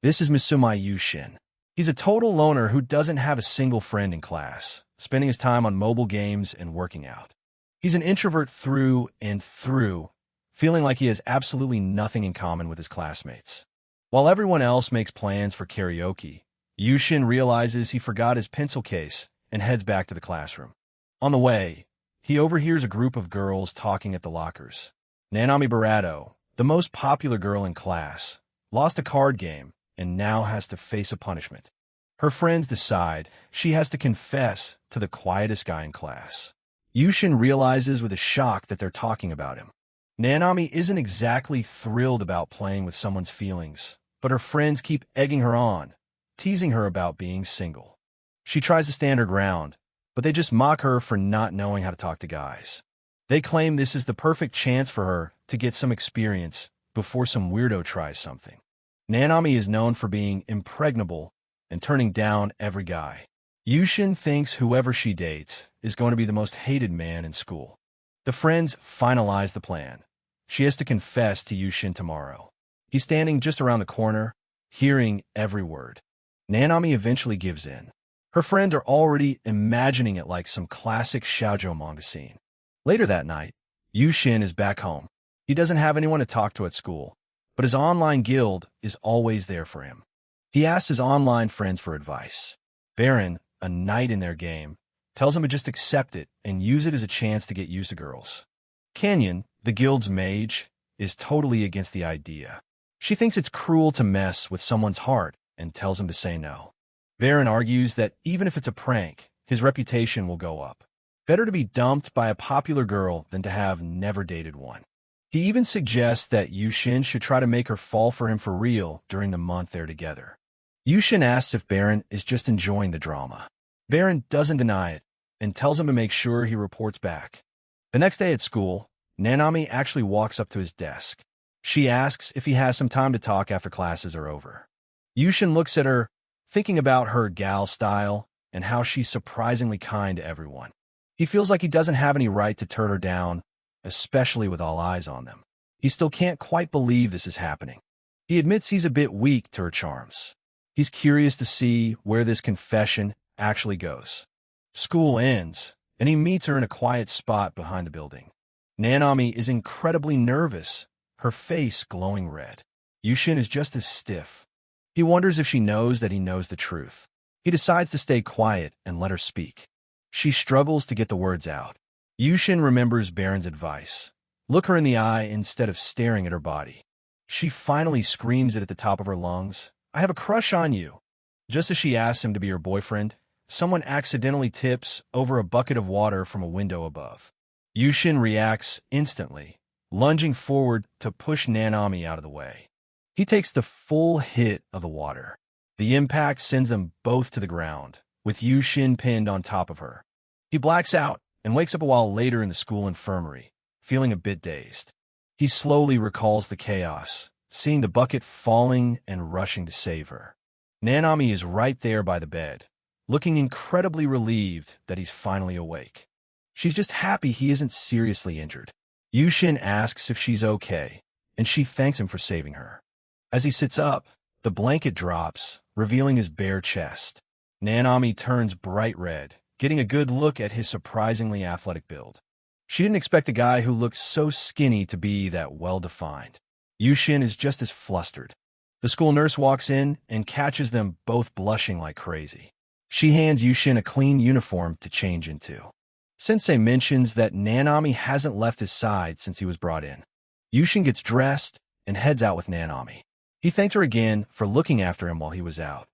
This is Misumai Yushin. He's a total loner who doesn't have a single friend in class, spending his time on mobile games and working out. He's an introvert through and through, feeling like he has absolutely nothing in common with his classmates. While everyone else makes plans for karaoke, Yushin realizes he forgot his pencil case and heads back to the classroom. On the way, he overhears a group of girls talking at the lockers. Nanami Barato, the most popular girl in class, lost a card game and now has to face a punishment. Her friends decide she has to confess to the quietest guy in class. Yushin realizes with a shock that they're talking about him. Nanami isn't exactly thrilled about playing with someone's feelings, but her friends keep egging her on, teasing her about being single. She tries to stand her ground, but they just mock her for not knowing how to talk to guys. They claim this is the perfect chance for her to get some experience before some weirdo tries something. Nanami is known for being impregnable and turning down every guy. Yushin thinks whoever she dates is going to be the most hated man in school. The friends finalize the plan. She has to confess to Yushin tomorrow. He's standing just around the corner, hearing every word. Nanami eventually gives in. Her friends are already imagining it like some classic shoujo manga scene. Later that night, Yushin is back home. He doesn't have anyone to talk to at school, but his online guild is always there for him. He asks his online friends for advice. Baron, a knight in their game, tells him to just accept it and use it as a chance to get used to girls. Canyon, the guild's mage, is totally against the idea. She thinks it's cruel to mess with someone's heart and tells him to say no. Baron argues that even if it's a prank, his reputation will go up. Better to be dumped by a popular girl than to have never dated one. He even suggests that Yushin should try to make her fall for him for real during the month they're together. Yushin asks if Baron is just enjoying the drama. Baron doesn't deny it and tells him to make sure he reports back. The next day at school, Nanami actually walks up to his desk. She asks if he has some time to talk after classes are over. Yushin looks at her, thinking about her gal style and how she's surprisingly kind to everyone. He feels like he doesn't have any right to turn her down, especially with all eyes on them. He still can't quite believe this is happening. He admits he's a bit weak to her charms. He's curious to see where this confession actually goes. School ends, and he meets her in a quiet spot behind the building. Nanami is incredibly nervous, her face glowing red. Yushin is just as stiff. He wonders if she knows that he knows the truth. He decides to stay quiet and let her speak. She struggles to get the words out. Yushin remembers Baron's advice. Look her in the eye instead of staring at her body. She finally screams it at the top of her lungs. I have a crush on you. Just as she asks him to be her boyfriend, someone accidentally tips over a bucket of water from a window above. Yushin reacts instantly, lunging forward to push Nanami out of the way. He takes the full hit of the water. The impact sends them both to the ground, with Yushin pinned on top of her. He blacks out and wakes up a while later in the school infirmary, feeling a bit dazed. He slowly recalls the chaos, seeing the bucket falling and rushing to save her. Nanami is right there by the bed, looking incredibly relieved that he's finally awake. She's just happy he isn't seriously injured. Yushin asks if she's okay, and she thanks him for saving her. As he sits up, the blanket drops, revealing his bare chest. Nanami turns bright red, getting a good look at his surprisingly athletic build. She didn't expect a guy who looked so skinny to be that well-defined. Yushin is just as flustered. The school nurse walks in and catches them both blushing like crazy. She hands Yushin a clean uniform to change into. Sensei mentions that Nanami hasn't left his side since he was brought in. Yushin gets dressed and heads out with Nanami. He thanks her again for looking after him while he was out.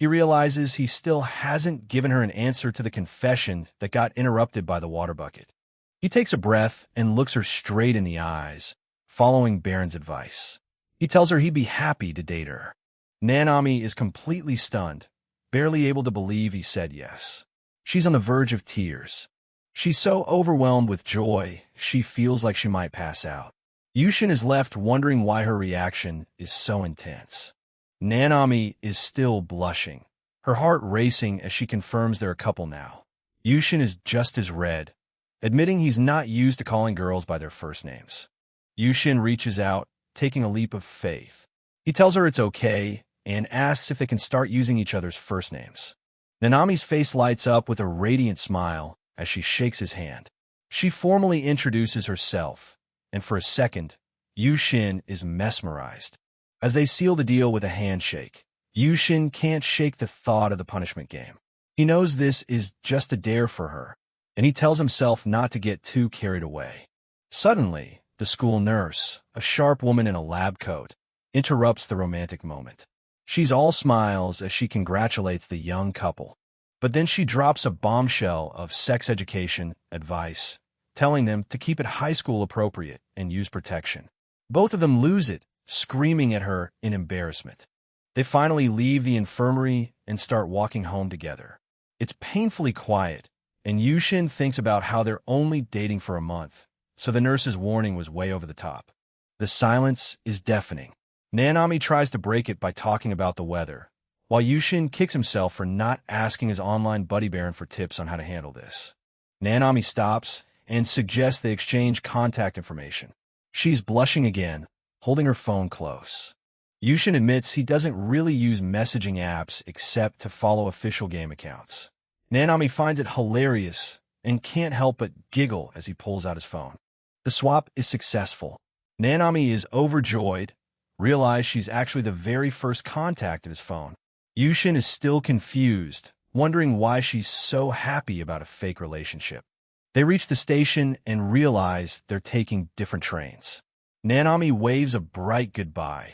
He realizes he still hasn't given her an answer to the confession that got interrupted by the water bucket. He takes a breath and looks her straight in the eyes, following Baron's advice. He tells her he'd be happy to date her. Nanami is completely stunned, barely able to believe he said yes. She's on the verge of tears. She's so overwhelmed with joy, she feels like she might pass out. Yushin is left wondering why her reaction is so intense. Nanami is still blushing, her heart racing as she confirms they're a couple now. Yushin is just as red, admitting he's not used to calling girls by their first names. Yushin reaches out, taking a leap of faith. He tells her it's okay, and asks if they can start using each other's first names. Nanami's face lights up with a radiant smile as she shakes his hand. She formally introduces herself, and for a second, Yushin is mesmerized. As they seal the deal with a handshake, Yushin can't shake the thought of the punishment game. He knows this is just a dare for her, and he tells himself not to get too carried away. Suddenly, the school nurse, a sharp woman in a lab coat, interrupts the romantic moment. She's all smiles as she congratulates the young couple. But then she drops a bombshell of sex education advice, telling them to keep it high school appropriate and use protection. Both of them lose it, screaming at her in embarrassment. They finally leave the infirmary and start walking home together. It's painfully quiet, and Yushin thinks about how they're only dating for a month, so the nurse's warning was way over the top. The silence is deafening. Nanami tries to break it by talking about the weather, while Yushin kicks himself for not asking his online buddy Baron for tips on how to handle this. Nanami stops and suggests they exchange contact information. She's blushing again, holding her phone close. Yushin admits he doesn't really use messaging apps except to follow official game accounts. Nanami finds it hilarious and can't help but giggle as he pulls out his phone. The swap is successful. Nanami is overjoyed, realizes she's actually the very first contact of his phone. Yushin is still confused, wondering why she's so happy about a fake relationship. They reach the station and realize they're taking different trains. Nanami waves a bright goodbye,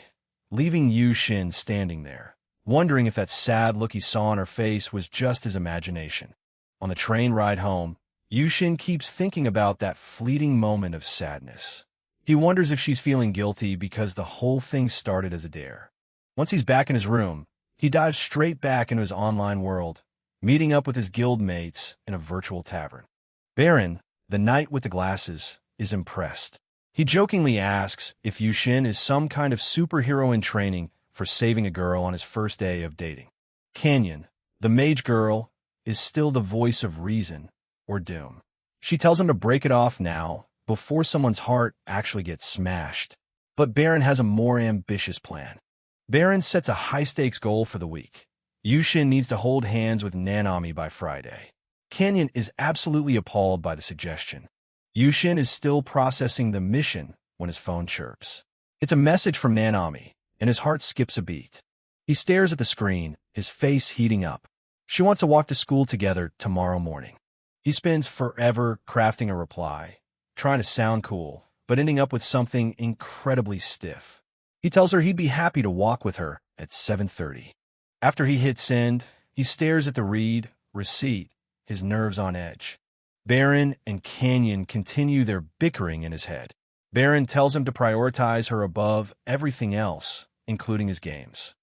leaving Yushin standing there, wondering if that sad look he saw on her face was just his imagination. On the train ride home, Yushin keeps thinking about that fleeting moment of sadness. He wonders if she's feeling guilty because the whole thing started as a dare. Once he's back in his room, he dives straight back into his online world, meeting up with his guild mates in a virtual tavern. Baron, the knight with the glasses, is impressed. He jokingly asks if Yushin is some kind of superhero in training for saving a girl on his first day of dating. Canyon, the mage girl, is still the voice of reason or doom. She tells him to break it off now before someone's heart actually gets smashed. But Baron has a more ambitious plan. Baron sets a high-stakes goal for the week. Yushin needs to hold hands with Nanami by Friday. Canyon is absolutely appalled by the suggestion. Yushin is still processing the mission when his phone chirps. It's a message from Nanami, and his heart skips a beat. He stares at the screen, his face heating up. She wants to walk to school together tomorrow morning. He spends forever crafting a reply, trying to sound cool, but ending up with something incredibly stiff. He tells her he'd be happy to walk with her at 7:30. After he hits send, he stares at the receipt, his nerves on edge. Baron and Canyon continue their bickering in his head. Baron tells him to prioritize her above everything else, including his games.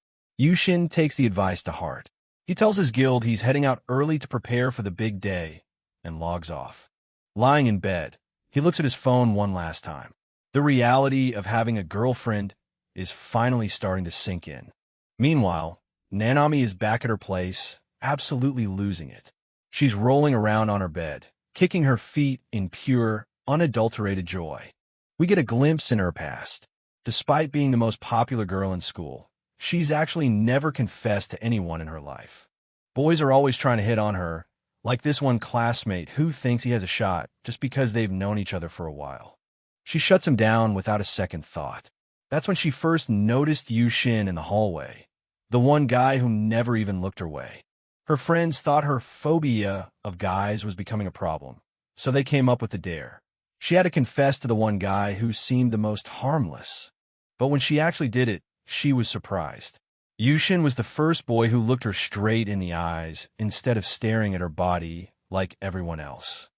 Yushin takes the advice to heart. He tells his guild he's heading out early to prepare for the big day and logs off. Lying in bed, he looks at his phone one last time. The reality of having a girlfriend is finally starting to sink in. Meanwhile, Nanami is back at her place, absolutely losing it. She's rolling around on her bed, kicking her feet in pure, unadulterated joy. We get a glimpse in her past. Despite being the most popular girl in school, she's actually never confessed to anyone in her life. Boys are always trying to hit on her, like this one classmate who thinks he has a shot just because they've known each other for a while. She shuts him down without a second thought. That's when she first noticed Yushin in the hallway, the one guy who never even looked her way. Her friends thought her phobia of guys was becoming a problem, so they came up with the dare. She had to confess to the one guy who seemed the most harmless. But when she actually did it, she was surprised. Yushin was the first boy who looked her straight in the eyes instead of staring at her body like everyone else.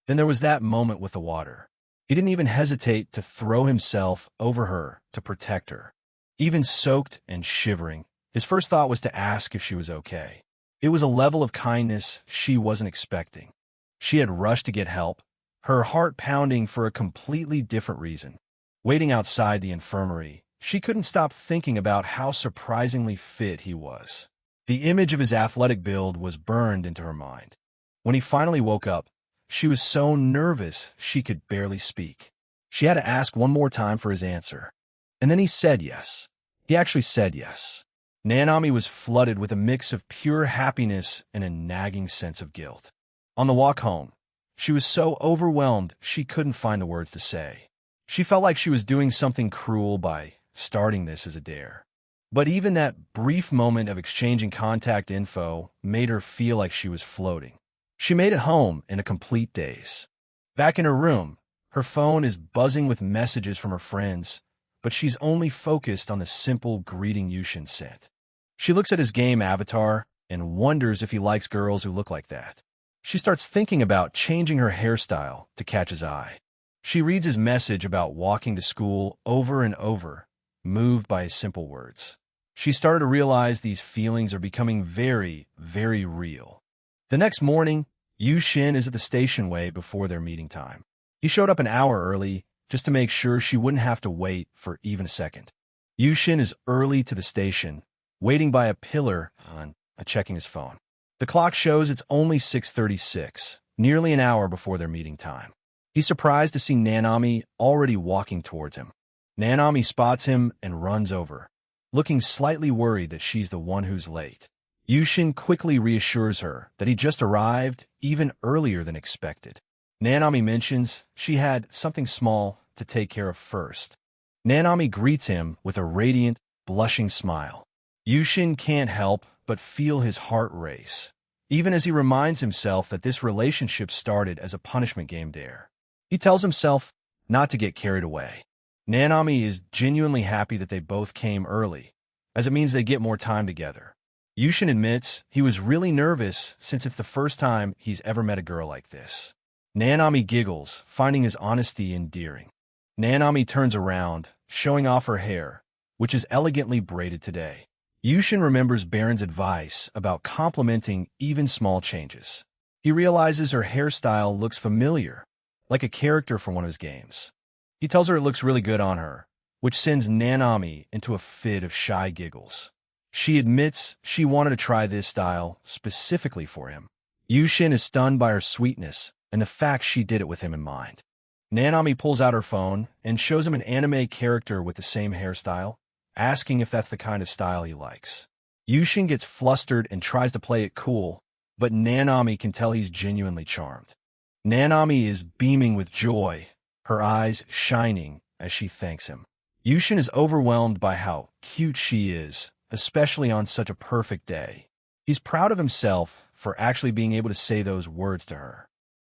Then there was that moment with the water. He didn't even hesitate to throw himself over her to protect her. Even soaked and shivering, his first thought was to ask if she was okay. It was a level of kindness she wasn't expecting. She had rushed to get help, her heart pounding for a completely different reason. Waiting outside the infirmary, she couldn't stop thinking about how surprisingly fit he was. The image of his athletic build was burned into her mind. When he finally woke up, she was so nervous she could barely speak. She had to ask one more time for his answer. And then he said yes. He actually said yes. Nanami was flooded with a mix of pure happiness and a nagging sense of guilt. On the walk home, she was so overwhelmed she couldn't find the words to say. She felt like she was doing something cruel by starting this as a dare. But even that brief moment of exchanging contact info made her feel like she was floating. She made it home in a complete daze. Back in her room, her phone is buzzing with messages from her friends, but she's only focused on the simple greeting Yushin sent. She looks at his game avatar and wonders if he likes girls who look like that. She starts thinking about changing her hairstyle to catch his eye. She reads his message about walking to school over and over, moved by his simple words. She started to realize these feelings are becoming very, very real. The next morning, Yushin is at the station way before their meeting time. He showed up an hour early just to make sure she wouldn't have to wait for even a second. Yushin is early to the station, waiting by a pillar and checking his phone. The clock shows it's only 6:36, nearly an hour before their meeting time. He's surprised to see Nanami already walking towards him. Nanami spots him and runs over, looking slightly worried that she's the one who's late. Yushin quickly reassures her that he just arrived even earlier than expected. Nanami mentions she had something small to take care of first. Nanami greets him with a radiant, blushing smile. Yushin can't help but feel his heart race, even as he reminds himself that this relationship started as a punishment game dare. He tells himself not to get carried away. Nanami is genuinely happy that they both came early, as it means they get more time together. Yushin admits he was really nervous since it's the first time he's ever met a girl like this. Nanami giggles, finding his honesty endearing. Nanami turns around, showing off her hair, which is elegantly braided today. Yushin remembers Baron's advice about complimenting even small changes. He realizes her hairstyle looks familiar, like a character from one of his games. He tells her it looks really good on her, which sends Nanami into a fit of shy giggles. She admits she wanted to try this style specifically for him. Yushin is stunned by her sweetness and the fact she did it with him in mind. Nanami pulls out her phone and shows him an anime character with the same hairstyle, asking if that's the kind of style he likes. Yushin gets flustered and tries to play it cool, but Nanami can tell he's genuinely charmed. Nanami is beaming with joy, her eyes shining as she thanks him. Yushin is overwhelmed by how cute she is, especially on such a perfect day. He's proud of himself for actually being able to say those words to her.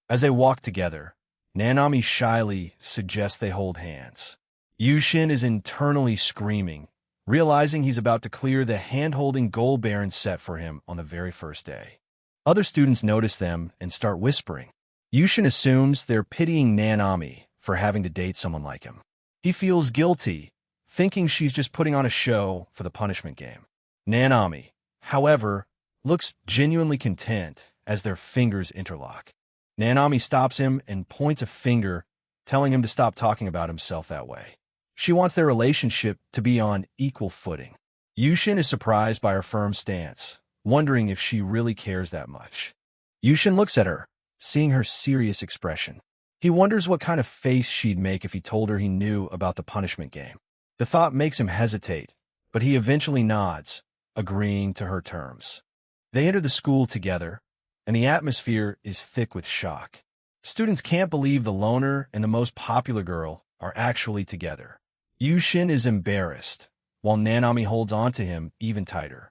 As they walk together, Nanami shyly suggests they hold hands. Yushin is internally screaming, realizing he's about to clear the hand-holding goal Baron set for him on the very first day. Other students notice them and start whispering. Yushin assumes they're pitying Nanami for having to date someone like him. He feels guilty, thinking she's just putting on a show for the punishment game. Nanami, however, looks genuinely content as their fingers interlock. Nanami stops him and points a finger, telling him to stop talking about himself that way. She wants their relationship to be on equal footing. Yushin is surprised by her firm stance, wondering if she really cares that much. Yushin looks at her, seeing her serious expression. He wonders what kind of face she'd make if he told her he knew about the punishment game. The thought makes him hesitate, but he eventually nods, agreeing to her terms. They enter the school together, and the atmosphere is thick with shock. Students can't believe the loner and the most popular girl are actually together. Yushin is embarrassed, while Nanami holds on to him even tighter.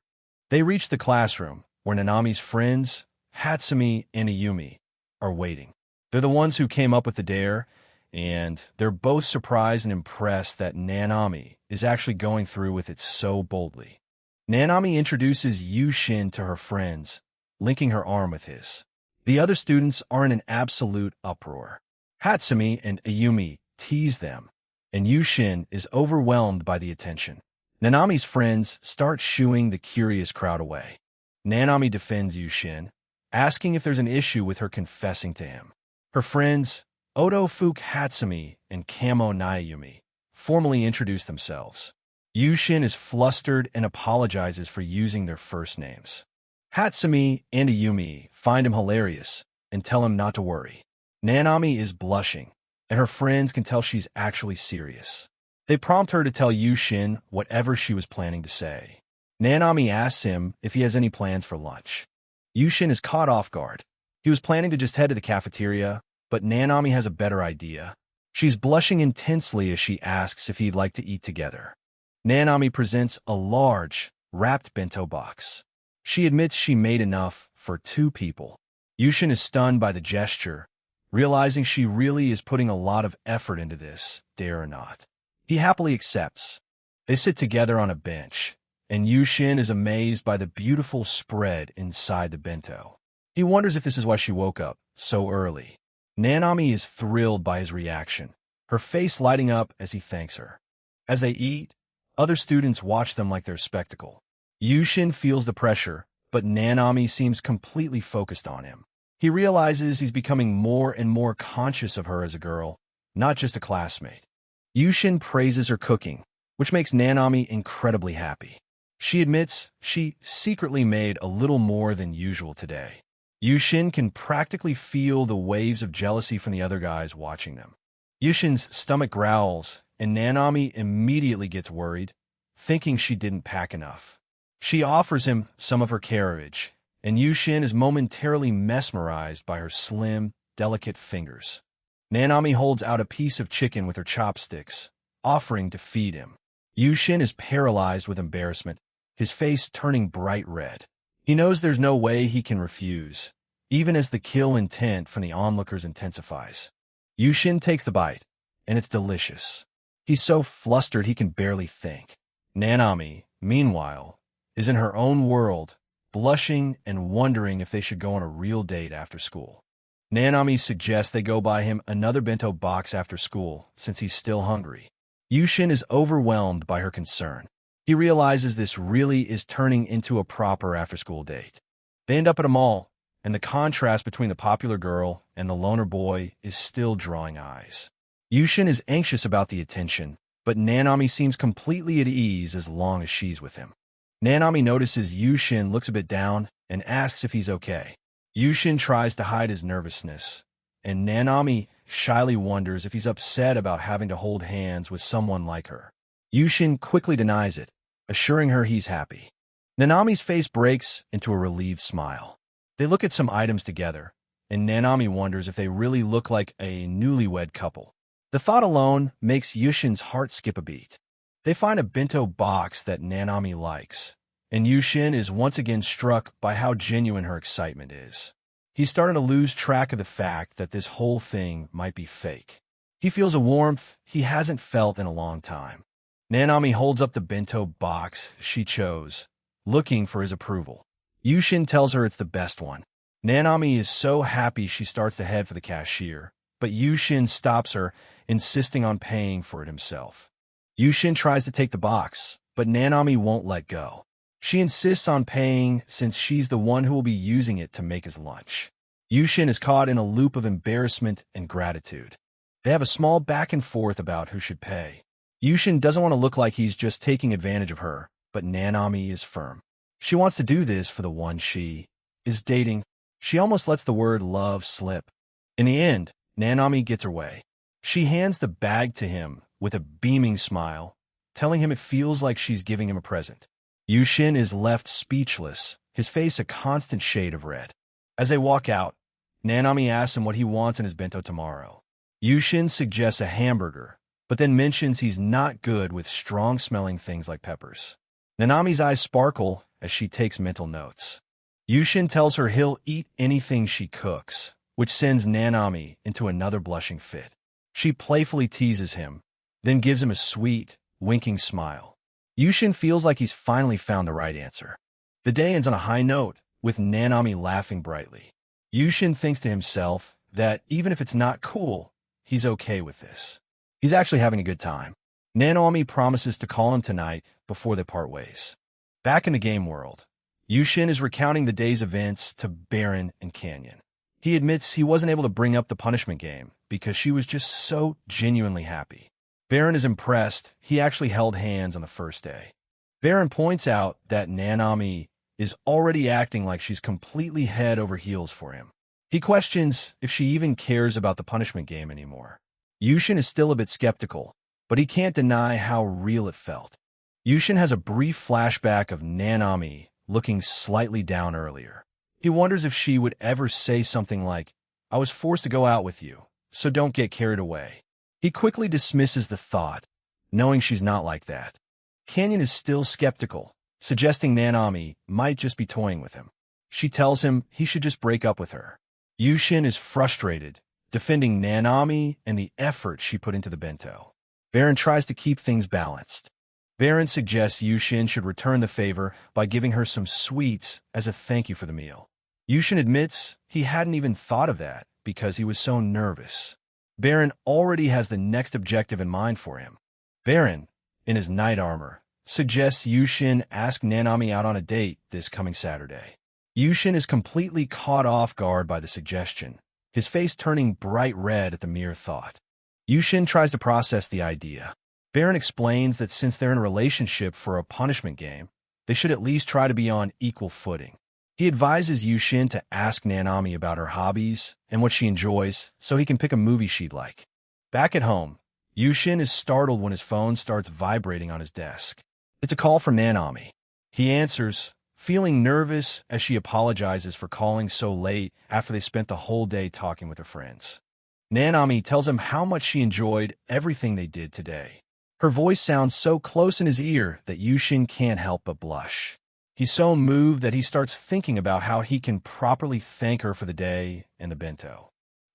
They reach the classroom, where Nanami's friends, Hatsumi and Ayumi, are waiting. They're the ones who came up with the dare, and they're both surprised and impressed that Nanami is actually going through with it so boldly. Nanami introduces Yushin to her friends, linking her arm with his. The other students are in an absolute uproar. Hatsumi and Ayumi tease them, and Yushin is overwhelmed by the attention. Nanami's friends start shooing the curious crowd away. Nanami defends Yushin, asking if there's an issue with her confessing to him. Her friends, Odo Fuke Hatsumi and Kamo Nayumi, formally introduce themselves. Yushin is flustered and apologizes for using their first names. Hatsumi and Ayumi find him hilarious and tell him not to worry. Nanami is blushing, and her friends can tell she's actually serious. They prompt her to tell Yushin whatever she was planning to say. Nanami asks him if he has any plans for lunch. Yushin is caught off guard. He was planning to just head to the cafeteria, but Nanami has a better idea. She's blushing intensely as she asks if he'd like to eat together. Nanami presents a large, wrapped bento box. She admits she made enough for 2 people. Yushin is stunned by the gesture, realizing she really is putting a lot of effort into this, dare or not. He happily accepts. They sit together on a bench, and Yushin is amazed by the beautiful spread inside the bento. He wonders if this is why she woke up so early. Nanami is thrilled by his reaction, her face lighting up as he thanks her. As they eat, other students watch them like they're a spectacle. Yushin feels the pressure, but Nanami seems completely focused on him. He realizes he's becoming more and more conscious of her as a girl, not just a classmate. Yushin praises her cooking, which makes Nanami incredibly happy. She admits she secretly made a little more than usual today. Yushin can practically feel the waves of jealousy from the other guys watching them. Yushin's stomach growls, and Nanami immediately gets worried, thinking she didn't pack enough. She offers him some of her carriage, and Yushin is momentarily mesmerized by her slim, delicate fingers. Nanami holds out a piece of chicken with her chopsticks, offering to feed him. Yushin is paralyzed with embarrassment, his face turning bright red. He knows there's no way he can refuse, even as the kill intent from the onlookers intensifies. Yushin takes the bite, and it's delicious. He's so flustered he can barely think. Nanami, meanwhile, is in her own world, blushing and wondering if they should go on a real date after school. Nanami suggests they go buy him another bento box after school, since he's still hungry. Yushin is overwhelmed by her concern. He realizes this really is turning into a proper after-school date. They end up at a mall, and the contrast between the popular girl and the loner boy is still drawing eyes. Yushin is anxious about the attention, but Nanami seems completely at ease as long as she's with him. Nanami notices Yushin looks a bit down and asks if he's okay. Yushin tries to hide his nervousness, and Nanami shyly wonders if he's upset about having to hold hands with someone like her. Yushin quickly denies it, assuring her he's happy. Nanami's face breaks into a relieved smile. They look at some items together, and Nanami wonders if they really look like a newlywed couple. The thought alone makes Yushin's heart skip a beat. They find a bento box that Nanami likes, and Yushin is once again struck by how genuine her excitement is. He's starting to lose track of the fact that this whole thing might be fake. He feels a warmth he hasn't felt in a long time. Nanami holds up the bento box she chose, looking for his approval. Yushin tells her it's the best one. Nanami is so happy she starts to head for the cashier, but Yushin stops her, insisting on paying for it himself. Yushin tries to take the box, but Nanami won't let go. She insists on paying since she's the one who will be using it to make his lunch. Yushin is caught in a loop of embarrassment and gratitude. They have a small back and forth about who should pay. Yushin doesn't want to look like he's just taking advantage of her, but Nanami is firm. She wants to do this for the one she is dating. She almost lets the word love slip. In the end, Nanami gets her way. She hands the bag to him with a beaming smile, telling him it feels like she's giving him a present. Yushin is left speechless, his face a constant shade of red. As they walk out, Nanami asks him what he wants in his bento tomorrow. Yushin suggests a hamburger, but then mentions he's not good with strong-smelling things like peppers. Nanami's eyes sparkle as she takes mental notes. Yushin tells her he'll eat anything she cooks, which sends Nanami into another blushing fit. She playfully teases him, then gives him a sweet, winking smile. Yushin feels like he's finally found the right answer. The day ends on a high note, with Nanami laughing brightly. Yushin thinks to himself that even if it's not cool, he's okay with this. He's actually having a good time. Nanami promises to call him tonight before they part ways. Back in the game world, Yushin is recounting the day's events to Baron and Canyon. He admits he wasn't able to bring up the punishment game because she was just so genuinely happy. Baron is impressed he actually held hands on the first day. Baron points out that Nanami is already acting like she's completely head over heels for him. He questions if she even cares about the punishment game anymore. Yushin is still a bit skeptical, but he can't deny how real it felt. Yushin has a brief flashback of Nanami looking slightly down earlier. He wonders if she would ever say something like, "I was forced to go out with you, so don't get carried away." He quickly dismisses the thought, knowing she's not like that. Canyon is still skeptical, suggesting Nanami might just be toying with him. She tells him he should just break up with her. Yushin is frustrated, defending Nanami and the effort she put into the bento. Baron tries to keep things balanced. Baron suggests Yushin should return the favor by giving her some sweets as a thank you for the meal. Yushin admits he hadn't even thought of that because he was so nervous. Baron already has the next objective in mind for him. Baron, in his knight armor, suggests Yushin ask Nanami out on a date this coming Saturday. Yushin is completely caught off guard by the suggestion, his face turning bright red at the mere thought. Yushin tries to process the idea. Baron explains that since they're in a relationship for a punishment game, they should at least try to be on equal footing. He advises Yushin to ask Nanami about her hobbies and what she enjoys so he can pick a movie she'd like. Back at home, Yushin is startled when his phone starts vibrating on his desk. It's a call from Nanami. He answers, feeling nervous as she apologizes for calling so late after they spent the whole day talking with her friends. Nanami tells him how much she enjoyed everything they did today. Her voice sounds so close in his ear that Yushin can't help but blush. He's so moved that he starts thinking about how he can properly thank her for the day and the bento.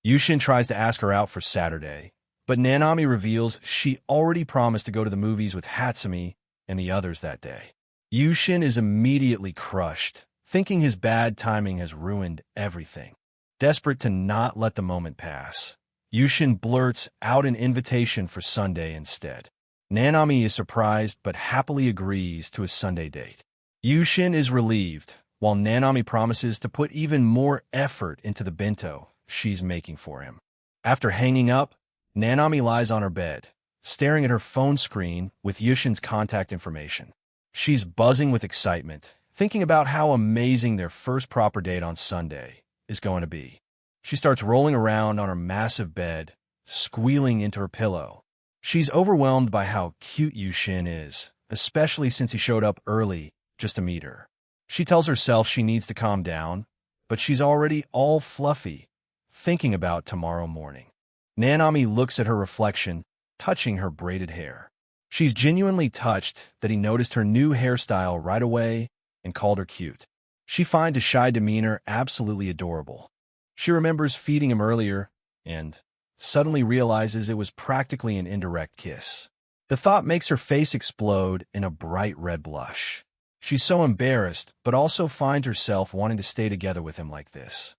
Yushin tries to ask her out for Saturday, but Nanami reveals she already promised to go to the movies with Hatsumi and the others that day. Yushin is immediately crushed, thinking his bad timing has ruined everything. Desperate to not let the moment pass, Yushin blurts out an invitation for Sunday instead. Nanami is surprised but happily agrees to a Sunday date. Yushin is relieved, while Nanami promises to put even more effort into the bento she's making for him. After hanging up, Nanami lies on her bed, staring at her phone screen with Yushin's contact information. She's buzzing with excitement, thinking about how amazing their first proper date on Sunday is going to be. She starts rolling around on her massive bed, squealing into her pillow. She's overwhelmed by how cute Yushin is, especially since he showed up early just to meet her. She tells herself she needs to calm down, but she's already all fluffy, thinking about tomorrow morning. Nanami looks at her reflection, touching her braided hair. She's genuinely touched that he noticed her new hairstyle right away and called her cute. She finds his shy demeanor absolutely adorable. She remembers feeding him earlier and suddenly realizes it was practically an indirect kiss. The thought makes her face explode in a bright red blush. She's so embarrassed, but also finds herself wanting to stay together with him like this.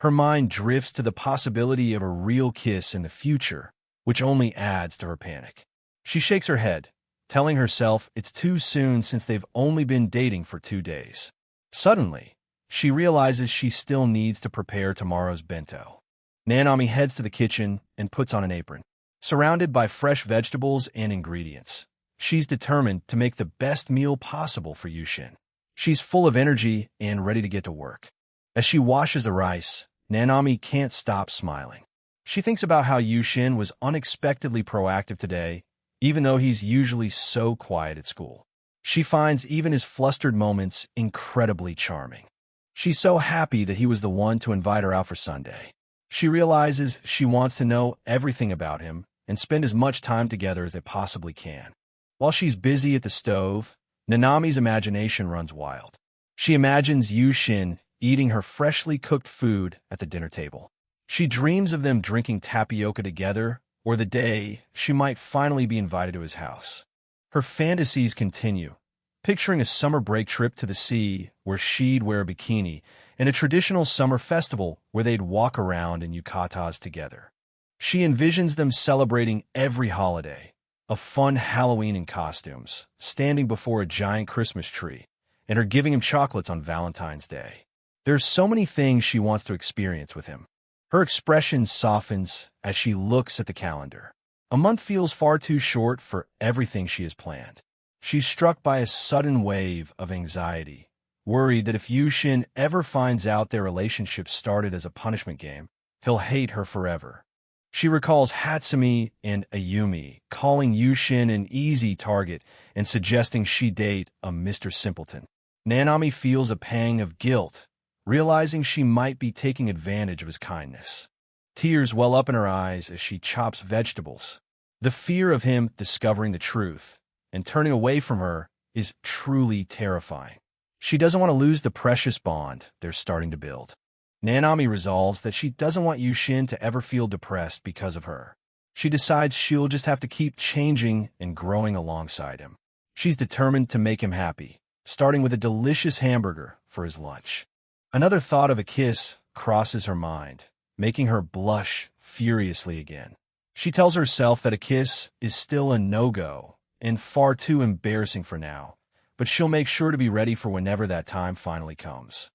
Her mind drifts to the possibility of a real kiss in the future, which only adds to her panic. She shakes her head, telling herself it's too soon since they've only been dating for 2 days. Suddenly, she realizes she still needs to prepare tomorrow's bento. Nanami heads to the kitchen and puts on an apron. Surrounded by fresh vegetables and ingredients, she's determined to make the best meal possible for Yushin. She's full of energy and ready to get to work. As she washes the rice, Nanami can't stop smiling. She thinks about how Yushin was unexpectedly proactive today, even though he's usually so quiet at school. She finds even his flustered moments incredibly charming. She's so happy that he was the one to invite her out for Sunday. She realizes she wants to know everything about him and spend as much time together as they possibly can. While she's busy at the stove, Nanami's imagination runs wild. She imagines Yushin eating her freshly cooked food at the dinner table. She dreams of them drinking tapioca together, or the day she might finally be invited to his house. Her fantasies continue, picturing a summer break trip to the sea where she'd wear a bikini and a traditional summer festival where they'd walk around in yukatas together. She envisions them celebrating every holiday, a fun Halloween in costumes, standing before a giant Christmas tree, and her giving him chocolates on Valentine's Day. There's so many things she wants to experience with him. Her expression softens as she looks at the calendar. A month feels far too short for everything she has planned. She's struck by a sudden wave of anxiety, worried that if Yushin ever finds out their relationship started as a punishment game, he'll hate her forever. She recalls Hatsumi and Ayumi calling Yushin an easy target and suggesting she date a Mr. Simpleton. Nanami feels a pang of guilt, realizing she might be taking advantage of his kindness. Tears well up in her eyes as she chops vegetables. The fear of him discovering the truth and turning away from her is truly terrifying. She doesn't want to lose the precious bond they're starting to build. Nanami resolves that she doesn't want Yushin to ever feel depressed because of her. She decides she'll just have to keep changing and growing alongside him. She's determined to make him happy, starting with a delicious hamburger for his lunch. Another thought of a kiss crosses her mind, making her blush furiously again. She tells herself that a kiss is still a no-go and far too embarrassing for now, but she'll make sure to be ready for whenever that time finally comes.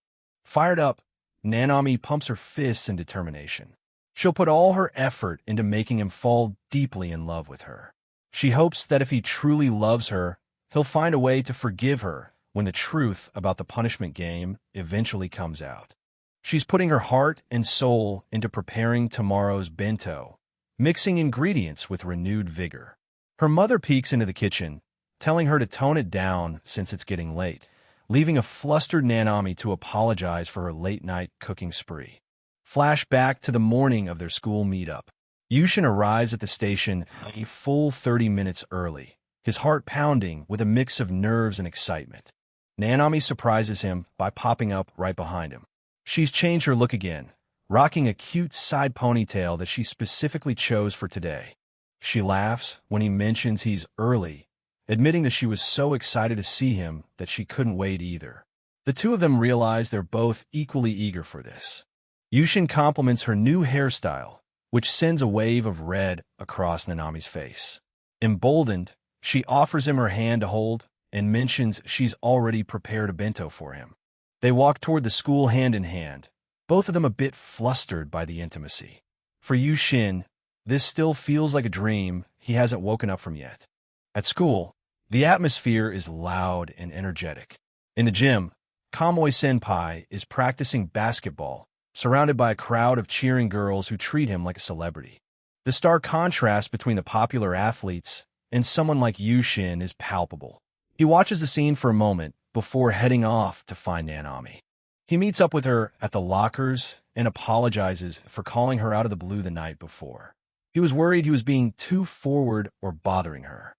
Fired up, Nanami pumps her fists in determination. She'll put all her effort into making him fall deeply in love with her. She hopes that if he truly loves her, he'll find a way to forgive her when the truth about the punishment game eventually comes out. She's putting her heart and soul into preparing tomorrow's bento, mixing ingredients with renewed vigor. Her mother peeks into the kitchen, telling her to tone it down since it's getting late, leaving a flustered Nanami to apologize for her late-night cooking spree. Flash back to the morning of their school meetup. Yushin arrives at the station a full 30 minutes early, his heart pounding with a mix of nerves and excitement. Nanami surprises him by popping up right behind him. She's changed her look again, rocking a cute side ponytail that she specifically chose for today. She laughs when he mentions he's early, admitting that she was so excited to see him that she couldn't wait either. The two of them realize they're both equally eager for this. Yushin compliments her new hairstyle, which sends a wave of red across Nanami's face. Emboldened, she offers him her hand to hold and mentions she's already prepared a bento for him. They walk toward the school hand in hand, both of them a bit flustered by the intimacy. For Yushin, this still feels like a dream he hasn't woken up from yet. At school, the atmosphere is loud and energetic. In the gym, Kamui-senpai is practicing basketball, surrounded by a crowd of cheering girls who treat him like a celebrity. The stark contrast between the popular athletes and someone like Yushin is palpable. He watches the scene for a moment before heading off to find Nanami. He meets up with her at the lockers and apologizes for calling her out of the blue the night before. He was worried he was being too forward or bothering her.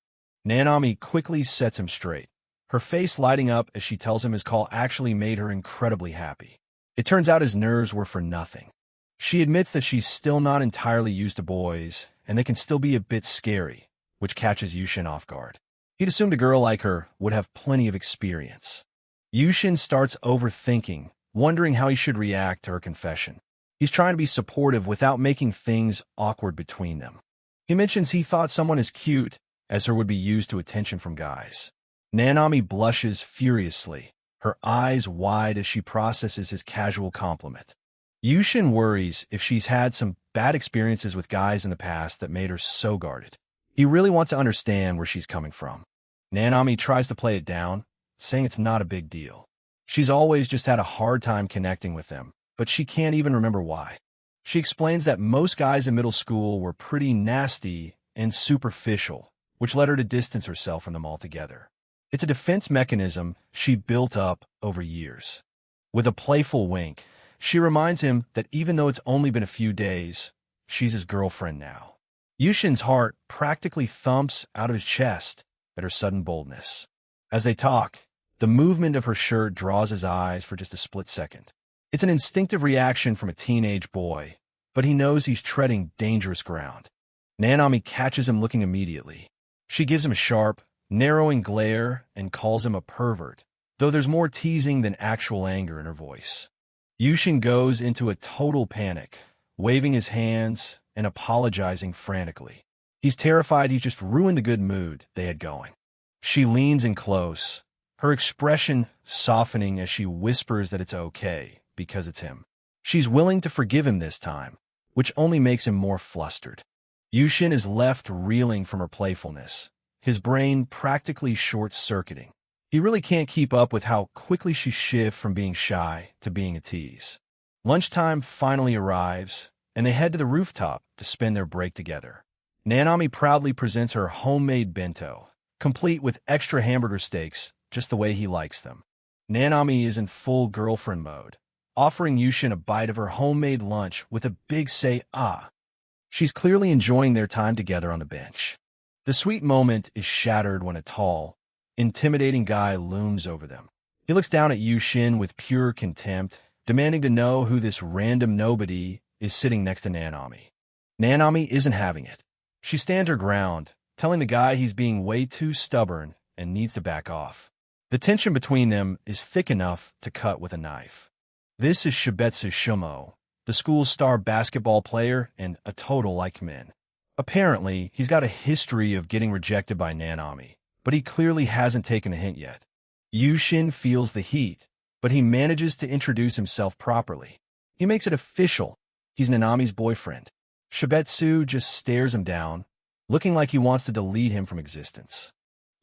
Nanami quickly sets him straight, her face lighting up as she tells him his call actually made her incredibly happy. It turns out his nerves were for nothing. She admits that she's still not entirely used to boys, and they can still be a bit scary, which catches Yushin off guard. He'd assumed a girl like her would have plenty of experience. Yushin starts overthinking, wondering how he should react to her confession. He's trying to be supportive without making things awkward between them. He mentions he thought someone as cute as her would be used to attention from guys. Nanami blushes furiously, her eyes wide as she processes his casual compliment. Yushin worries if she's had some bad experiences with guys in the past that made her so guarded. He really wants to understand where she's coming from. Nanami tries to play it down, saying it's not a big deal. She's always just had a hard time connecting with them, but she can't even remember why. She explains that most guys in middle school were pretty nasty and superficial, which led her to distance herself from them altogether. It's a defense mechanism she built up over years. With a playful wink, she reminds him that even though it's only been a few days, she's his girlfriend now. Yushin's heart practically thumps out of his chest at her sudden boldness. As they talk, the movement of her shirt draws his eyes for just a split second. It's an instinctive reaction from a teenage boy, but he knows he's treading dangerous ground. Nanami catches him looking immediately. She gives him a sharp, narrowing glare and calls him a pervert, though there's more teasing than actual anger in her voice. Yushin goes into a total panic, waving his hands and apologizing frantically. He's terrified he's just ruined the good mood they had going. She leans in close, her expression softening as she whispers that it's okay because it's him. She's willing to forgive him this time, which only makes him more flustered. Yushin is left reeling from her playfulness, his brain practically short-circuiting. He really can't keep up with how quickly she shifts from being shy to being a tease. Lunchtime finally arrives, and they head to the rooftop to spend their break together. Nanami proudly presents her homemade bento, complete with extra hamburger steaks, just the way he likes them. Nanami is in full girlfriend mode, offering Yushin a bite of her homemade lunch with a big say, ah. She's clearly enjoying their time together on the bench. The sweet moment is shattered when a tall, intimidating guy looms over them. He looks down at Yushin with pure contempt, demanding to know who this random nobody is sitting next to Nanami. Nanami isn't having it. She stands her ground, telling the guy he's being way too stubborn and needs to back off. The tension between them is thick enough to cut with a knife. This is Shibetsu Shumo, the school's star basketball player and a total like men. Apparently, he's got a history of getting rejected by Nanami, but he clearly hasn't taken a hint yet. Yushin feels the heat, but he manages to introduce himself properly. He makes it official. He's Nanami's boyfriend. Shibetsu just stares him down, looking like he wants to delete him from existence.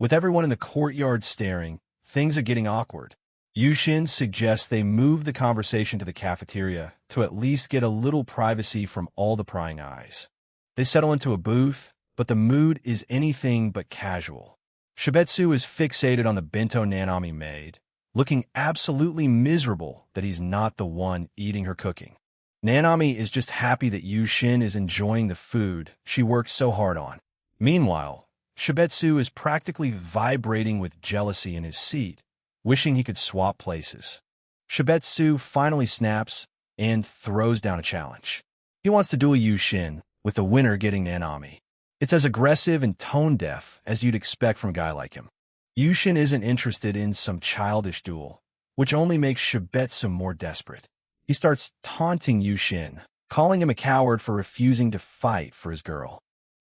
With everyone in the courtyard staring, things are getting awkward. Yushin suggests they move the conversation to the cafeteria to at least get a little privacy from all the prying eyes. They settle into a booth, but the mood is anything but casual. Shibetsu is fixated on the bento Nanami made, looking absolutely miserable that he's not the one eating her cooking. Nanami is just happy that Yushin is enjoying the food she worked so hard on. Meanwhile, Shibetsu is practically vibrating with jealousy in his seat, wishing he could swap places. Shibetsu finally snaps and throws down a challenge. He wants to duel Yushin, with the winner getting Nanami. It's as aggressive and tone-deaf as you'd expect from a guy like him. Yushin isn't interested in some childish duel, which only makes Shibetsu more desperate. He starts taunting Yushin, calling him a coward for refusing to fight for his girl.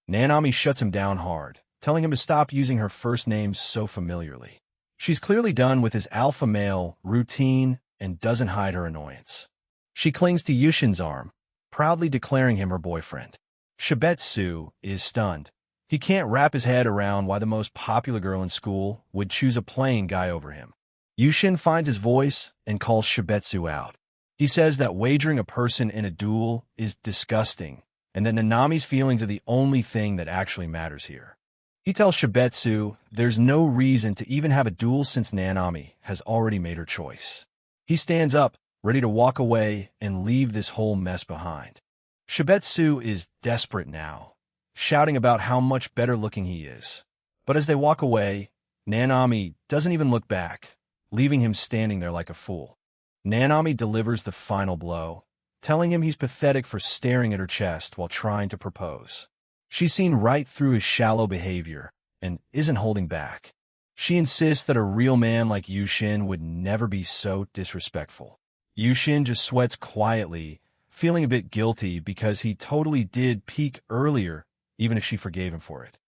Nanami shuts him down hard, telling him to stop using her first name so familiarly. She's clearly done with his alpha male routine and doesn't hide her annoyance. She clings to Yushin's arm, proudly declaring him her boyfriend. Shibetsu is stunned. He can't wrap his head around why the most popular girl in school would choose a plain guy over him. Yushin finds his voice and calls Shibetsu out. He says that wagering a person in a duel is disgusting, and that Nanami's feelings are the only thing that actually matters here. He tells Shibetsu there's no reason to even have a duel since Nanami has already made her choice. He stands up, ready to walk away and leave this whole mess behind. Shibetsu is desperate now, shouting about how much better looking he is. But as they walk away, Nanami doesn't even look back, leaving him standing there like a fool. Nanami delivers the final blow, telling him he's pathetic for staring at her chest while trying to propose. She's seen right through his shallow behavior and isn't holding back. She insists that a real man like Yushin would never be so disrespectful. Yushin just sweats quietly, feeling a bit guilty because he totally did peek earlier, even if she forgave him for it.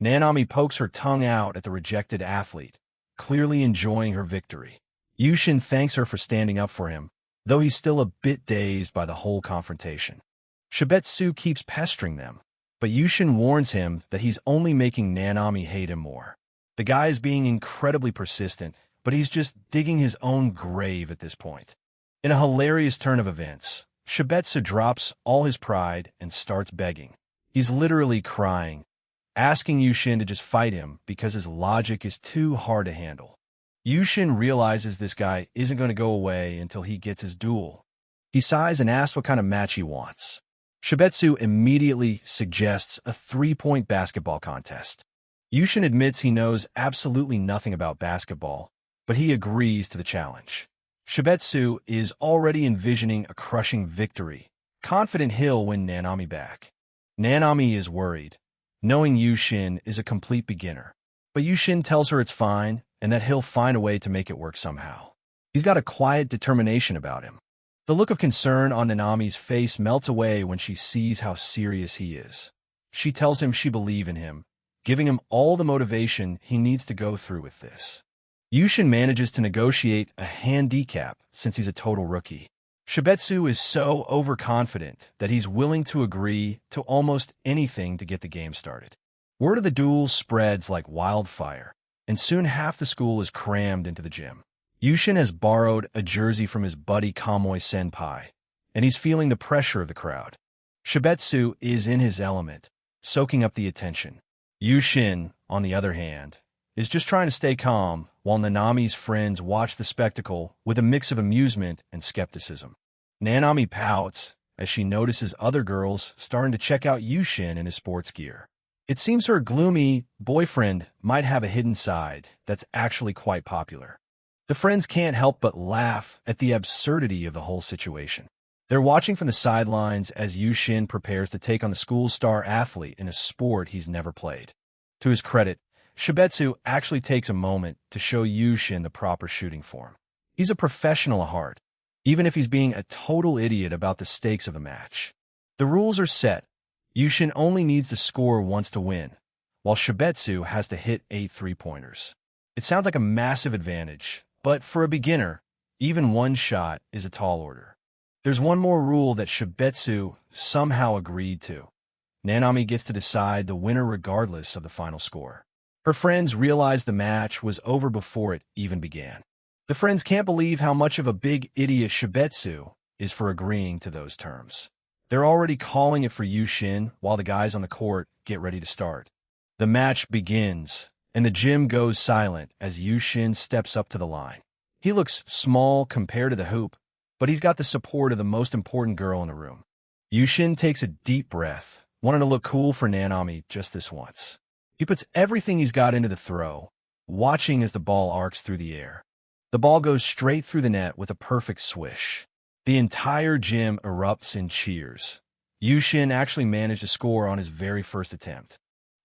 Nanami pokes her tongue out at the rejected athlete, clearly enjoying her victory. Yushin thanks her for standing up for him, though he's still a bit dazed by the whole confrontation. Shibetsu keeps pestering them, but Yushin warns him that he's only making Nanami hate him more. The guy is being incredibly persistent, but he's just digging his own grave at this point. In a hilarious turn of events, Shibetsu drops all his pride and starts begging. He's literally crying, asking Yushin to just fight him because his logic is too hard to handle. Yushin realizes this guy isn't going to go away until he gets his duel. He sighs and asks what kind of match he wants. Shibetsu immediately suggests a 3-point basketball contest. Yushin admits he knows absolutely nothing about basketball, but he agrees to the challenge. Shibetsu is already envisioning a crushing victory, confident he'll win Nanami back. Nanami is worried, knowing Yushin is a complete beginner. But Yushin tells her it's fine and that he'll find a way to make it work somehow. He's got a quiet determination about him. The look of concern on Nanami's face melts away when she sees how serious he is. She tells him she believes in him, giving him all the motivation he needs to go through with this. Yushin manages to negotiate a handicap since he's a total rookie. Shibetsu is so overconfident that he's willing to agree to almost anything to get the game started. Word of the duel spreads like wildfire, and soon half the school is crammed into the gym. Yushin has borrowed a jersey from his buddy Kamui Senpai, and he's feeling the pressure of the crowd. Shibetsu is in his element, soaking up the attention. Yushin, on the other hand, is just trying to stay calm while Nanami's friends watch the spectacle with a mix of amusement and skepticism. Nanami pouts as she notices other girls starting to check out Yushin in his sports gear. It seems her gloomy boyfriend might have a hidden side that's actually quite popular. The friends can't help but laugh at the absurdity of the whole situation. They're watching from the sidelines as Yushin prepares to take on the school's star athlete in a sport he's never played. To his credit, Shibetsu actually takes a moment to show Yushin the proper shooting form. He's a professional at heart, even if he's being a total idiot about the stakes of the match. The rules are set. Yushin only needs to score once to win, while Shibetsu has to hit 8 three-pointers. It sounds like a massive advantage, but for a beginner, even one shot is a tall order. There's one more rule that Shibetsu somehow agreed to. Nanami gets to decide the winner regardless of the final score. Her friends realize the match was over before it even began. The friends can't believe how much of a big idiot Shibetsu is for agreeing to those terms. They're already calling it for Yushin while the guys on the court get ready to start. The match begins, and the gym goes silent as Yushin steps up to the line. He looks small compared to the hoop, but he's got the support of the most important girl in the room. Yushin takes a deep breath, wanting to look cool for Nanami just this once. He puts everything he's got into the throw, watching as the ball arcs through the air. The ball goes straight through the net with a perfect swish. The entire gym erupts in cheers. Yushin actually managed to score on his very first attempt.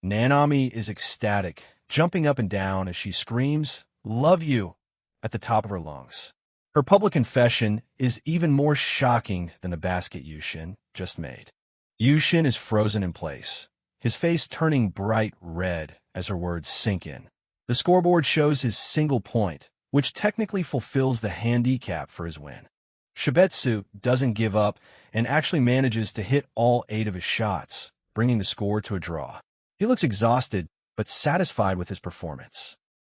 Nanami is ecstatic, jumping up and down as she screams, "Love you," at the top of her lungs. Her public confession is even more shocking than the basket Yushin just made. Yushin is frozen in place, his face turning bright red as her words sink in. The scoreboard shows his single point, which technically fulfills the handicap for his win. Shibetsu doesn't give up and actually manages to hit all 8 of his shots, bringing the score to a draw. He looks exhausted, but satisfied with his performance.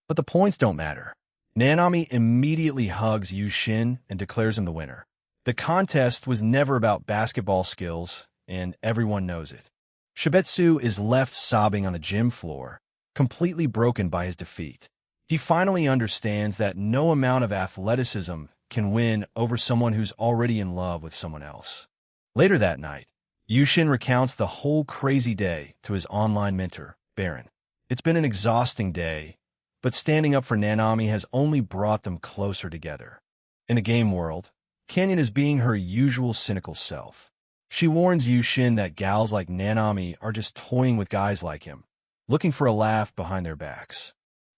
But the points don't matter. Nanami immediately hugs Yushin and declares him the winner. The contest was never about basketball skills, and everyone knows it. Shibetsu is left sobbing on the gym floor, completely broken by his defeat. He finally understands that no amount of athleticism can win over someone who's already in love with someone else. Later that night, Yushin recounts the whole crazy day to his online mentor, Baron. It's been an exhausting day, but standing up for Nanami has only brought them closer together. In the game world, Canyon is being her usual cynical self. She warns Yushin that gals like Nanami are just toying with guys like him, looking for a laugh behind their backs.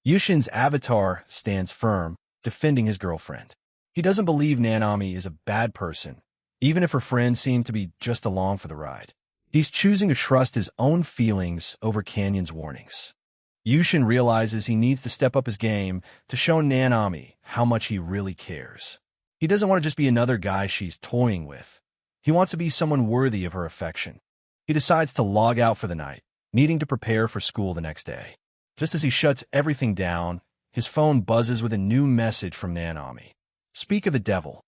Yushin's avatar stands firm, defending his girlfriend. He doesn't believe Nanami is a bad person, even if her friends seem to be just along for the ride. He's choosing to trust his own feelings over Canyon's warnings. Yushin realizes he needs to step up his game to show Nanami how much he really cares. He doesn't want to just be another guy she's toying with. He wants to be someone worthy of her affection. He decides to log out for the night, needing to prepare for school the next day. Just as he shuts everything down, his phone buzzes with a new message from Nanami. Speak of the devil.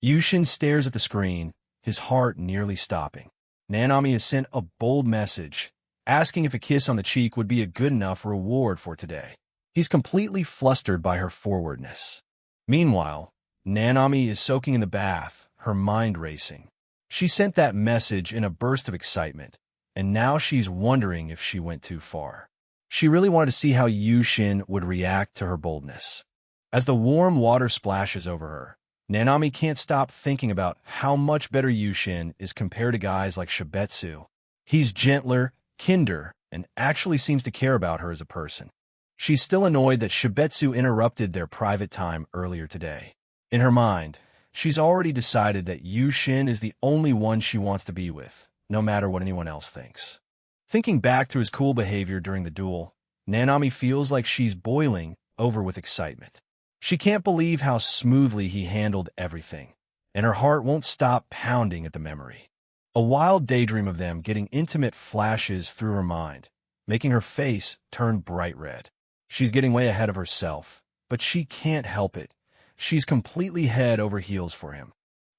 Yushin stares at the screen, his heart nearly stopping. Nanami has sent a bold message, asking if a kiss on the cheek would be a good enough reward for today. He's completely flustered by her forwardness. Meanwhile, Nanami is soaking in the bath, her mind racing. She sent that message in a burst of excitement, and now she's wondering if she went too far. She really wanted to see how Yushin would react to her boldness. As the warm water splashes over her, Nanami can't stop thinking about how much better Yushin is compared to guys like Shibetsu. He's gentler, kinder, and actually seems to care about her as a person. She's still annoyed that Shibetsu interrupted their private time earlier today. In her mind, she's already decided that Yushin is the only one she wants to be with, no matter what anyone else thinks. Thinking back to his cool behavior during the duel, Nanami feels like she's boiling over with excitement. She can't believe how smoothly he handled everything, and her heart won't stop pounding at the memory. A wild daydream of them getting intimate flashes through her mind, making her face turn bright red. She's getting way ahead of herself, but she can't help it. She's completely head over heels for him.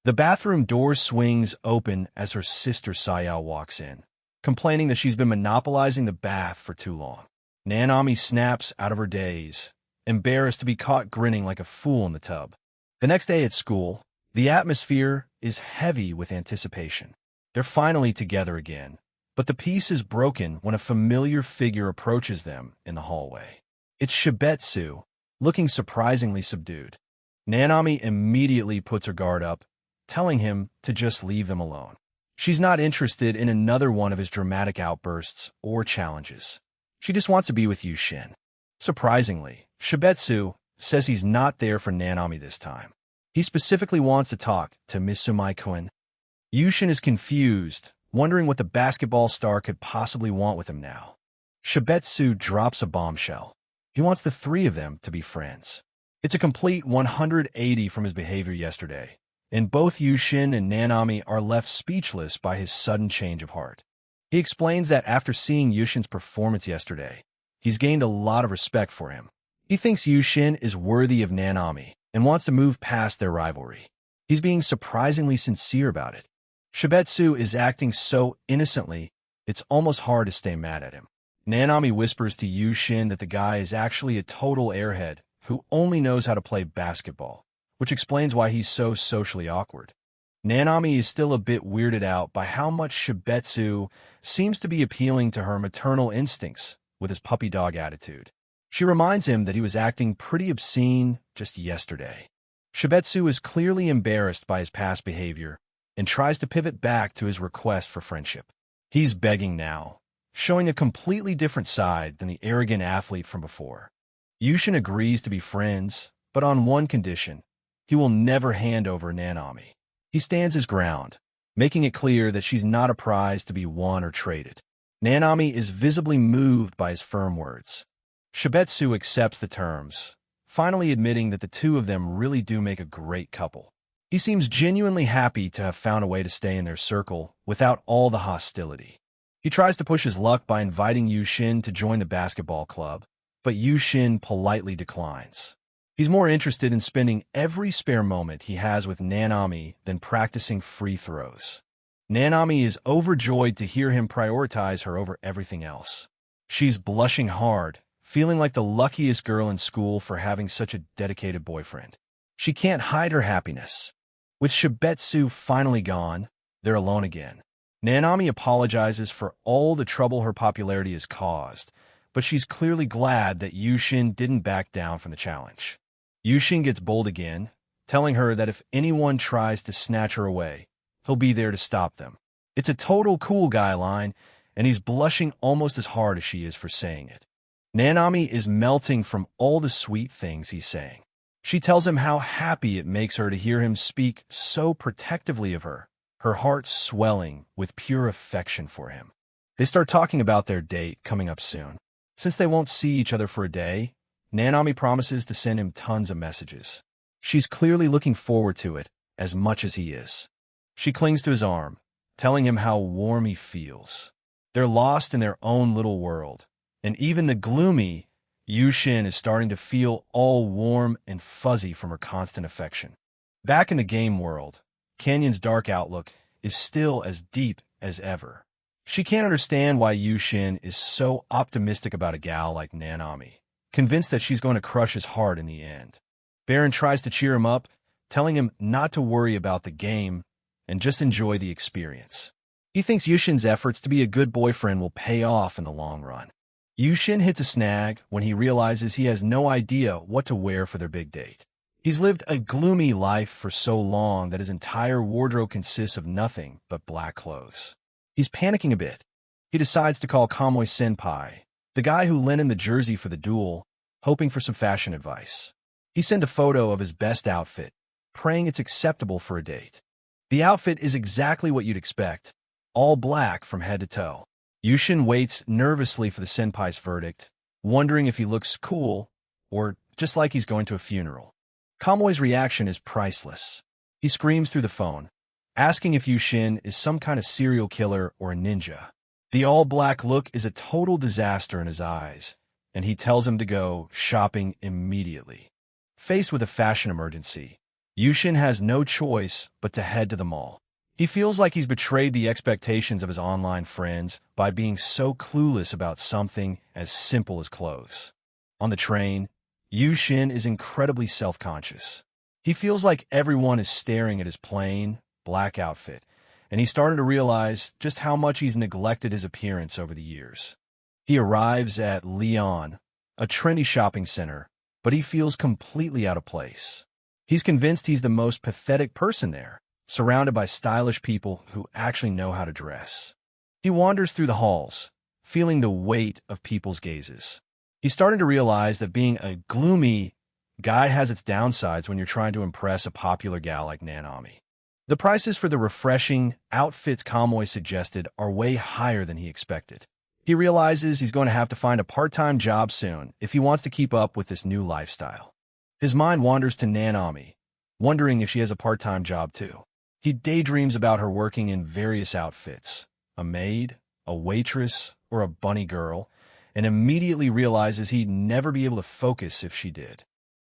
The bathroom door swings open as her sister Sayao walks in, complaining that she's been monopolizing the bath for too long. Nanami snaps out of her daze, embarrassed to be caught grinning like a fool in the tub. The next day at school, the atmosphere is heavy with anticipation. They're finally together again, but the peace is broken when a familiar figure approaches them in the hallway. It's Shibetsu, looking surprisingly subdued. Nanami immediately puts her guard up, telling him to just leave them alone. She's not interested in another one of his dramatic outbursts or challenges. She just wants to be with Yushin. Surprisingly, Shibetsu says he's not there for Nanami this time. He specifically wants to talk to Mitsumai-kun. Yushin is confused, wondering what the basketball star could possibly want with him now. Shibetsu drops a bombshell. He wants the three of them to be friends. It's a complete 180 from his behavior yesterday, and both Yushin and Nanami are left speechless by his sudden change of heart. He explains that after seeing Yushin's performance yesterday, he's gained a lot of respect for him. He thinks Yushin is worthy of Nanami and wants to move past their rivalry. He's being surprisingly sincere about it. Shibetsu is acting so innocently, it's almost hard to stay mad at him. Nanami whispers to Yushin that the guy is actually a total airhead who only knows how to play basketball, which explains why he's so socially awkward. Nanami is still a bit weirded out by how much Shibetsu seems to be appealing to her maternal instincts with his puppy dog attitude. She reminds him that he was acting pretty obscene just yesterday. Shibetsu is clearly embarrassed by his past behavior and tries to pivot back to his request for friendship. He's begging now, showing a completely different side than the arrogant athlete from before. Yushin agrees to be friends, but on one condition: he will never hand over Nanami. He stands his ground, making it clear that she's not a prize to be won or traded. Nanami is visibly moved by his firm words. Shibetsu accepts the terms, finally admitting that the two of them really do make a great couple. He seems genuinely happy to have found a way to stay in their circle without all the hostility. He tries to push his luck by inviting Yushin to join the basketball club, but Yushin politely declines. He's more interested in spending every spare moment he has with Nanami than practicing free throws. Nanami is overjoyed to hear him prioritize her over everything else. She's blushing hard, feeling like the luckiest girl in school for having such a dedicated boyfriend. She can't hide her happiness. With Shibetsu finally gone, they're alone again. Nanami apologizes for all the trouble her popularity has caused, but she's clearly glad that Yushin didn't back down from the challenge. Yushin gets bold again, telling her that if anyone tries to snatch her away, he'll be there to stop them. It's a total cool guy line, and he's blushing almost as hard as she is for saying it. Nanami is melting from all the sweet things he's saying. She tells him how happy it makes her to hear him speak so protectively of her, her heart swelling with pure affection for him. They start talking about their date coming up soon. Since they won't see each other for a day, Nanami promises to send him tons of messages. She's clearly looking forward to it as much as he is. She clings to his arm, telling him how warm he feels. They're lost in their own little world, and even the gloomy Yushin is starting to feel all warm and fuzzy from her constant affection. Back in the game world, Canyon's dark outlook is still as deep as ever. She can't understand why Yushin is so optimistic about a gal like Nanami, convinced that she's going to crush his heart in the end. Baron tries to cheer him up, telling him not to worry about the game and just enjoy the experience. He thinks Yushin's efforts to be a good boyfriend will pay off in the long run. Yushin hits a snag when he realizes he has no idea what to wear for their big date. He's lived a gloomy life for so long that his entire wardrobe consists of nothing but black clothes. He's panicking a bit. He decides to call Kamui Senpai, the guy who lent him the jersey for the duel, hoping for some fashion advice. He sent a photo of his best outfit, praying it's acceptable for a date. The outfit is exactly what you'd expect, all black from head to toe. Yushin waits nervously for the senpai's verdict, wondering if he looks cool or just like he's going to a funeral. Kamui's reaction is priceless. He screams through the phone, asking if Yushin is some kind of serial killer or a ninja. The all-black look is a total disaster in his eyes, and he tells him to go shopping immediately. Faced with a fashion emergency, Yushin has no choice but to head to the mall. He feels like he's betrayed the expectations of his online friends by being so clueless about something as simple as clothes. On the train, Yushin is incredibly self-conscious. He feels like everyone is staring at his plain, black outfit, and he's starting to realize just how much he's neglected his appearance over the years. He arrives at Lyon, a trendy shopping center, but he feels completely out of place. He's convinced he's the most pathetic person there, surrounded by stylish people who actually know how to dress. He wanders through the halls, feeling the weight of people's gazes. He's starting to realize that being a gloomy guy has its downsides when you're trying to impress a popular gal like Nanami. The prices for the refreshing outfits Kamui suggested are way higher than he expected. He realizes he's going to have to find a part-time job soon if he wants to keep up with this new lifestyle. His mind wanders to Nanami, wondering if she has a part-time job too. He daydreams about her working in various outfits, a maid, a waitress, or a bunny girl, and immediately realizes he'd never be able to focus if she did.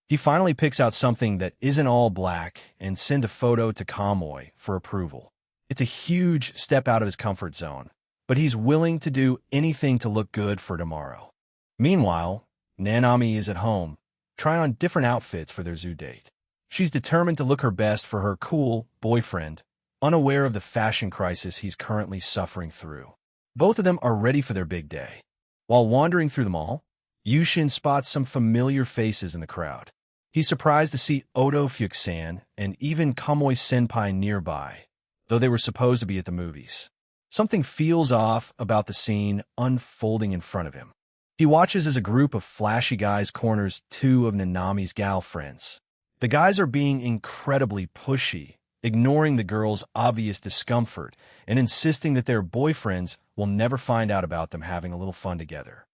He finally picks out something that isn't all black and sends a photo to Kamui for approval. It's a huge step out of his comfort zone, but he's willing to do anything to look good for tomorrow. Meanwhile, Nanami is at home, trying on different outfits for their zoo date. She's determined to look her best for her cool boyfriend, unaware of the fashion crisis he's currently suffering through. Both of them are ready for their big day. While wandering through the mall, Yushin spots some familiar faces in the crowd. He's surprised to see Odo Fukusan and even Kamui Senpai nearby, though they were supposed to be at the movies. Something feels off about the scene unfolding in front of him. He watches as a group of flashy guys corners two of Nanami's gal friends. The guys are being incredibly pushy, ignoring the girls' obvious discomfort and insisting that their boyfriends will never find out about them having a little fun together.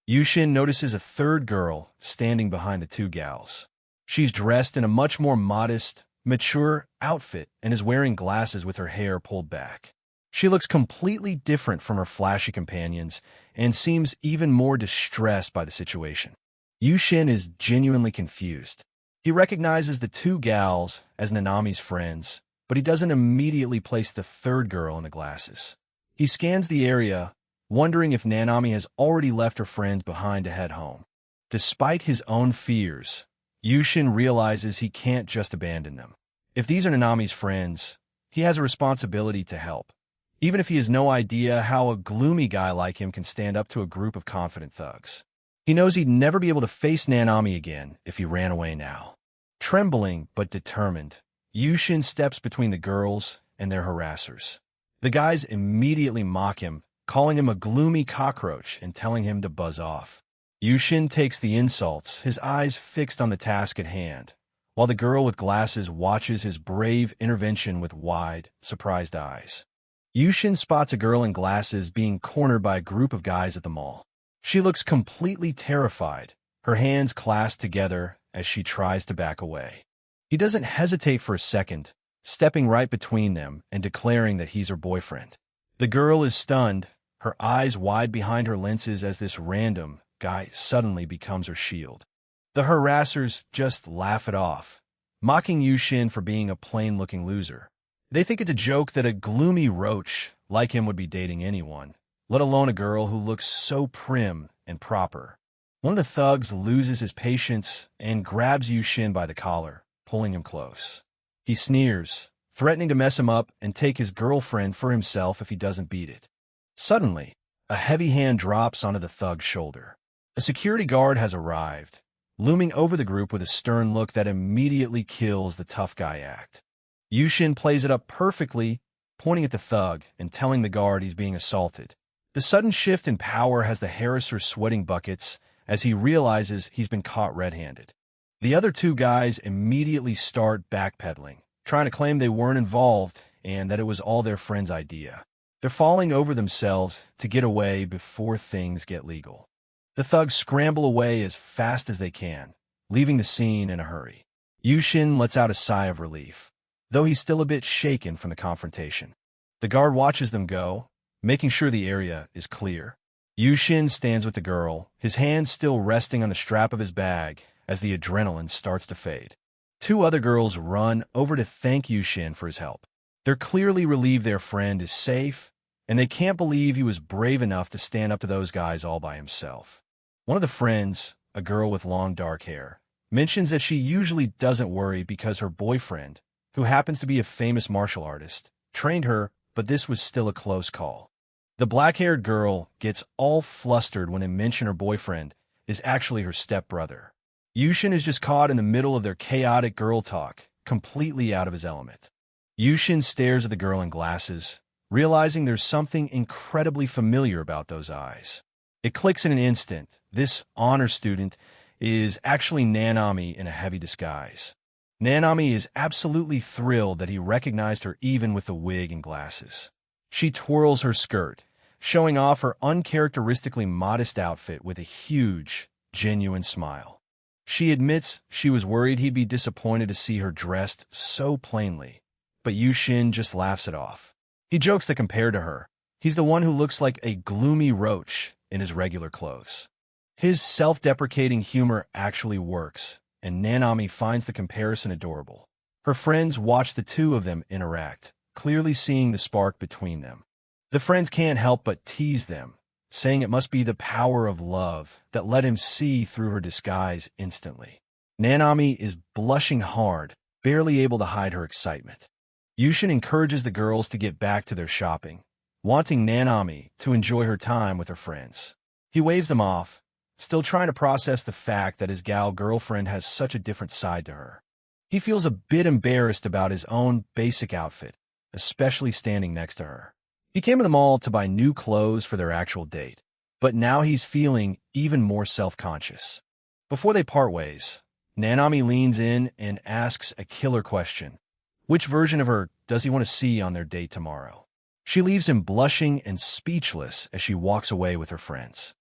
Yushin notices a third girl standing behind the two gals. She's dressed in a much more modest, mature outfit and is wearing glasses with her hair pulled back. She looks completely different from her flashy companions and seems even more distressed by the situation. Yushin is genuinely confused. He recognizes the two gals as Nanami's friends, but he doesn't immediately place the third girl in the glasses. He scans the area, wondering if Nanami has already left her friends behind to head home. Despite his own fears, Yushin realizes he can't just abandon them. If these are Nanami's friends, he has a responsibility to help, even if he has no idea how a gloomy guy like him can stand up to a group of confident thugs. He knows he'd never be able to face Nanami again if he ran away now. Trembling but determined, Yushin steps between the girls and their harassers. The guys immediately mock him, calling him a gloomy cockroach and telling him to buzz off. Yushin takes the insults, his eyes fixed on the task at hand, while the girl with glasses watches his brave intervention with wide, surprised eyes. Yushin spots a girl in glasses being cornered by a group of guys at the mall. She looks completely terrified, her hands clasped together as she tries to back away. He doesn't hesitate for a second, stepping right between them and declaring that he's her boyfriend. The girl is stunned, her eyes wide behind her lenses as this random guy suddenly becomes her shield. The harassers just laugh it off, mocking Yushin for being a plain-looking loser. They think it's a joke that a gloomy roach like him would be dating anyone, let alone a girl who looks so prim and proper. One of the thugs loses his patience and grabs Yushin by the collar, pulling him close. He sneers, threatening to mess him up and take his girlfriend for himself if he doesn't beat it. Suddenly, a heavy hand drops onto the thug's shoulder. A security guard has arrived, looming over the group with a stern look that immediately kills the tough guy act. Yushin plays it up perfectly, pointing at the thug and telling the guard he's being assaulted. The sudden shift in power has the harasser sweating buckets as he realizes he's been caught red-handed. The other two guys immediately start backpedaling, trying to claim they weren't involved and that it was all their friend's idea. They're falling over themselves to get away before things get legal. The thugs scramble away as fast as they can, leaving the scene in a hurry. Yushin lets out a sigh of relief, though he's still a bit shaken from the confrontation. The guard watches them go, making sure the area is clear. Yushin stands with the girl, his hands still resting on the strap of his bag as the adrenaline starts to fade. Two other girls run over to thank Yushin for his help. They're clearly relieved their friend is safe, and they can't believe he was brave enough to stand up to those guys all by himself. One of the friends, a girl with long dark hair, mentions that she usually doesn't worry because her boyfriend, who happens to be a famous martial artist, trained her, but this was still a close call. The black-haired girl gets all flustered when they mention her boyfriend is actually her stepbrother. Yushin is just caught in the middle of their chaotic girl talk, completely out of his element. Yushin stares at the girl in glasses, realizing there's something incredibly familiar about those eyes. It clicks in an instant. This honor student is actually Nanami in a heavy disguise. Nanami is absolutely thrilled that he recognized her even with the wig and glasses. She twirls her skirt, showing off her uncharacteristically modest outfit with a huge, genuine smile. She admits she was worried he'd be disappointed to see her dressed so plainly, but Yushin just laughs it off. He jokes that compared to her, he's the one who looks like a gloomy roach in his regular clothes. His self-deprecating humor actually works, and Nanami finds the comparison adorable. Her friends watch the two of them interact, clearly seeing the spark between them. The friends can't help but tease them, saying it must be the power of love that let him see through her disguise instantly. Nanami is blushing hard, barely able to hide her excitement. Yushin encourages the girls to get back to their shopping, wanting Nanami to enjoy her time with her friends. He waves them off, still trying to process the fact that his gal girlfriend has such a different side to her. He feels a bit embarrassed about his own basic outfit, especially standing next to her. He came to the mall to buy new clothes for their actual date, but now he's feeling even more self-conscious. Before they part ways, Nanami leans in and asks a killer question. Which version of her does he want to see on their date tomorrow? She leaves him blushing and speechless as she walks away with her friends.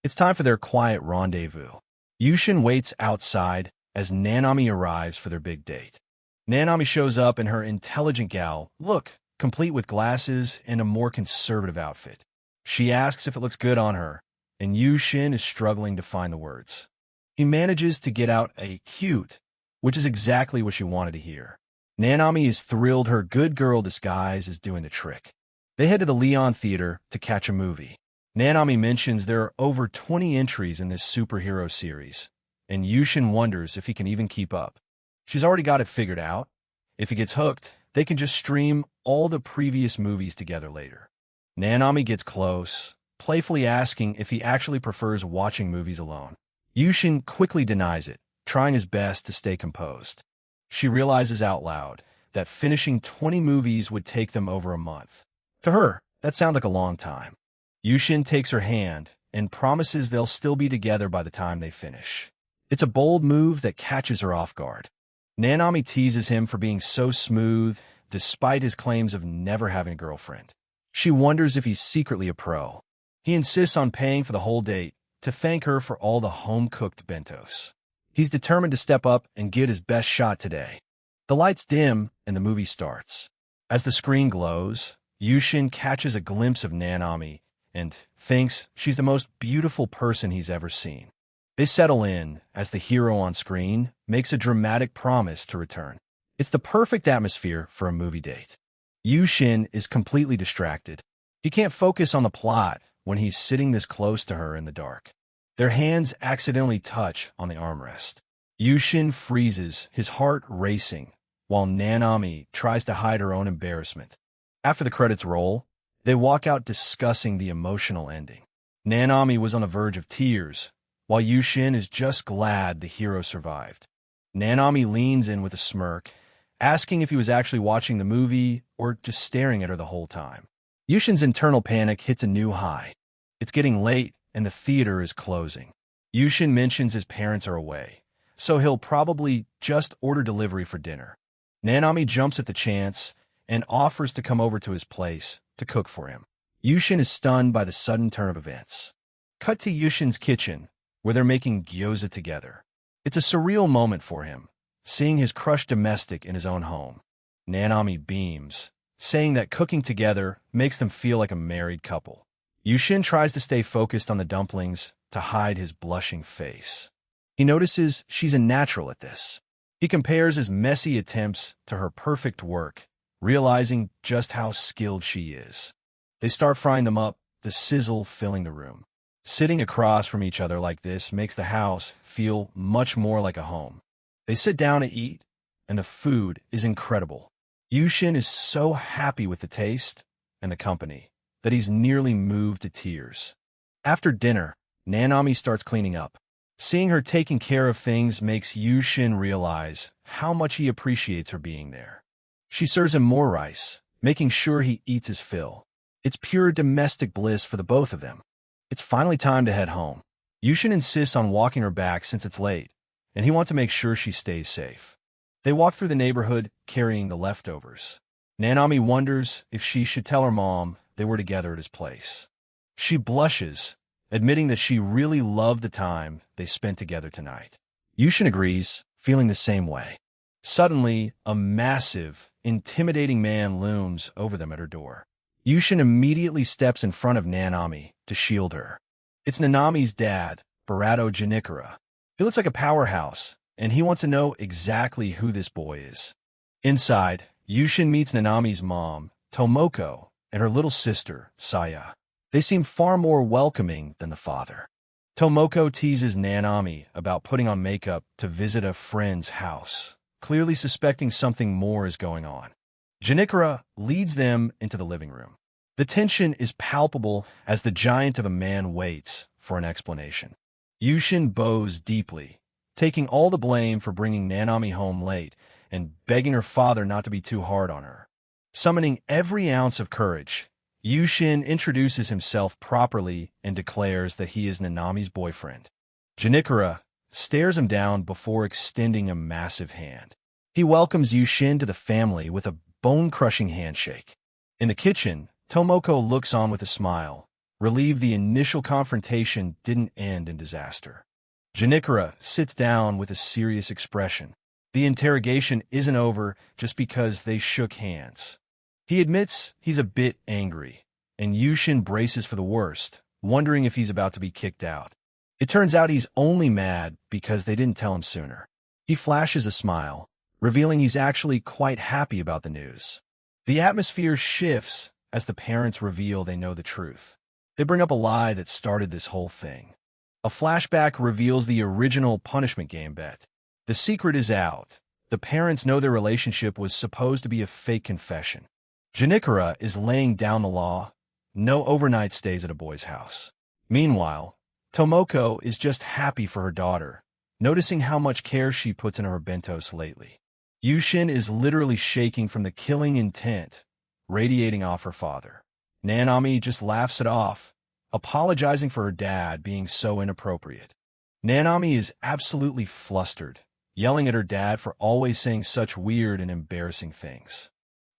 It's time for their quiet rendezvous. Yushin waits outside as Nanami arrives for their big date. Nanami shows up in her intelligent gal look, complete with glasses and a more conservative outfit. She asks if it looks good on her, and Yushin is struggling to find the words. He manages to get out a cute, which is exactly what she wanted to hear. Nanami is thrilled her good girl disguise is doing the trick. They head to the Leon Theater to catch a movie. Nanami mentions there are over 20 entries in this superhero series, and Yushin wonders if he can even keep up. She's already got it figured out. If he gets hooked, they can just stream all the previous movies together later. Nanami gets close, playfully asking if he actually prefers watching movies alone. Yushin quickly denies it, trying his best to stay composed. She realizes out loud that finishing 20 movies would take them over a month. To her, that sounds like a long time. Yushin takes her hand and promises they'll still be together by the time they finish. It's a bold move that catches her off guard. Nanami teases him for being so smooth, despite his claims of never having a girlfriend. She wonders if he's secretly a pro. He insists on paying for the whole date to thank her for all the home-cooked bentos. He's determined to step up and get his best shot today. The lights dim and the movie starts. As the screen glows, Yushin catches a glimpse of Nanami and thinks she's the most beautiful person he's ever seen. They settle in as the hero on screen makes a dramatic promise to return. It's the perfect atmosphere for a movie date. Yushin is completely distracted. He can't focus on the plot when he's sitting this close to her in the dark. Their hands accidentally touch on the armrest. Yushin freezes, his heart racing, while Nanami tries to hide her own embarrassment. After the credits roll, they walk out discussing the emotional ending. Nanami was on the verge of tears, while Yushin is just glad the hero survived. Nanami leans in with a smirk, asking if he was actually watching the movie or just staring at her the whole time. Yushin's internal panic hits a new high. It's getting late, and the theater is closing. Yushin mentions his parents are away, so he'll probably just order delivery for dinner. Nanami jumps at the chance and offers to come over to his place to cook for him. Yushin is stunned by the sudden turn of events. Cut to Yushin's kitchen, where they're making gyoza together. It's a surreal moment for him, seeing his crushed domestic in his own home. Nanami beams, saying that cooking together makes them feel like a married couple. Yushin tries to stay focused on the dumplings to hide his blushing face. He notices she's a natural at this. He compares his messy attempts to her perfect work, realizing just how skilled she is. They start frying them up, the sizzle filling the room. Sitting across from each other like this makes the house feel much more like a home. They sit down to eat, and the food is incredible. Yushin is so happy with the taste and the company that he's nearly moved to tears. After dinner, Nanami starts cleaning up. Seeing her taking care of things makes Yushin realize how much he appreciates her being there. She serves him more rice, making sure he eats his fill. It's pure domestic bliss for the both of them. It's finally time to head home. Yushin insists on walking her back since it's late, and he wants to make sure she stays safe. They walk through the neighborhood carrying the leftovers. Nanami wonders if she should tell her mom they were together at his place. She blushes, admitting that she really loved the time they spent together tonight. Yushin agrees, feeling the same way. Suddenly, a massive, intimidating man looms over them at her door. Yushin immediately steps in front of Nanami to shield her. It's Nanami's dad, Barato Janikura. He looks like a powerhouse, and he wants to know exactly who this boy is. Inside, Yushin meets Nanami's mom, Tomoko, and her little sister, Saya. They seem far more welcoming than the father. Tomoko teases Nanami about putting on makeup to visit a friend's house, clearly suspecting something more is going on. Janikura leads them into the living room. The tension is palpable as the giant of a man waits for an explanation. Yushin bows deeply, taking all the blame for bringing Nanami home late and begging her father not to be too hard on her. Summoning every ounce of courage, Yushin introduces himself properly and declares that he is Nanami's boyfriend. Janikura stares him down before extending a massive hand. He welcomes Yushin to the family with a bone-crushing handshake. In the kitchen, Tomoko looks on with a smile, relieved the initial confrontation didn't end in disaster. Janikura sits down with a serious expression. The interrogation isn't over just because they shook hands. He admits he's a bit angry, and Yushin braces for the worst, wondering if he's about to be kicked out. It turns out he's only mad because they didn't tell him sooner. He flashes a smile, revealing he's actually quite happy about the news. The atmosphere shifts as the parents reveal they know the truth. They bring up a lie that started this whole thing. A flashback reveals the original punishment game bet. The secret is out. The parents know their relationship was supposed to be a fake confession. Janikura is laying down the law. No overnight stays at a boy's house. Meanwhile, Tomoko is just happy for her daughter, noticing how much care she puts in her bentos lately. Yushin is literally shaking from the killing intent, radiating off her father. Nanami just laughs it off, apologizing for her dad being so inappropriate. Nanami is absolutely flustered, yelling at her dad for always saying such weird and embarrassing things.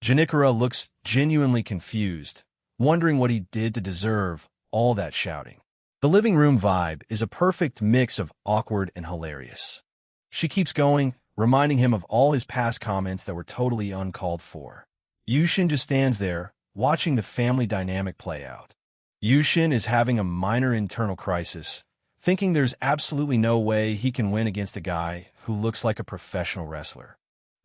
Janikura looks genuinely confused, wondering what he did to deserve all that shouting. The living room vibe is a perfect mix of awkward and hilarious. She keeps going, reminding him of all his past comments that were totally uncalled for. Yushin just stands there, watching the family dynamic play out. Yushin is having a minor internal crisis, thinking there's absolutely no way he can win against a guy who looks like a professional wrestler.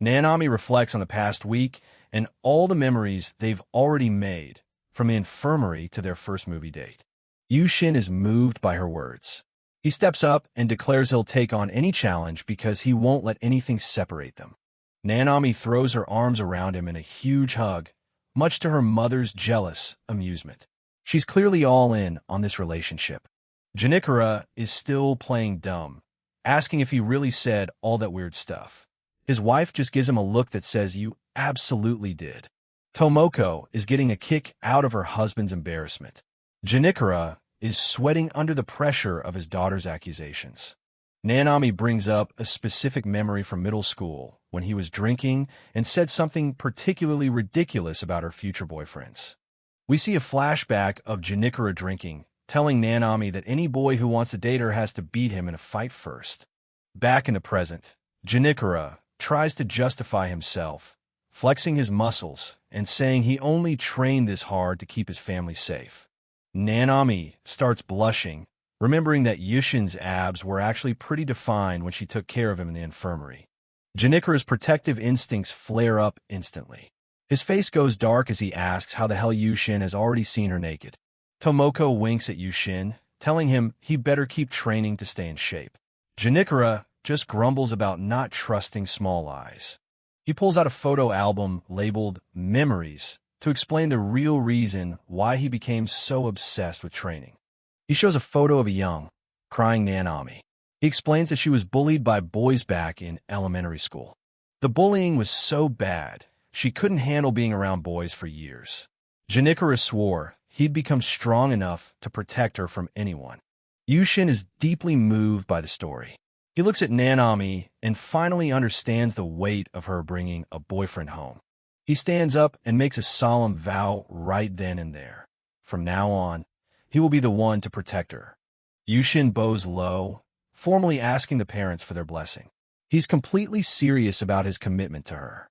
Nanami reflects on the past week and all the memories they've already made, from the infirmary to their first movie date. Yushin is moved by her words. He steps up and declares he'll take on any challenge because he won't let anything separate them. Nanami throws her arms around him in a huge hug, much to her mother's jealous amusement. She's clearly all in on this relationship. Janikura is still playing dumb, asking if he really said all that weird stuff. His wife just gives him a look that says, "You absolutely did." Tomoko is getting a kick out of her husband's embarrassment. Janikura is sweating under the pressure of his daughter's accusations. Nanami brings up a specific memory from middle school when he was drinking and said something particularly ridiculous about her future boyfriends. We see a flashback of Janikura drinking, telling Nanami that any boy who wants to date her has to beat him in a fight first. Back in the present, Janikura tries to justify himself, flexing his muscles and saying he only trained this hard to keep his family safe. Nanami starts blushing, remembering that Yushin's abs were actually pretty defined when she took care of him in the infirmary. Janikura's protective instincts flare up instantly. His face goes dark as he asks how the hell Yushin has already seen her naked. Tomoko winks at Yushin, telling him he better keep training to stay in shape. Janikura just grumbles about not trusting small eyes. He pulls out a photo album labeled Memories to explain the real reason why he became so obsessed with training. He shows a photo of a young, crying Nanami. He explains that she was bullied by boys back in elementary school. The bullying was so bad, she couldn't handle being around boys for years. Janikura swore he'd become strong enough to protect her from anyone. Yushin is deeply moved by the story. He looks at Nanami and finally understands the weight of her bringing a boyfriend home. He stands up and makes a solemn vow right then and there. From now on, he will be the one to protect her. Yushin bows low, formally asking the parents for their blessing. He's completely serious about his commitment to her.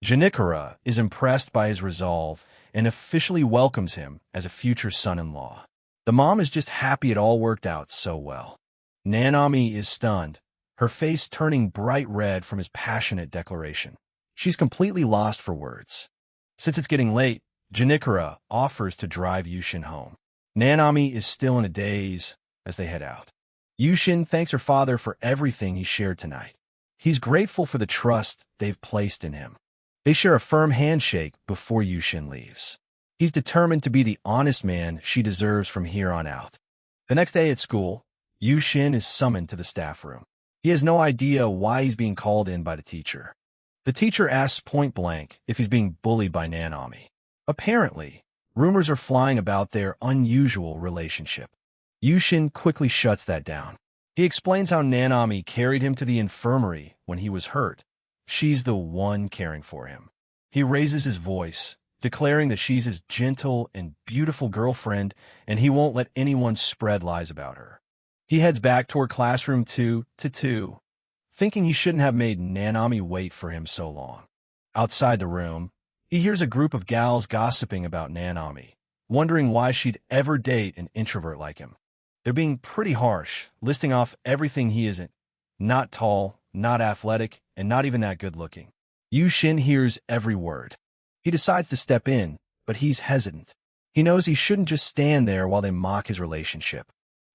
Janikura is impressed by his resolve and officially welcomes him as a future son-in-law. The mom is just happy it all worked out so well. Nanami is stunned, her face turning bright red from his passionate declaration. She's completely lost for words. Since it's getting late, Janikura offers to drive Yushin home. Nanami is still in a daze as they head out. Yushin thanks her father for everything he shared tonight. He's grateful for the trust they've placed in him. They share a firm handshake before Yushin leaves. He's determined to be the honest man she deserves from here on out. The next day at school, Yushin is summoned to the staff room. He has no idea why he's being called in by the teacher. The teacher asks point-blank if he's being bullied by Nanami. Apparently, rumors are flying about their unusual relationship. Yushin quickly shuts that down. He explains how Nanami carried him to the infirmary when he was hurt. She's the one caring for him. He raises his voice, declaring that she's his gentle and beautiful girlfriend and he won't let anyone spread lies about her. He heads back toward classroom 2-2, thinking he shouldn't have made Nanami wait for him so long. Outside the room, he hears a group of gals gossiping about Nanami, wondering why she'd ever date an introvert like him. They're being pretty harsh, listing off everything he isn't. Not tall, not athletic, and not even that good-looking. Yushin hears every word. He decides to step in, but he's hesitant. He knows he shouldn't just stand there while they mock his relationship.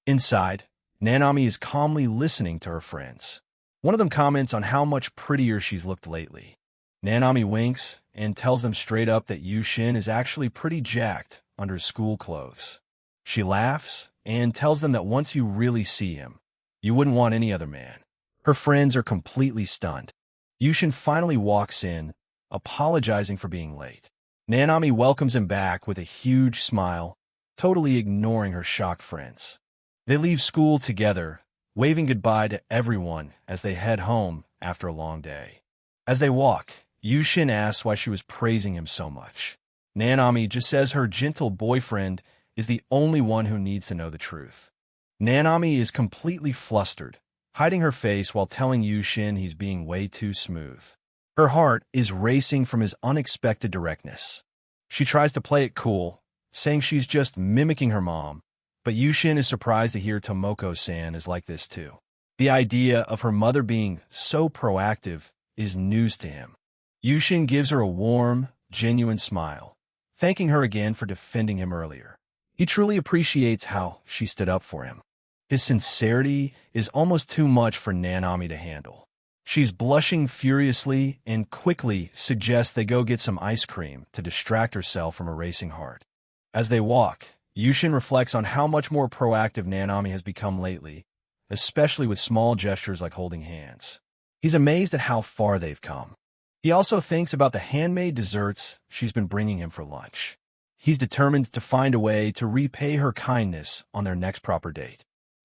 Inside, Nanami is calmly listening to her friends. One of them comments on how much prettier she's looked lately. Nanami winks and tells them straight up that Yushin is actually pretty jacked under his school clothes. She laughs and tells them that once you really see him, you wouldn't want any other man. Her friends are completely stunned. Yushin finally walks in, apologizing for being late. Nanami welcomes him back with a huge smile, totally ignoring her shocked friends. They leave school together, waving goodbye to everyone as they head home after a long day. As they walk, Yushin asks why she was praising him so much. Nanami just says her gentle boyfriend is the only one who needs to know the truth. Nanami is completely flustered, hiding her face while telling Yushin he's being way too smooth. Her heart is racing from his unexpected directness. She tries to play it cool, saying she's just mimicking her mom, but Yushin is surprised to hear Tomoko-san is like this too. The idea of her mother being so proactive is news to him. Yushin gives her a warm, genuine smile, thanking her again for defending him earlier. He truly appreciates how she stood up for him. His sincerity is almost too much for Nanami to handle. She's blushing furiously and quickly suggests they go get some ice cream to distract herself from a racing heart. As they walk, Yushin reflects on how much more proactive Nanami has become lately, especially with small gestures like holding hands. He's amazed at how far they've come. He also thinks about the handmade desserts she's been bringing him for lunch. He's determined to find a way to repay her kindness on their next proper date.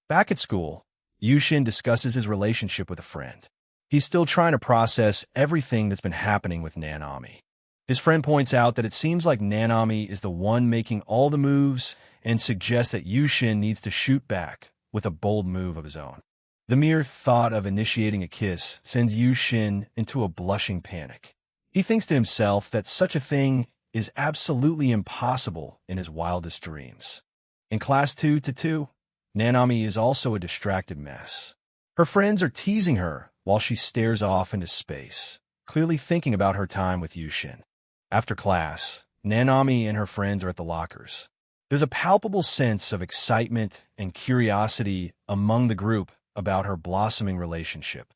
Back at school, Yushin discusses his relationship with a friend. He's still trying to process everything that's been happening with Nanami. His friend points out that it seems like Nanami is the one making all the moves and suggests that Yushin needs to shoot back with a bold move of his own. The mere thought of initiating a kiss sends Yushin into a blushing panic. He thinks to himself that such a thing is absolutely impossible in his wildest dreams. In class 2-2, Nanami is also a distracted mess. Her friends are teasing her while she stares off into space, clearly thinking about her time with Yushin. After class, Nanami and her friends are at the lockers. There's a palpable sense of excitement and curiosity among the group about her blossoming relationship.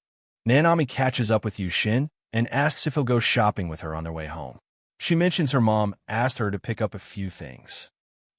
Nanami catches up with Yushin and asks if he'll go shopping with her on their way home. She mentions her mom asked her to pick up a few things.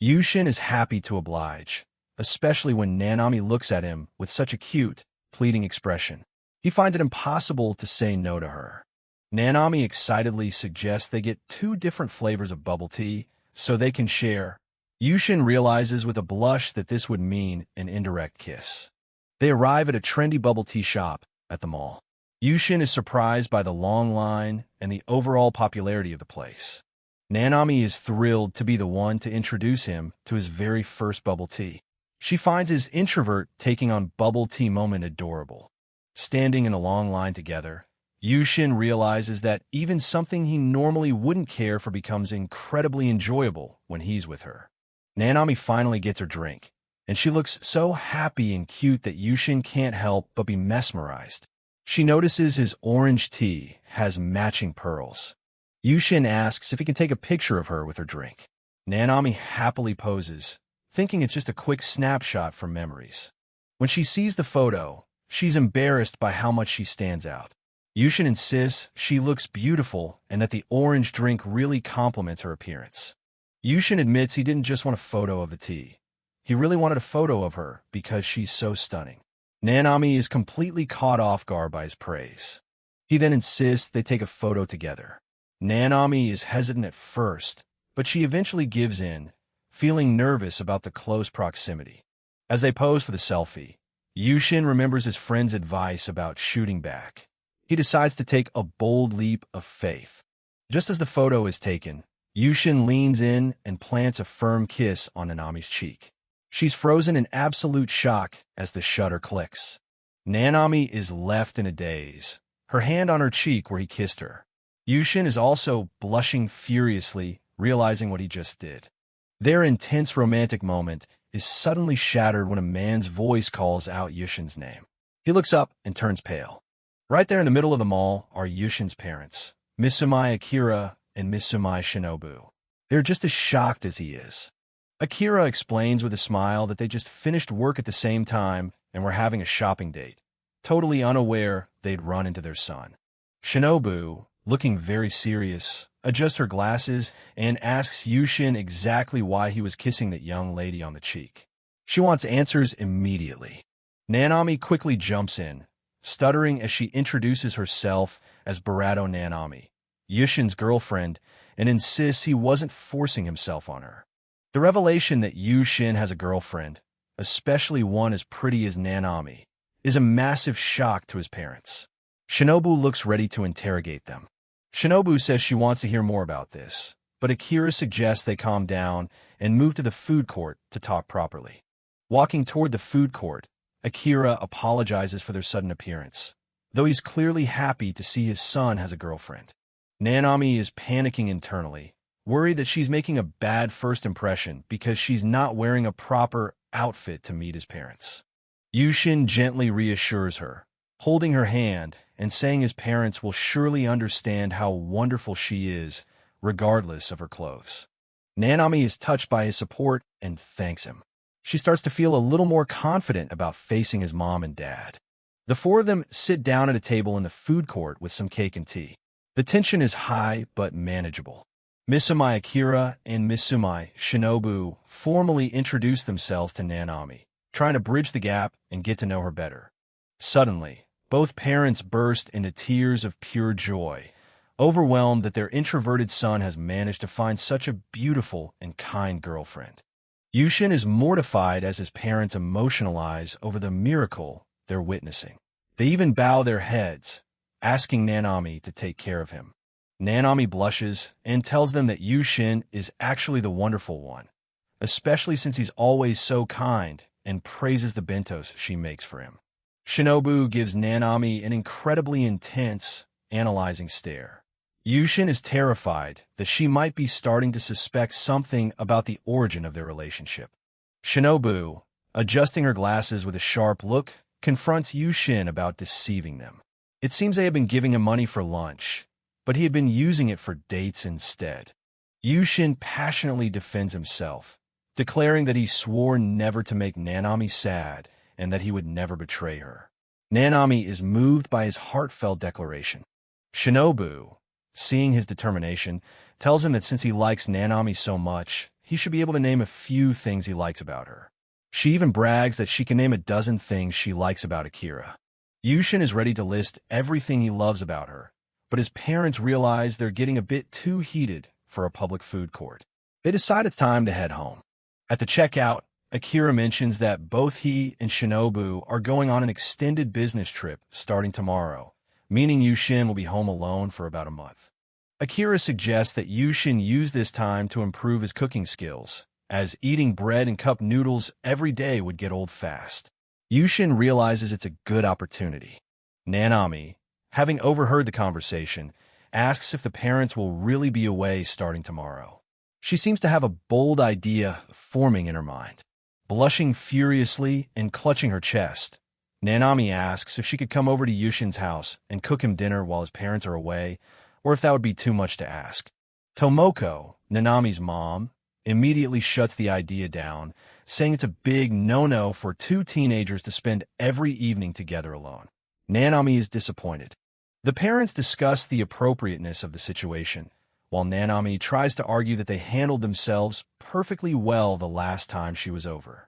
Yushin is happy to oblige, especially when Nanami looks at him with such a cute, pleading expression. He finds it impossible to say no to her. Nanami excitedly suggests they get 2 different flavors of bubble tea so they can share. Yushin realizes with a blush that this would mean an indirect kiss. They arrive at a trendy bubble tea shop at the mall. Yushin is surprised by the long line and the overall popularity of the place. Nanami is thrilled to be the one to introduce him to his very first bubble tea. She finds his introvert taking on bubble tea moment adorable. Standing in a long line together, Yushin realizes that even something he normally wouldn't care for becomes incredibly enjoyable when he's with her. Nanami finally gets her drink, and she looks so happy and cute that Yushin can't help but be mesmerized. She notices his orange tea has matching pearls. Yushin asks if he can take a picture of her with her drink. Nanami happily poses, thinking it's just a quick snapshot from memories. When she sees the photo, she's embarrassed by how much she stands out. Yushin insists she looks beautiful and that the orange drink really complements her appearance. Yushin admits he didn't just want a photo of the tea. He really wanted a photo of her because she's so stunning. Nanami is completely caught off guard by his praise. He then insists they take a photo together. Nanami is hesitant at first, but she eventually gives in, feeling nervous about the close proximity. As they pose for the selfie, Yushin remembers his friend's advice about shooting back. He decides to take a bold leap of faith. Just as the photo is taken, Yushin leans in and plants a firm kiss on Nanami's cheek. She's frozen in absolute shock as the shutter clicks. Nanami is left in a daze, her hand on her cheek where he kissed her. Yushin is also blushing furiously, realizing what he just did. Their intense romantic moment is suddenly shattered when a man's voice calls out Yushin's name. He looks up and turns pale. Right there in the middle of the mall are Yushin's parents, Mitsumai Akira and Mitsumai Shinobu. They're just as shocked as he is. Akira explains with a smile that they just finished work at the same time and were having a shopping date, totally unaware they'd run into their son. Shinobu, looking very serious, adjusts her glasses and asks Yushin exactly why he was kissing that young lady on the cheek. She wants answers immediately. Nanami quickly jumps in, stuttering as she introduces herself as Barato Nanami, Yushin's girlfriend, and insists he wasn't forcing himself on her. The revelation that Yushin has a girlfriend, especially one as pretty as Nanami, is a massive shock to his parents. Shinobu looks ready to interrogate them. Shinobu says she wants to hear more about this, but Akira suggests they calm down and move to the food court to talk properly. Walking toward the food court, Akira apologizes for their sudden appearance, though he's clearly happy to see his son has a girlfriend. Nanami is panicking internally, worried that she's making a bad first impression because she's not wearing a proper outfit to meet his parents. Yushin gently reassures her, holding her hand and saying his parents will surely understand how wonderful she is, regardless of her clothes. Nanami is touched by his support and thanks him. She starts to feel a little more confident about facing his mom and dad. The 4 of them sit down at a table in the food court with some cake and tea. The tension is high but manageable. Mitsumai Akira and Mitsumai Shinobu formally introduce themselves to Nanami, trying to bridge the gap and get to know her better. Suddenly, both parents burst into tears of pure joy, overwhelmed that their introverted son has managed to find such a beautiful and kind girlfriend. Yushin is mortified as his parents emotionalize over the miracle they're witnessing. They even bow their heads, asking Nanami to take care of him. Nanami blushes and tells them that Yushin is actually the wonderful one, especially since he's always so kind and praises the bentos she makes for him. Shinobu gives Nanami an incredibly intense, analyzing stare. Yushin is terrified that she might be starting to suspect something about the origin of their relationship. Shinobu, adjusting her glasses with a sharp look, confronts Yushin about deceiving them. It seems they had been giving him money for lunch, but he had been using it for dates instead. Yushin passionately defends himself, declaring that he swore never to make Nanami sad and that he would never betray her. Nanami is moved by his heartfelt declaration. Shinobu, seeing his determination, tells him that since he likes Nanami so much, he should be able to name a few things he likes about her. She even brags that she can name a dozen things she likes about Akira. Yushin is ready to list everything he loves about her, but his parents realize they're getting a bit too heated for a public food court. They decide it's time to head home. At the checkout, Akira mentions that both he and Shinobu are going on an extended business trip starting tomorrow, meaning Yushin will be home alone for about a month. Akira suggests that Yushin use this time to improve his cooking skills, as eating bread and cup noodles every day would get old fast. Yushin realizes it's a good opportunity. Nanami, having overheard the conversation, asks if the parents will really be away starting tomorrow. She seems to have a bold idea forming in her mind. Blushing furiously and clutching her chest, Nanami asks if she could come over to Yushin's house and cook him dinner while his parents are away, or if that would be too much to ask. Tomoko, Nanami's mom, immediately shuts the idea down, saying it's a big no-no for two teenagers to spend every evening together alone. Nanami is disappointed. The parents discuss the appropriateness of the situation, while Nanami tries to argue that they handled themselves perfectly well the last time she was over.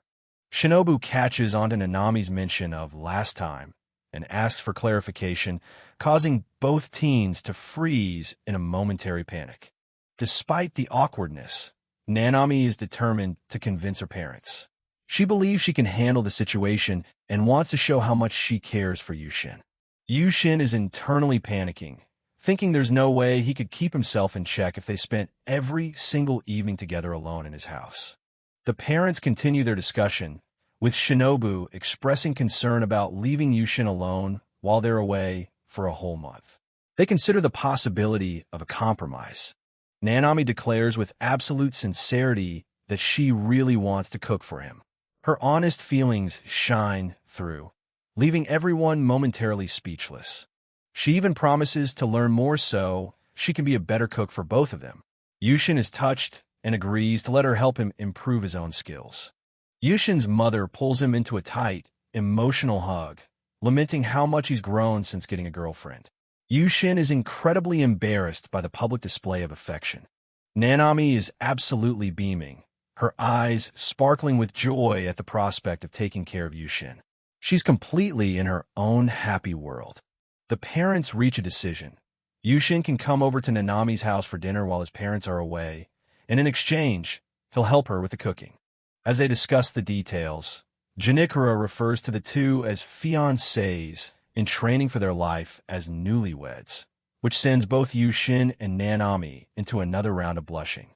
Shinobu catches onto Nanami's mention of last time and asks for clarification, causing both teens to freeze in a momentary panic. Despite the awkwardness, Nanami is determined to convince her parents. She believes she can handle the situation and wants to show how much she cares for Yushin. Yushin is internally panicking, thinking there's no way he could keep himself in check if they spent every single evening together alone in his house. The parents continue their discussion, with Shinobu expressing concern about leaving Yushin alone while they're away for a whole month. They consider the possibility of a compromise. Nanami declares with absolute sincerity that she really wants to cook for him. Her honest feelings shine through, leaving everyone momentarily speechless. She even promises to learn more so she can be a better cook for both of them. Yushin is touched and agrees to let her help him improve his own skills. Yushin's mother pulls him into a tight, emotional hug, lamenting how much he's grown since getting a girlfriend. Yushin is incredibly embarrassed by the public display of affection. Nanami is absolutely beaming, her eyes sparkling with joy at the prospect of taking care of Yushin. She's completely in her own happy world. The parents reach a decision. Yushin can come over to Nanami's house for dinner while his parents are away, and in exchange, he'll help her with the cooking. As they discuss the details, Janikura refers to the two as fiancés in training for their life as newlyweds, which sends both Yushin and Nanami into another round of blushing.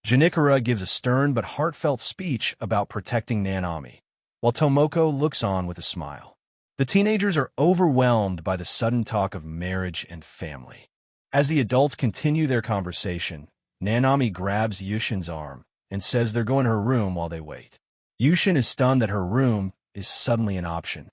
Janikura gives a stern but heartfelt speech about protecting Nanami, while Tomoko looks on with a smile. The teenagers are overwhelmed by the sudden talk of marriage and family. As the adults continue their conversation, Nanami grabs Yushin's arm and says they're going to her room while they wait. Yushin is stunned that her room is suddenly an option.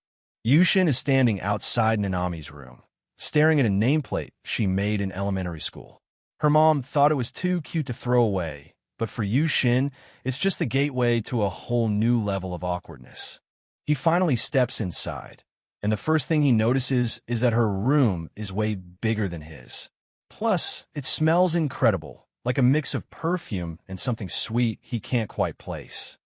Yushin is standing outside Nanami's room, staring at a nameplate she made in elementary school. Her mom thought it was too cute to throw away, but for Yushin, it's just the gateway to a whole new level of awkwardness. He finally steps inside, and the first thing he notices is that her room is way bigger than his. Plus, it smells incredible, like a mix of perfume and something sweet he can't quite place.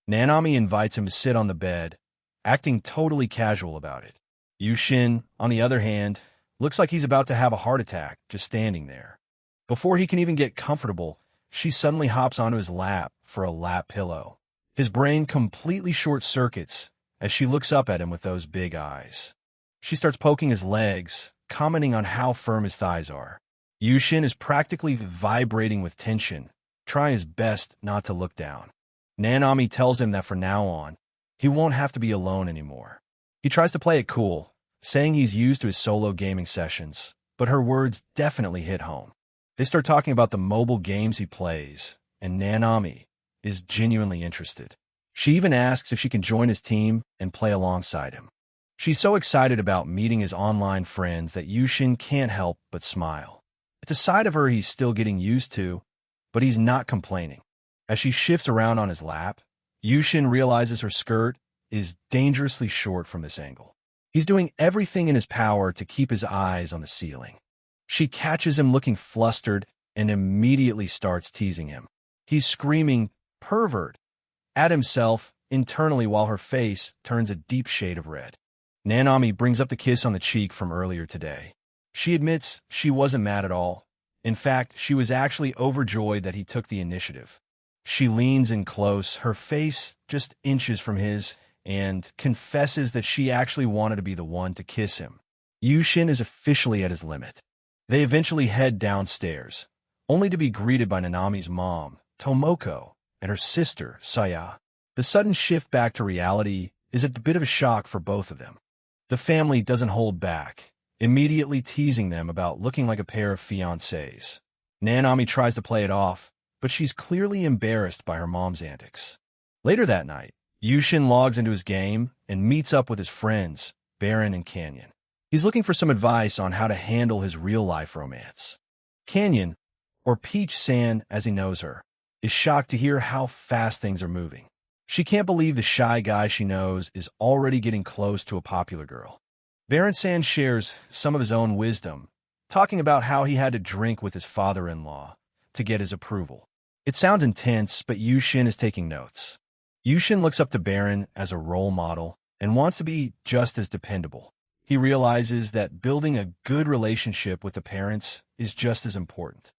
Nanami invites him to sit on the bed, acting totally casual about it. Yushin, on the other hand, looks like he's about to have a heart attack just standing there. Before he can even get comfortable, she suddenly hops onto his lap for a lap pillow. His brain completely short-circuits as she looks up at him with those big eyes. She starts poking his legs, commenting on how firm his thighs are. Yushin is practically vibrating with tension, trying his best not to look down. Nanami tells him that from now on, he won't have to be alone anymore. He tries to play it cool, saying he's used to his solo gaming sessions, but her words definitely hit home. They start talking about the mobile games he plays, and Nanami is genuinely interested. She even asks if she can join his team and play alongside him. She's so excited about meeting his online friends that Yushin can't help but smile. It's a side of her he's still getting used to, but he's not complaining. As she shifts around on his lap, Yushin realizes her skirt is dangerously short from this angle. He's doing everything in his power to keep his eyes on the ceiling. She catches him looking flustered and immediately starts teasing him. He's screaming, "Pervert!" at himself internally while her face turns a deep shade of red. Nanami brings up the kiss on the cheek from earlier today. She admits she wasn't mad at all. In fact, she was actually overjoyed that he took the initiative. She leans in close, her face just inches from his, and confesses that she actually wanted to be the one to kiss him. Yushin is officially at his limit. They eventually head downstairs, only to be greeted by Nanami's mom, Tomoko, and her sister, Saya. The sudden shift back to reality is a bit of a shock for both of them. The family doesn't hold back, immediately teasing them about looking like a pair of fiancés. Nanami tries to play it off, but she's clearly embarrassed by her mom's antics. Later that night, Yushin logs into his game and meets up with his friends, Baron and Canyon. He's looking for some advice on how to handle his real-life romance. Canyon, or Peach-san as he knows her, is shocked to hear how fast things are moving. She can't believe the shy guy she knows is already getting close to a popular girl. Baron-san shares some of his own wisdom, talking about how he had to drink with his father-in-law to get his approval. It sounds intense, but Yushin is taking notes. Yushin looks up to Baron as a role model and wants to be just as dependable. He realizes that building a good relationship with the parents is just as important.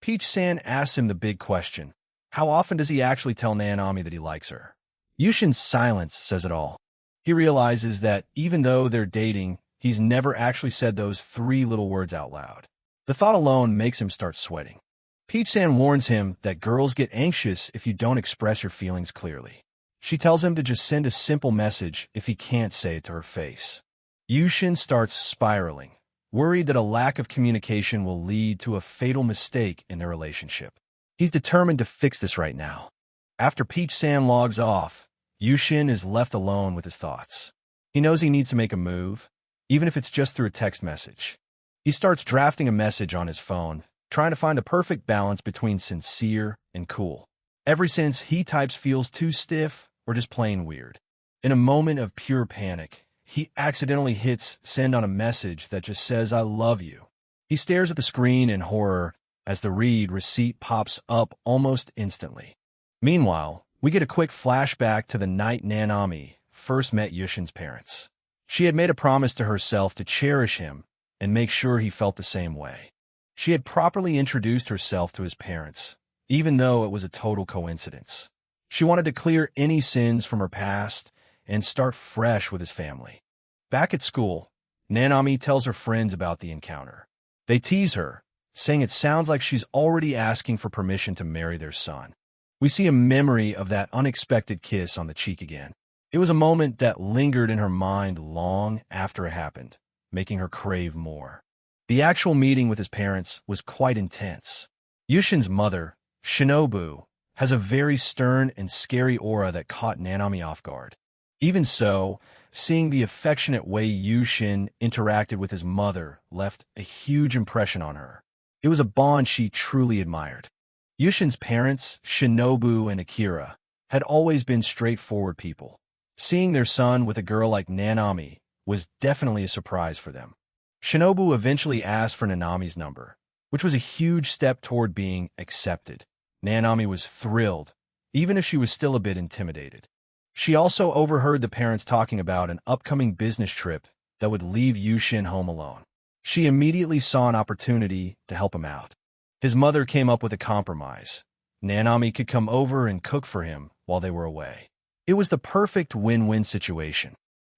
Peach-san asks him the big question: how often does he actually tell Nanami that he likes her? Yushin's silence says it all. He realizes that even though they're dating, he's never actually said those 3 little words out loud. The thought alone makes him start sweating. Peach-san warns him that girls get anxious if you don't express your feelings clearly. She tells him to just send a simple message if he can't say it to her face. Yushin starts spiraling, worried that a lack of communication will lead to a fatal mistake in their relationship. He's determined to fix this right now. After Peach-san logs off, Yushin is left alone with his thoughts. He knows he needs to make a move, even if it's just through a text message. He starts drafting a message on his phone, trying to find the perfect balance between sincere and cool. Ever since he types feels too stiff or just plain weird. In a moment of pure panic, he accidentally hits send on a message that just says, "I love you." He stares at the screen in horror as the read receipt pops up almost instantly. Meanwhile, we get a quick flashback to the night Nanami first met Yushin's parents. She had made a promise to herself to cherish him and make sure he felt the same way. She had properly introduced herself to his parents, even though it was a total coincidence. She wanted to clear any sins from her past and start fresh with his family. Back at school, Nanami tells her friends about the encounter. They tease her, saying it sounds like she's already asking for permission to marry their son. We see a memory of that unexpected kiss on the cheek again. It was a moment that lingered in her mind long after it happened, making her crave more. The actual meeting with his parents was quite intense. Yushin's mother, Shinobu, has a very stern and scary aura that caught Nanami off guard. Even so, seeing the affectionate way Yushin interacted with his mother left a huge impression on her. It was a bond she truly admired. Yushin's parents, Shinobu and Akira, had always been straightforward people. Seeing their son with a girl like Nanami was definitely a surprise for them. Shinobu eventually asked for Nanami's number, which was a huge step toward being accepted. Nanami was thrilled, even if she was still a bit intimidated. She also overheard the parents talking about an upcoming business trip that would leave Yushin home alone. She immediately saw an opportunity to help him out. His mother came up with a compromise. Nanami could come over and cook for him while they were away. It was the perfect win-win situation.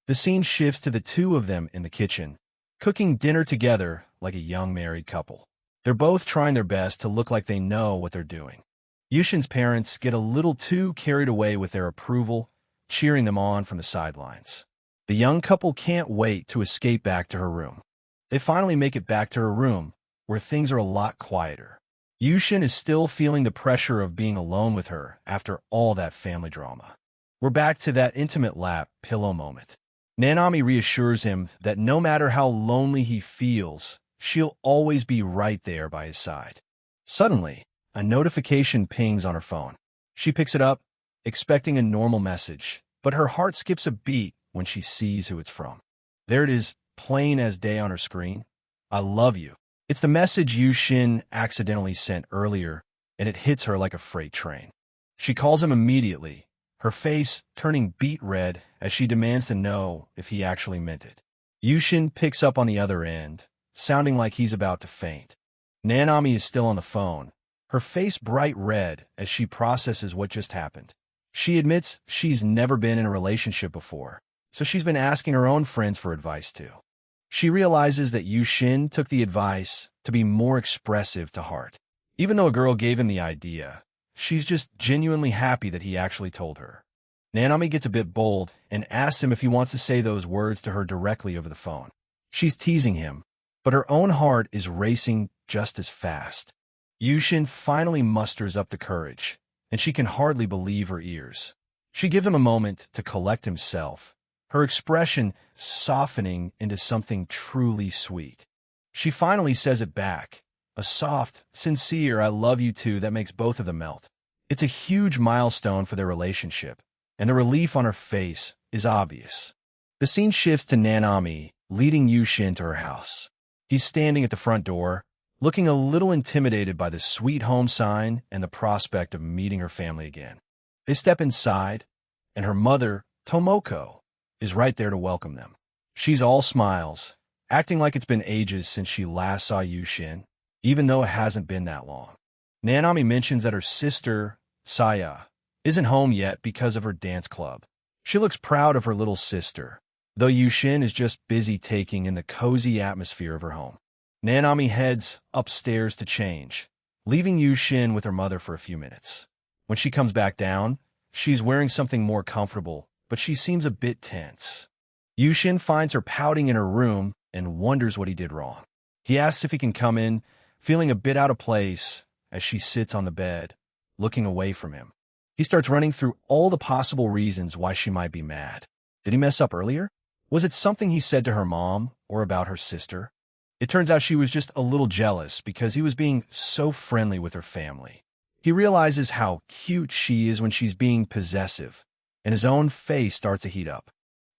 The scene shifts to the two of them in the kitchen, cooking dinner together like a young married couple. They're both trying their best to look like they know what they're doing. Yushin's parents get a little too carried away with their approval, cheering them on from the sidelines. The young couple can't wait to escape back to her room. They finally make it back to her room, where things are a lot quieter. Yushin is still feeling the pressure of being alone with her after all that family drama. We're back to that intimate lap pillow moment. Nanami reassures him that no matter how lonely he feels, she'll always be right there by his side. Suddenly, a notification pings on her phone. She picks it up, expecting a normal message, but her heart skips a beat when she sees who it's from. There it is, plain as day on her screen. I love you. It's the message Yushin accidentally sent earlier, and it hits her like a freight train. She calls him immediately, her face turning beet red as she demands to know if he actually meant it. Yushin picks up on the other end, sounding like he's about to faint. Nanami is still on the phone, her face bright red as she processes what just happened. She admits she's never been in a relationship before, so she's been asking her own friends for advice too. She realizes that Yushin took the advice to be more expressive to heart. Even though a girl gave him the idea, she's just genuinely happy that he actually told her. Nanami gets a bit bold and asks him if he wants to say those words to her directly over the phone. She's teasing him, but her own heart is racing just as fast. Yushin finally musters up the courage, and she can hardly believe her ears. She gives him a moment to collect himself, her expression softening into something truly sweet. She finally says it back, a soft, sincere "I love you too" that makes both of them melt. It's a huge milestone for their relationship, and the relief on her face is obvious. The scene shifts to Nanami leading Yushin to her house. He's standing at the front door, looking a little intimidated by the sweet home sign and the prospect of meeting her family again. They step inside, and her mother, Tomoko, is right there to welcome them. She's all smiles, acting like it's been ages since she last saw Yushin, even though it hasn't been that long. Nanami mentions that her sister, Saya, isn't home yet because of her dance club. She looks proud of her little sister, though Yushin is just busy taking in the cozy atmosphere of her home. Nanami heads upstairs to change, leaving Yushin with her mother for a few minutes. When she comes back down, she's wearing something more comfortable, but she seems a bit tense. Yushin finds her pouting in her room and wonders what he did wrong. He asks if he can come in, feeling a bit out of place as she sits on the bed, looking away from him. He starts running through all the possible reasons why she might be mad. Did he mess up earlier? Was it something he said to her mom or about her sister? It turns out she was just a little jealous because he was being so friendly with her family. He realizes how cute she is when she's being possessive, and his own face starts to heat up.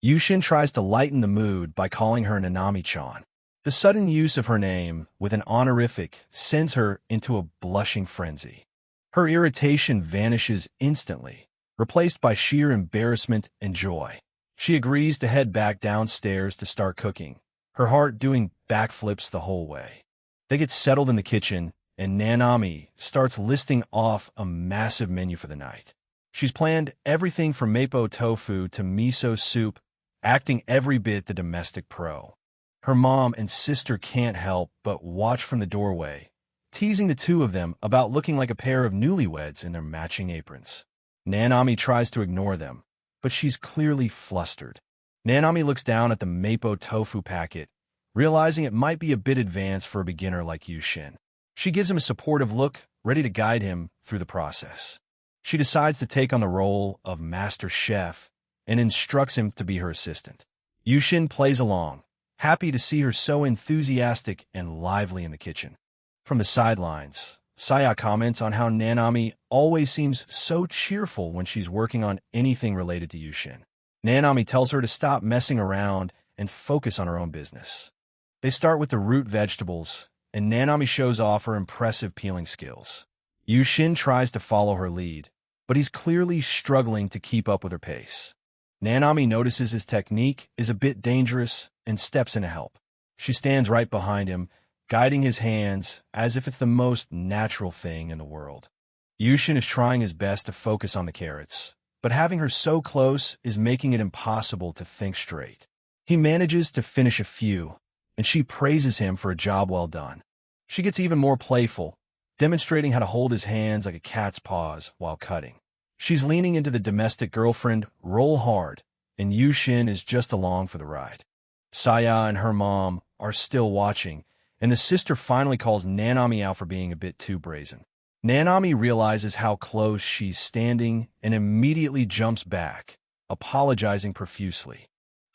Yushin tries to lighten the mood by calling her Nanami-chan. The sudden use of her name with an honorific sends her into a blushing frenzy. Her irritation vanishes instantly, replaced by sheer embarrassment and joy. She agrees to head back downstairs to start cooking, her heart doing backflips the whole way. They get settled in the kitchen, and Nanami starts listing off a massive menu for the night. She's planned everything from mapo tofu to miso soup, acting every bit the domestic pro. Her mom and sister can't help but watch from the doorway, teasing the two of them about looking like a pair of newlyweds in their matching aprons. Nanami tries to ignore them, but she's clearly flustered. Nanami looks down at the mapo tofu packet, realizing it might be a bit advanced for a beginner like Yushin. She gives him a supportive look, ready to guide him through the process. She decides to take on the role of master chef and instructs him to be her assistant. Yushin plays along, happy to see her so enthusiastic and lively in the kitchen. From the sidelines, Saya comments on how Nanami always seems so cheerful when she's working on anything related to Yushin. Nanami tells her to stop messing around and focus on her own business. They start with the root vegetables, and Nanami shows off her impressive peeling skills. Yushin tries to follow her lead, but he's clearly struggling to keep up with her pace. Nanami notices his technique is a bit dangerous and steps in to help. She stands right behind him, guiding his hands as if it's the most natural thing in the world. Yushin is trying his best to focus on the carrots, but having her so close is making it impossible to think straight. He manages to finish a few, and she praises him for a job well done. She gets even more playful, demonstrating how to hold his hands like a cat's paws while cutting. She's leaning into the domestic girlfriend roll hard, and Yushin is just along for the ride. Saya and her mom are still watching, and the sister finally calls Nanami out for being a bit too brazen. Nanami realizes how close she's standing and immediately jumps back, apologizing profusely.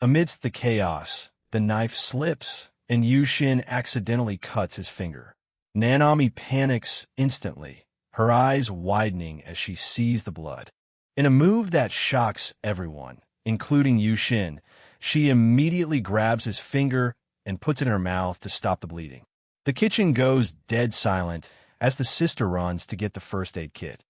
Amidst the chaos, the knife slips, and Yushin accidentally cuts his finger. Nanami panics instantly, her eyes widening as she sees the blood. In a move that shocks everyone, including Yushin, she immediately grabs his finger and puts it in her mouth to stop the bleeding. The kitchen goes dead silent as the sister runs to get the first aid kit.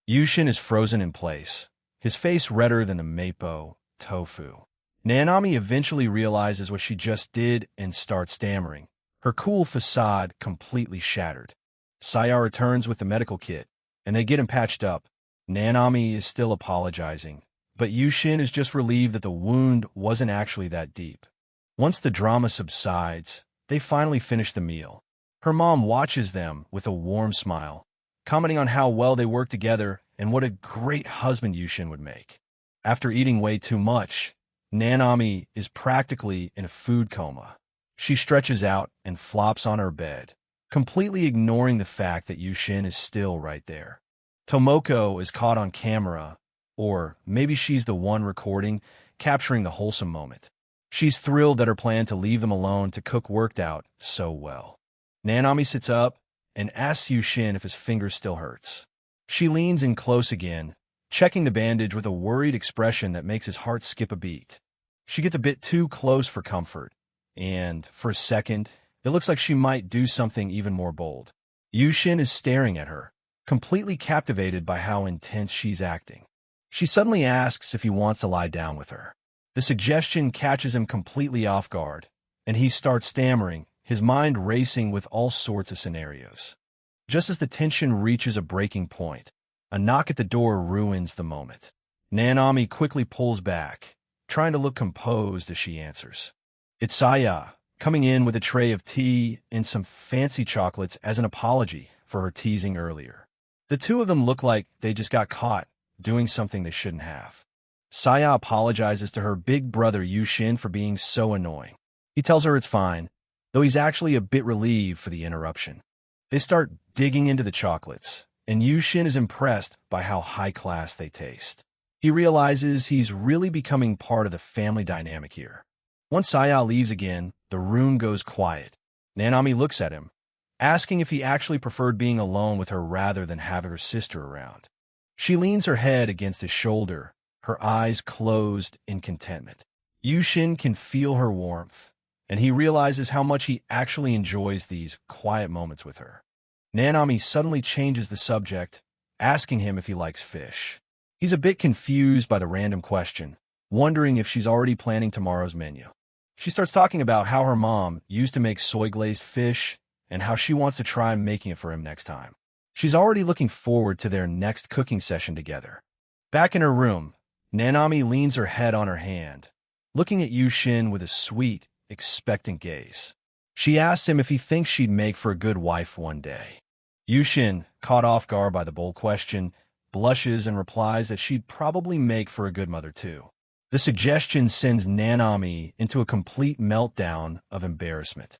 Yushin is frozen in place, his face redder than the mapo tofu. Nanami eventually realizes what she just did and starts stammering, her cool facade completely shattered. Saya returns with the medical kit, and they get him patched up. Nanami is still apologizing, but Yushin is just relieved that the wound wasn't actually that deep. Once the drama subsides, they finally finish the meal. Her mom watches them with a warm smile, commenting on how well they work together and what a great husband Yushin would make. After eating way too much, Nanami is practically in a food coma. She stretches out and flops on her bed, completely ignoring the fact that Yushin is still right there. Tomoko is caught on camera, or maybe she's the one recording, capturing the wholesome moment. She's thrilled that her plan to leave them alone to cook worked out so well. Nanami sits up and asks Yushin if his finger still hurts. She leans in close again, checking the bandage with a worried expression that makes his heart skip a beat. She gets a bit too close for comfort, and, for a second, it looks like she might do something even more bold. Yushin is staring at her, completely captivated by how intense she's acting. She suddenly asks if he wants to lie down with her. The suggestion catches him completely off guard, and he starts stammering, his mind racing with all sorts of scenarios. Just as the tension reaches a breaking point, a knock at the door ruins the moment. Nanami quickly pulls back, trying to look composed as she answers. It's Saya, coming in with a tray of tea and some fancy chocolates as an apology for her teasing earlier. The two of them look like they just got caught doing something they shouldn't have. Saya apologizes to her big brother Yushin for being so annoying. He tells her it's fine, though he's actually a bit relieved for the interruption. They start digging into the chocolates, and Yushin is impressed by how high-class they taste. He realizes he's really becoming part of the family dynamic here. Once Saya leaves again, the room goes quiet. Nanami looks at him, asking if he actually preferred being alone with her rather than having her sister around. She leans her head against his shoulder, her eyes closed in contentment. Yushin can feel her warmth, and he realizes how much he actually enjoys these quiet moments with her. Nanami suddenly changes the subject, asking him if he likes fish. He's a bit confused by the random question, wondering if she's already planning tomorrow's menu. She starts talking about how her mom used to make soy-glazed fish and how she wants to try making it for him next time. She's already looking forward to their next cooking session together. Back in her room, Nanami leans her head on her hand, looking at Yushin with a sweet, expectant gaze. She asks him if he thinks she'd make for a good wife one day. Yushin, caught off guard by the bold question, blushes and replies that she'd probably make for a good mother too. The suggestion sends Nanami into a complete meltdown of embarrassment.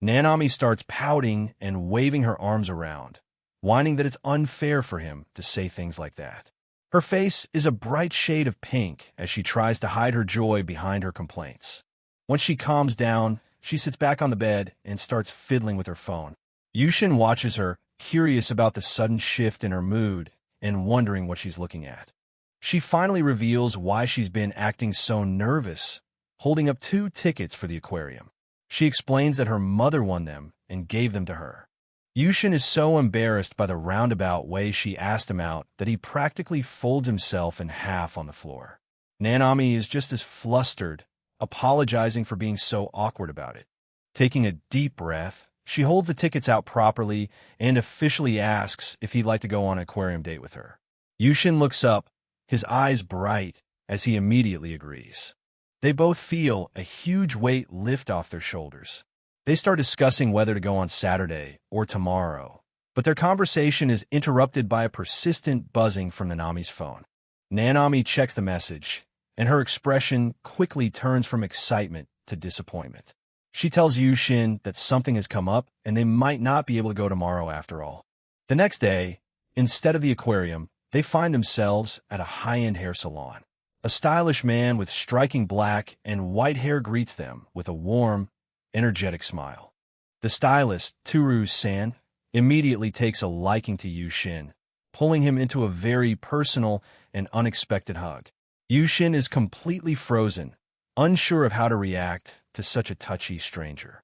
Nanami starts pouting and waving her arms around, whining that it's unfair for him to say things like that. Her face is a bright shade of pink as she tries to hide her joy behind her complaints. Once she calms down, she sits back on the bed and starts fiddling with her phone. Yushin watches her, curious about the sudden shift in her mood and wondering what she's looking at. She finally reveals why she's been acting so nervous, holding up 2 tickets for the aquarium. She explains that her mother won them and gave them to her. Yushin is so embarrassed by the roundabout way she asked him out that he practically folds himself in half on the floor. Nanami is just as flustered, apologizing for being so awkward about it. Taking a deep breath, she holds the tickets out properly and officially asks if he'd like to go on an aquarium date with her. Yushin looks up, his eyes bright, as he immediately agrees. They both feel a huge weight lift off their shoulders. They start discussing whether to go on Saturday or tomorrow, but their conversation is interrupted by a persistent buzzing from Nanami's phone. Nanami checks the message, and her expression quickly turns from excitement to disappointment. She tells Yushin that something has come up and they might not be able to go tomorrow after all. The next day, instead of the aquarium, they find themselves at a high-end hair salon. A stylish man with striking black and white hair greets them with a warm, energetic smile. The stylist, Turu-san, immediately takes a liking to Yushin, pulling him into a very personal and unexpected hug. Yushin is completely frozen, unsure of how to react to such a touchy stranger.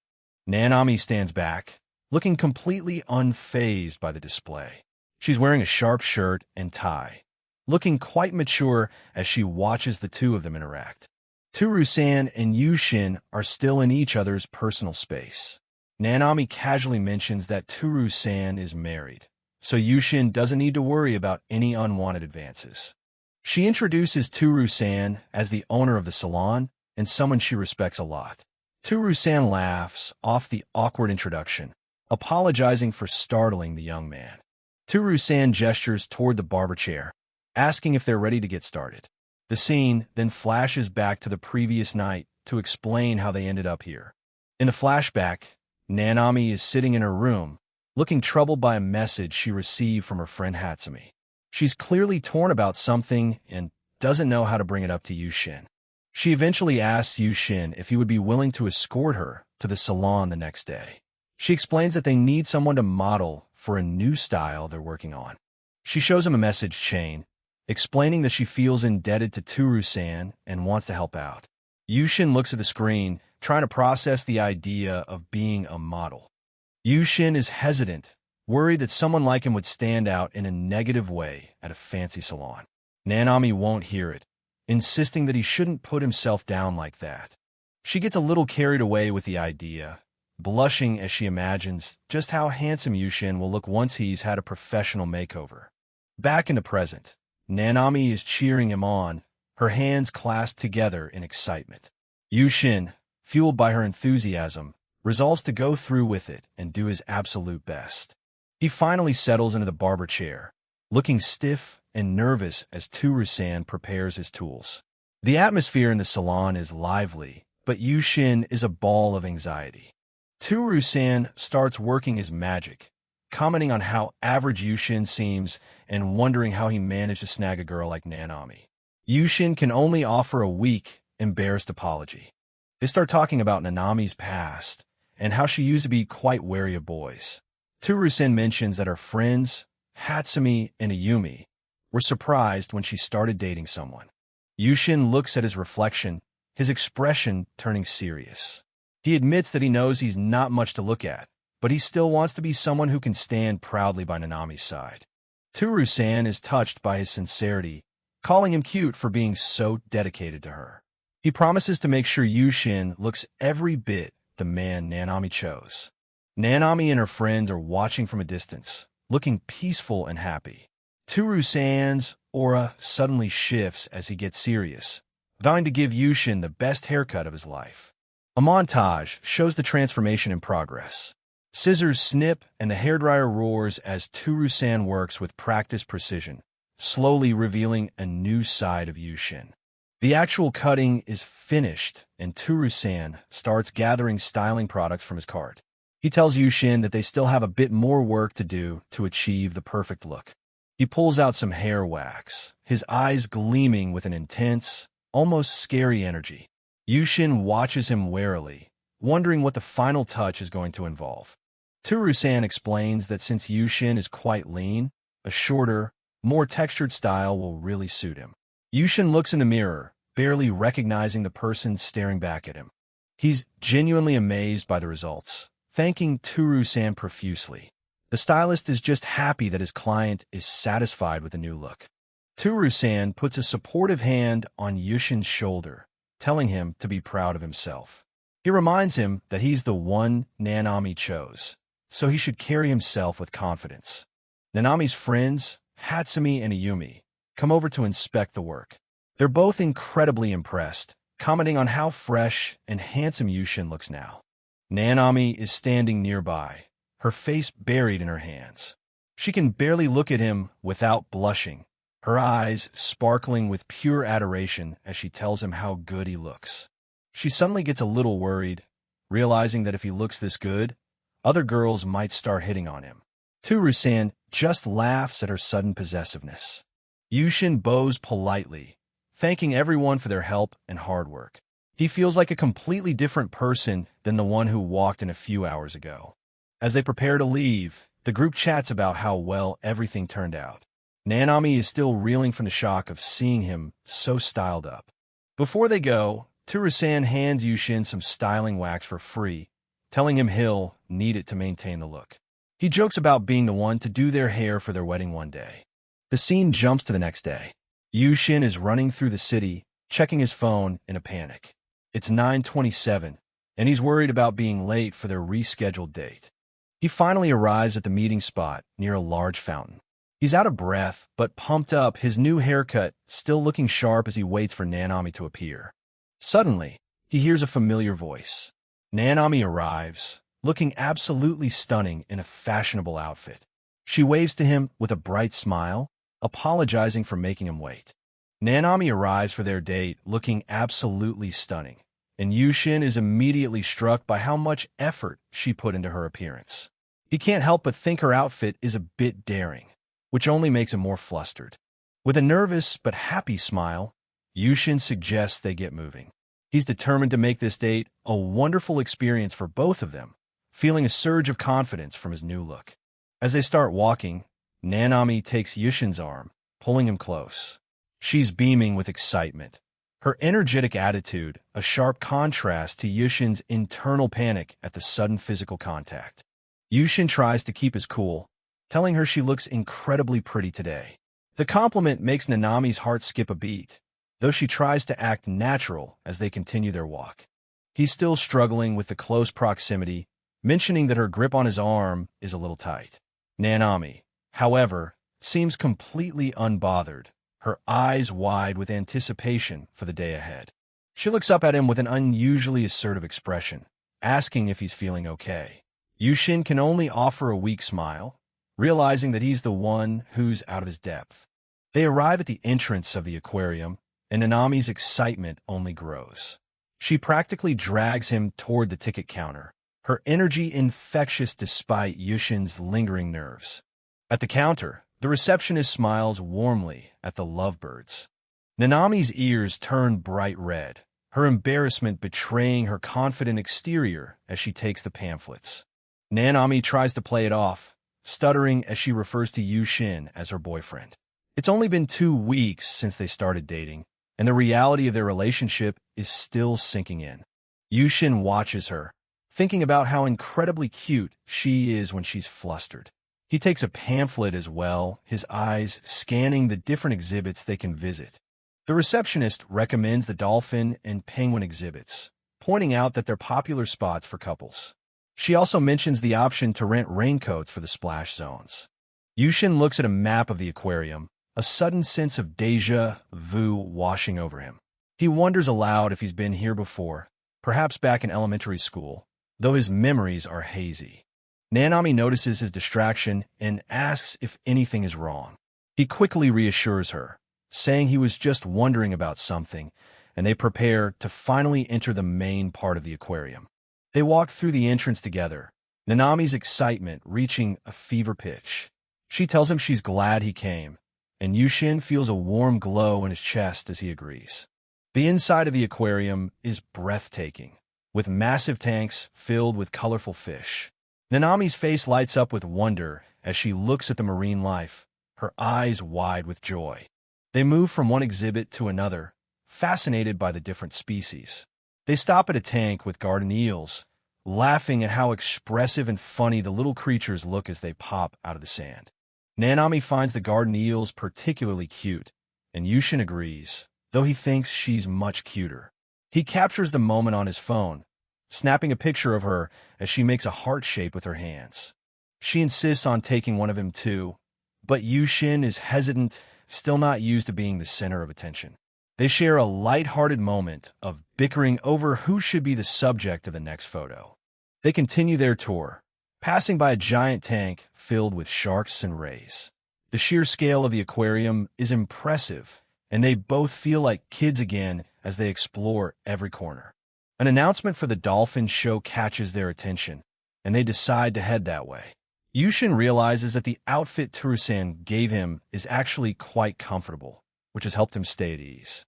Nanami stands back, looking completely unfazed by the display. She's wearing a sharp shirt and tie, looking quite mature as she watches the two of them interact. Turu-san and Yushin are still in each other's personal space. Nanami casually mentions that Turu-san is married, so Yushin doesn't need to worry about any unwanted advances. She introduces Turu-san as the owner of the salon and someone she respects a lot. Turu-san laughs off the awkward introduction, apologizing for startling the young man. Turu-san gestures toward the barber chair, asking if they're ready to get started. The scene then flashes back to the previous night to explain how they ended up here. In the flashback, Nanami is sitting in her room, looking troubled by a message she received from her friend Hatsumi. She's clearly torn about something and doesn't know how to bring it up to Yushin. She eventually asks Yushin if he would be willing to escort her to the salon the next day. She explains that they need someone to model for a new style they're working on. She shows him a message chain, explaining that she feels indebted to Turu-san and wants to help out. Yushin looks at the screen, trying to process the idea of being a model. Yushin is hesitant, worried that someone like him would stand out in a negative way at a fancy salon. Nanami won't hear it, insisting that he shouldn't put himself down like that. She gets a little carried away with the idea, blushing as she imagines just how handsome Yushin will look once he's had a professional makeover. Back in the present, Nanami is cheering him on, her hands clasped together in excitement. Yushin, fueled by her enthusiasm, resolves to go through with it and do his absolute best. He finally settles into the barber chair, looking stiff and nervous as Turu-san prepares his tools. The atmosphere in the salon is lively, but Yushin is a ball of anxiety. Turu-san starts working his magic, commenting on how average Yushin seems and wondering how he managed to snag a girl like Nanami. Yushin can only offer a weak, embarrassed apology. They start talking about Nanami's past and how she used to be quite wary of boys. Turu-san mentions that her friends, Hatsumi and Ayumi, were surprised when she started dating someone. Yushin looks at his reflection, his expression turning serious. He admits that he knows he's not much to look at, but he still wants to be someone who can stand proudly by Nanami's side. Turu-san is touched by his sincerity, calling him cute for being so dedicated to her. He promises to make sure Yushin looks every bit the man Nanami chose. Nanami and her friends are watching from a distance, looking peaceful and happy. Turu-san's aura suddenly shifts as he gets serious, vowing to give Yushin the best haircut of his life. A montage shows the transformation in progress. Scissors snip and the hairdryer roars as Turu-san works with practiced precision, slowly revealing a new side of Yushin. The actual cutting is finished, and Turu-san starts gathering styling products from his cart. He tells Yushin that they still have a bit more work to do to achieve the perfect look. He pulls out some hair wax, his eyes gleaming with an intense, almost scary energy. Yushin watches him warily, wondering what the final touch is going to involve. Turu-san explains that since Yushin is quite lean, a shorter, more textured style will really suit him. Yushin looks in the mirror, barely recognizing the person staring back at him. He's genuinely amazed by the results, thanking Turu-san profusely. The stylist is just happy that his client is satisfied with the new look. Turu-san puts a supportive hand on Yushin's shoulder, telling him to be proud of himself. He reminds him that he's the one Nanami chose, so he should carry himself with confidence. Nanami's friends, Hatsumi and Ayumi, come over to inspect the work. They're both incredibly impressed, commenting on how fresh and handsome Yushin looks now. Nanami is standing nearby, her face buried in her hands. She can barely look at him without blushing, her eyes sparkling with pure adoration as she tells him how good he looks. She suddenly gets a little worried, realizing that if he looks this good, other girls might start hitting on him. Turu-san just laughs at her sudden possessiveness. Yushin bows politely, thanking everyone for their help and hard work. He feels like a completely different person than the one who walked in a few hours ago. As they prepare to leave, the group chats about how well everything turned out. Nanami is still reeling from the shock of seeing him so styled up. Before they go, Turu-san hands Yushin some styling wax for free, telling him he'll need it to maintain the look. He jokes about being the one to do their hair for their wedding one day. The scene jumps to the next day. Yushin is running through the city, checking his phone in a panic. It's 9:27, and he's worried about being late for their rescheduled date. He finally arrives at the meeting spot near a large fountain. He's out of breath, but pumped up, his new haircut still looking sharp as he waits for Nanami to appear. Suddenly, he hears a familiar voice. Nanami arrives, looking absolutely stunning in a fashionable outfit. She waves to him with a bright smile, apologizing for making him wait. Nanami arrives for their date looking absolutely stunning, and Yushin is immediately struck by how much effort she put into her appearance. He can't help but think her outfit is a bit daring, which only makes him more flustered. With a nervous but happy smile, Yushin suggests they get moving. He's determined to make this date a wonderful experience for both of them, feeling a surge of confidence from his new look. As they start walking, Nanami takes Yushin's arm, pulling him close. She's beaming with excitement. Her energetic attitude, a sharp contrast to Yushin's internal panic at the sudden physical contact. Yushin tries to keep his cool, telling her she looks incredibly pretty today. The compliment makes Nanami's heart skip a beat, though she tries to act natural as they continue their walk. He's still struggling with the close proximity, mentioning that her grip on his arm is a little tight. Nanami, however, seems completely unbothered, her eyes wide with anticipation for the day ahead. She looks up at him with an unusually assertive expression, asking if he's feeling okay. Yushin can only offer a weak smile, realizing that he's the one who's out of his depth. They arrive at the entrance of the aquarium, and Nanami's excitement only grows. She practically drags him toward the ticket counter, her energy infectious despite Yushin's lingering nerves. At the counter, the receptionist smiles warmly at the lovebirds. Nanami's ears turn bright red, her embarrassment betraying her confident exterior as she takes the pamphlets. Nanami tries to play it off, stuttering as she refers to Yushin as her boyfriend. It's only been 2 weeks since they started dating, and the reality of their relationship is still sinking in. Yushin watches her, thinking about how incredibly cute she is when she's flustered. He takes a pamphlet as well, his eyes scanning the different exhibits they can visit. The receptionist recommends the dolphin and penguin exhibits, pointing out that they're popular spots for couples. She also mentions the option to rent raincoats for the splash zones. Yushin looks at a map of the aquarium, a sudden sense of déjà vu washing over him. He wonders aloud if he's been here before, perhaps back in elementary school, though his memories are hazy. Nanami notices his distraction and asks if anything is wrong. He quickly reassures her, saying he was just wondering about something, and they prepare to finally enter the main part of the aquarium. They walk through the entrance together, Nanami's excitement reaching a fever pitch. She tells him she's glad he came, and Yushin feels a warm glow in his chest as he agrees. The inside of the aquarium is breathtaking, with massive tanks filled with colorful fish. Nanami's face lights up with wonder as she looks at the marine life, her eyes wide with joy. They move from one exhibit to another, fascinated by the different species. They stop at a tank with garden eels, laughing at how expressive and funny the little creatures look as they pop out of the sand. Nanami finds the garden eels particularly cute, and Yushin agrees, though he thinks she's much cuter. He captures the moment on his phone, snapping a picture of her as she makes a heart shape with her hands. She insists on taking one of him too, but Yushin is hesitant, still not used to being the center of attention. They share a light-hearted moment of bickering over who should be the subject of the next photo. They continue their tour, passing by a giant tank filled with sharks and rays. The sheer scale of the aquarium is impressive, and they both feel like kids again as they explore every corner. An announcement for the dolphin show catches their attention, and they decide to head that way. Yushin realizes that the outfit Turu-san gave him is actually quite comfortable, which has helped him stay at ease.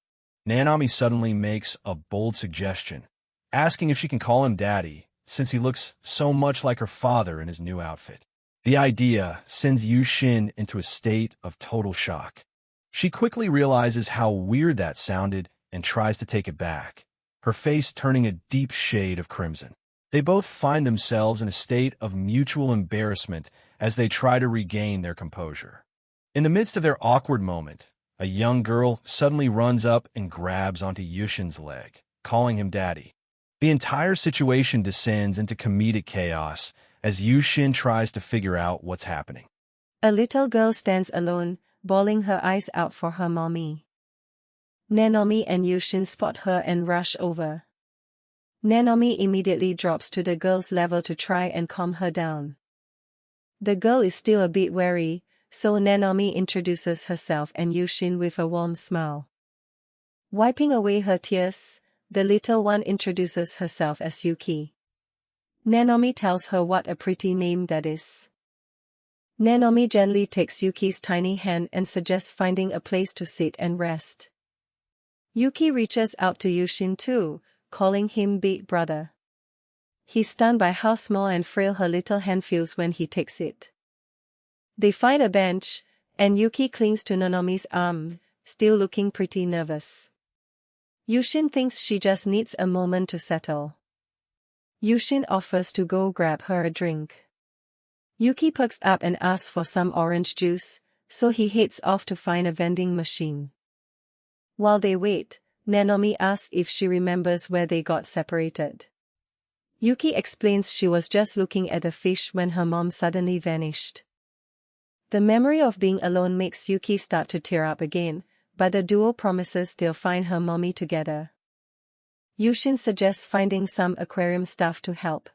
Nanami suddenly makes a bold suggestion, asking if she can call him Daddy, since he looks so much like her father in his new outfit. The idea sends Yushin into a state of total shock. She quickly realizes how weird that sounded and tries to take it back, her face turning a deep shade of crimson. They both find themselves in a state of mutual embarrassment as they try to regain their composure. In the midst of their awkward moment, a young girl suddenly runs up and grabs onto Yushin's leg, calling him Daddy. The entire situation descends into comedic chaos as Yushin tries to figure out what's happening. A little girl stands alone, bawling her eyes out for her mommy. Nanami and Yushin spot her and rush over. Nanami immediately drops to the girl's level to try and calm her down. The girl is still a bit wary, so Nanami introduces herself and Yushin with a warm smile. Wiping away her tears, the little one introduces herself as Yuki. Nanami tells her what a pretty name that is. Nanami gently takes Yuki's tiny hand and suggests finding a place to sit and rest. Yuki reaches out to Yushin too, calling him Big Brother. He's stunned by how small and frail her little hand feels when he takes it. They find a bench, and Yuki clings to Nanami's arm, still looking pretty nervous. Yushin thinks she just needs a moment to settle. Yushin offers to go grab her a drink. Yuki perks up and asks for some orange juice, so he heads off to find a vending machine. While they wait, Nanami asks if she remembers where they got separated. Yuki explains she was just looking at the fish when her mom suddenly vanished. The memory of being alone makes Yuki start to tear up again, but the duo promises they'll find her mommy together. Yushin suggests finding some aquarium stuff to help.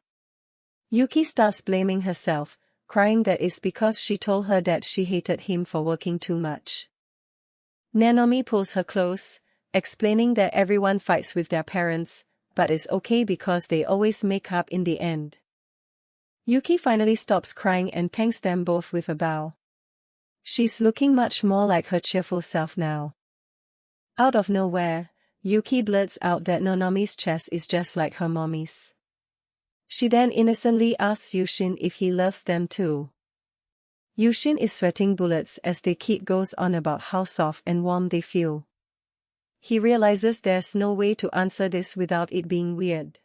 Yuki starts blaming herself, crying that it's because she told her that she hated him for working too much. Nanami pulls her close, explaining that everyone fights with their parents, but it's okay because they always make up in the end. Yuki finally stops crying and thanks them both with a bow. She's looking much more like her cheerful self now. Out of nowhere, Yuki blurts out that Nanami's chest is just like her mommy's. She then innocently asks Yushin if he loves them too. Yushin is sweating bullets as the kid goes on about how soft and warm they feel. He realizes there's no way to answer this without it being weird.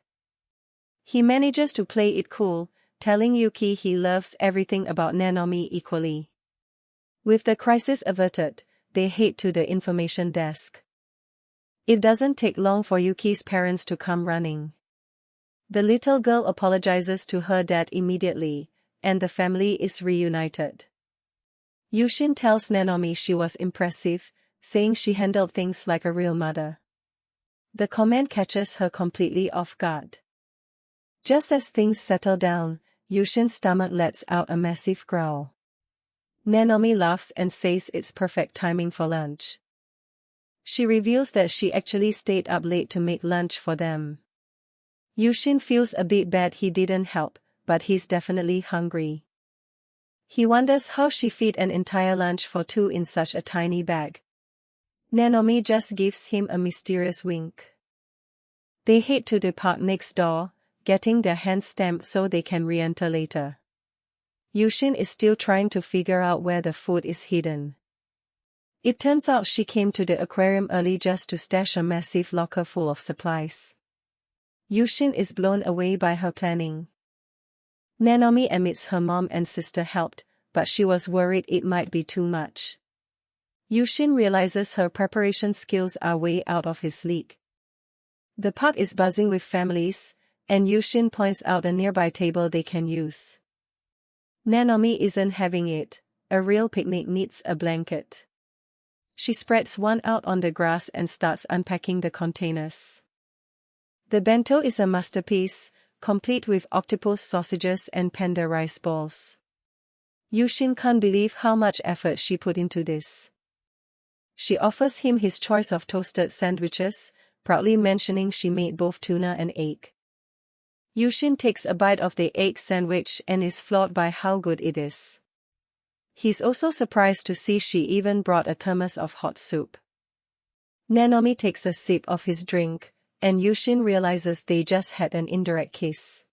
He manages to play it cool, telling Yuki he loves everything about Nanami equally. With the crisis averted, they head to the information desk. It doesn't take long for Yuki's parents to come running. The little girl apologizes to her dad immediately, and the family is reunited. Yushin tells Nanami she was impressive, saying she handled things like a real mother. The comment catches her completely off guard. Just as things settle down, Yushin's stomach lets out a massive growl. Nanami laughs and says it's perfect timing for lunch. She reveals that she actually stayed up late to make lunch for them. Yushin feels a bit bad he didn't help, but he's definitely hungry. He wonders how she fit an entire lunch for two in such a tiny bag. Nanami just gives him a mysterious wink. They head to the park next door, getting their hands stamped so they can re-enter later. Yushin is still trying to figure out where the food is hidden. It turns out she came to the aquarium early just to stash a massive locker full of supplies. Yushin is blown away by her planning. Nanami admits her mom and sister helped, but she was worried it might be too much. Yushin realizes her preparation skills are way out of his league. The park is buzzing with families, and Yushin points out a nearby table they can use. Nanami isn't having it. A real picnic needs a blanket. She spreads one out on the grass and starts unpacking the containers. The bento is a masterpiece, complete with octopus sausages and panda rice balls. Yushin can't believe how much effort she put into this. She offers him his choice of toasted sandwiches, proudly mentioning she made both tuna and egg. Yushin takes a bite of the egg sandwich and is floored by how good it is. He's also surprised to see she even brought a thermos of hot soup. Nanomi takes a sip of his drink, and Yushin realizes they just had an indirect kiss.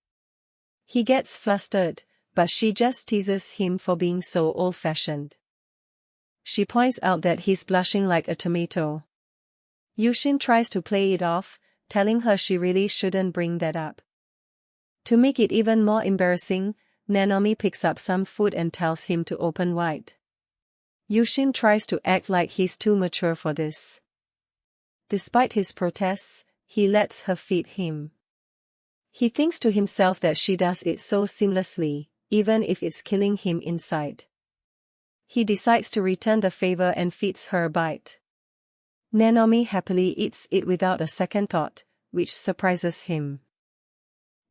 He gets flustered, but she just teases him for being so old-fashioned. She points out that he's blushing like a tomato. Yushin tries to play it off, telling her she really shouldn't bring that up. To make it even more embarrassing, Nanomi picks up some food and tells him to open wide. Yushin tries to act like he's too mature for this. Despite his protests, he lets her feed him. He thinks to himself that she does it so seamlessly, even if it's killing him inside. He decides to return the favor and feeds her a bite. Nanomi happily eats it without a second thought, which surprises him.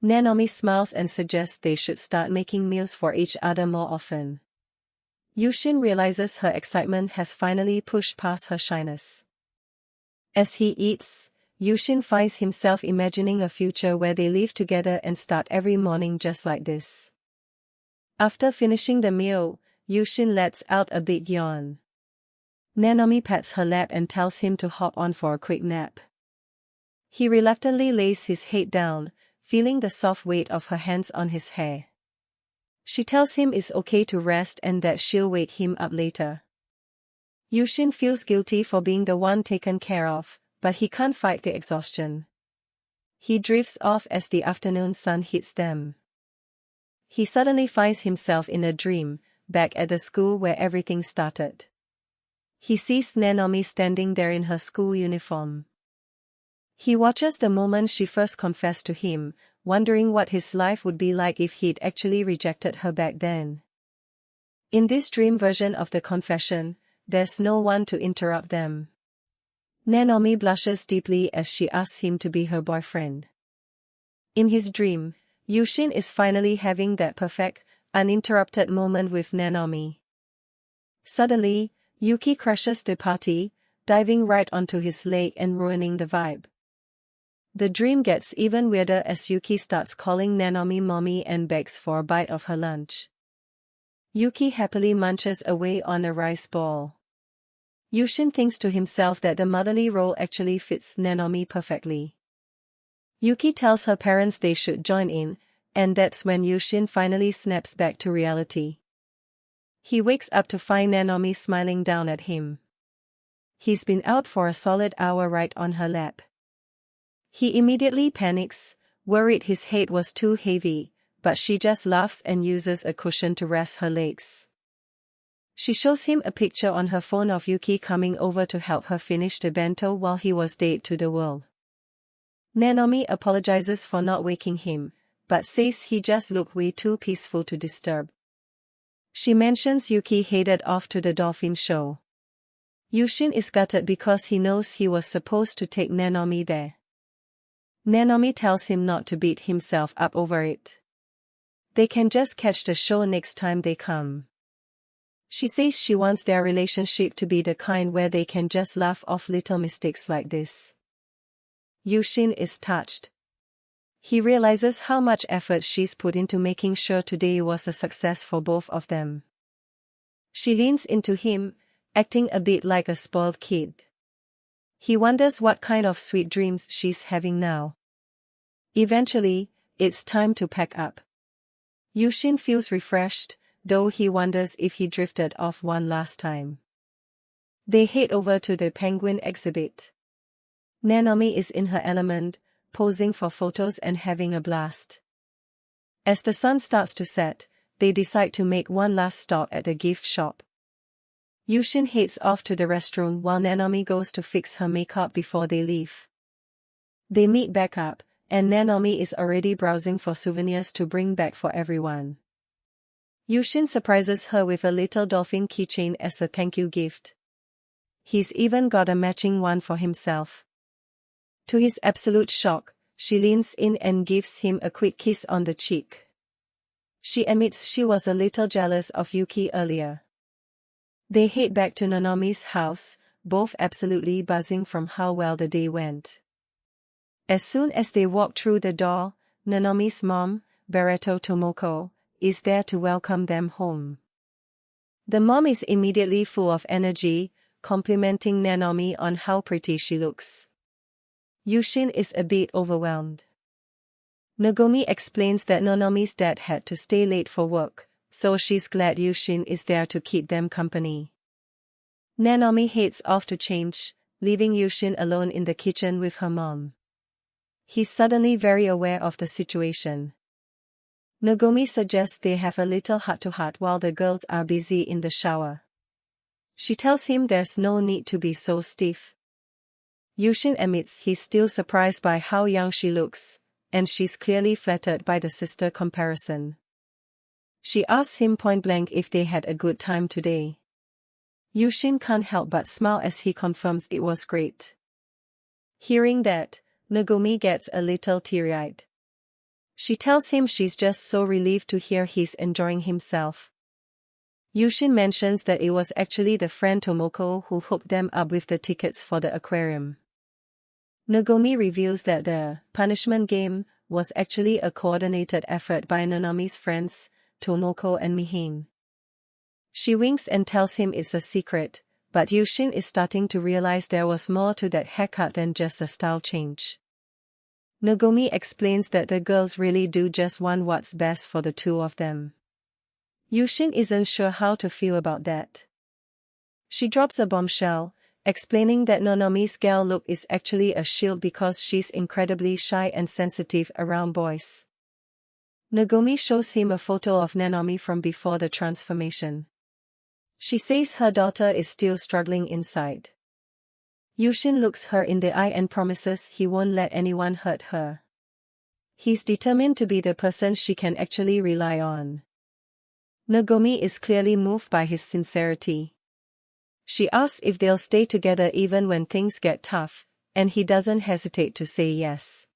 Nanomi smiles and suggests they should start making meals for each other more often. Yushin realizes her excitement has finally pushed past her shyness. As he eats, Yushin finds himself imagining a future where they live together and start every morning just like this. After finishing the meal, Yushin lets out a big yawn. Nanomi pats her lap and tells him to hop on for a quick nap. He reluctantly lays his head down, feeling the soft weight of her hands on his hair. She tells him it's okay to rest and that she'll wake him up later. Yushin feels guilty for being the one taken care of, but he can't fight the exhaustion. He drifts off as the afternoon sun hits them. He suddenly finds himself in a dream, back at the school where everything started. He sees Nanomi standing there in her school uniform. He watches the moment she first confessed to him, wondering what his life would be like if he'd actually rejected her back then. In this dream version of the confession, there's no one to interrupt them. Nanomi blushes deeply as she asks him to be her boyfriend. In his dream, Yushin is finally having that perfect, uninterrupted moment with Nanomi. Suddenly, Yuki crashes the party, diving right onto his leg and ruining the vibe. The dream gets even weirder as Yuki starts calling Nanomi mommy and begs for a bite of her lunch. Yuki happily munches away on a rice ball. Yushin thinks to himself that the motherly role actually fits Nanomi perfectly. Yuki tells her parents they should join in, and that's when Yushin finally snaps back to reality. He wakes up to find Nanomi smiling down at him. He's been out for a solid hour right on her lap. He immediately panics, worried his head was too heavy, but she just laughs and uses a cushion to rest her legs. She shows him a picture on her phone of Yuki coming over to help her finish the bento while he was dead to the world. Nanomi apologizes for not waking him, but says he just looked way too peaceful to disturb. She mentions Yuki headed off to the dolphin show. Yushin is gutted because he knows he was supposed to take Nanomi there. Nanomi tells him not to beat himself up over it. They can just catch the show next time they come. She says she wants their relationship to be the kind where they can just laugh off little mistakes like this. Yushin is touched. He realizes how much effort she's put into making sure today was a success for both of them. She leans into him, acting a bit like a spoiled kid. He wonders what kind of sweet dreams she's having now. Eventually, it's time to pack up. Yushin feels refreshed, though he wonders if he drifted off one last time. They head over to the penguin exhibit. Nanomi is in her element, posing for photos and having a blast. As the sun starts to set, they decide to make one last stop at the gift shop. Yushin heads off to the restroom while Nanomi goes to fix her makeup before they leave. They meet back up, and Nanomi is already browsing for souvenirs to bring back for everyone. Yushin surprises her with a little dolphin keychain as a thank you gift. He's even got a matching one for himself. To his absolute shock, she leans in and gives him a quick kiss on the cheek. She admits she was a little jealous of Yuki earlier. They head back to Nanomi's house, both absolutely buzzing from how well the day went. As soon as they walk through the door, Nanomi's mom, Barreto Tomoko, is there to welcome them home. The mom is immediately full of energy, complimenting Nanomi on how pretty she looks. Yushin is a bit overwhelmed. Nagomi explains that Nanomi's dad had to stay late for work, so she's glad Yushin is there to keep them company. Nanomi heads off to change, leaving Yushin alone in the kitchen with her mom. He's suddenly very aware of the situation. Nagomi suggests they have a little heart-to-heart while the girls are busy in the shower. She tells him there's no need to be so stiff. Yushin admits he's still surprised by how young she looks, and she's clearly flattered by the sister comparison. She asks him point-blank if they had a good time today. Yushin can't help but smile as he confirms it was great. Hearing that, Nagomi gets a little teary-eyed. She tells him she's just so relieved to hear he's enjoying himself. Yushin mentions that it was actually the friend Tomoko who hooked them up with the tickets for the aquarium. Nagomi reveals that the punishment game was actually a coordinated effort by Nanomi's friends, Tomoko and Mihin. She winks and tells him it's a secret, but Yushin is starting to realize there was more to that haircut than just a style change. Nagomi explains that the girls really do just want what's best for the two of them. Yushin isn't sure how to feel about that. She drops a bombshell, explaining that Nanomi's gal look is actually a shield because she's incredibly shy and sensitive around boys. Nagomi shows him a photo of Nanomi from before the transformation. She says her daughter is still struggling inside. Yushin looks her in the eye and promises he won't let anyone hurt her. He's determined to be the person she can actually rely on. Nagomi is clearly moved by his sincerity. She asks if they'll stay together even when things get tough, and he doesn't hesitate to say yes.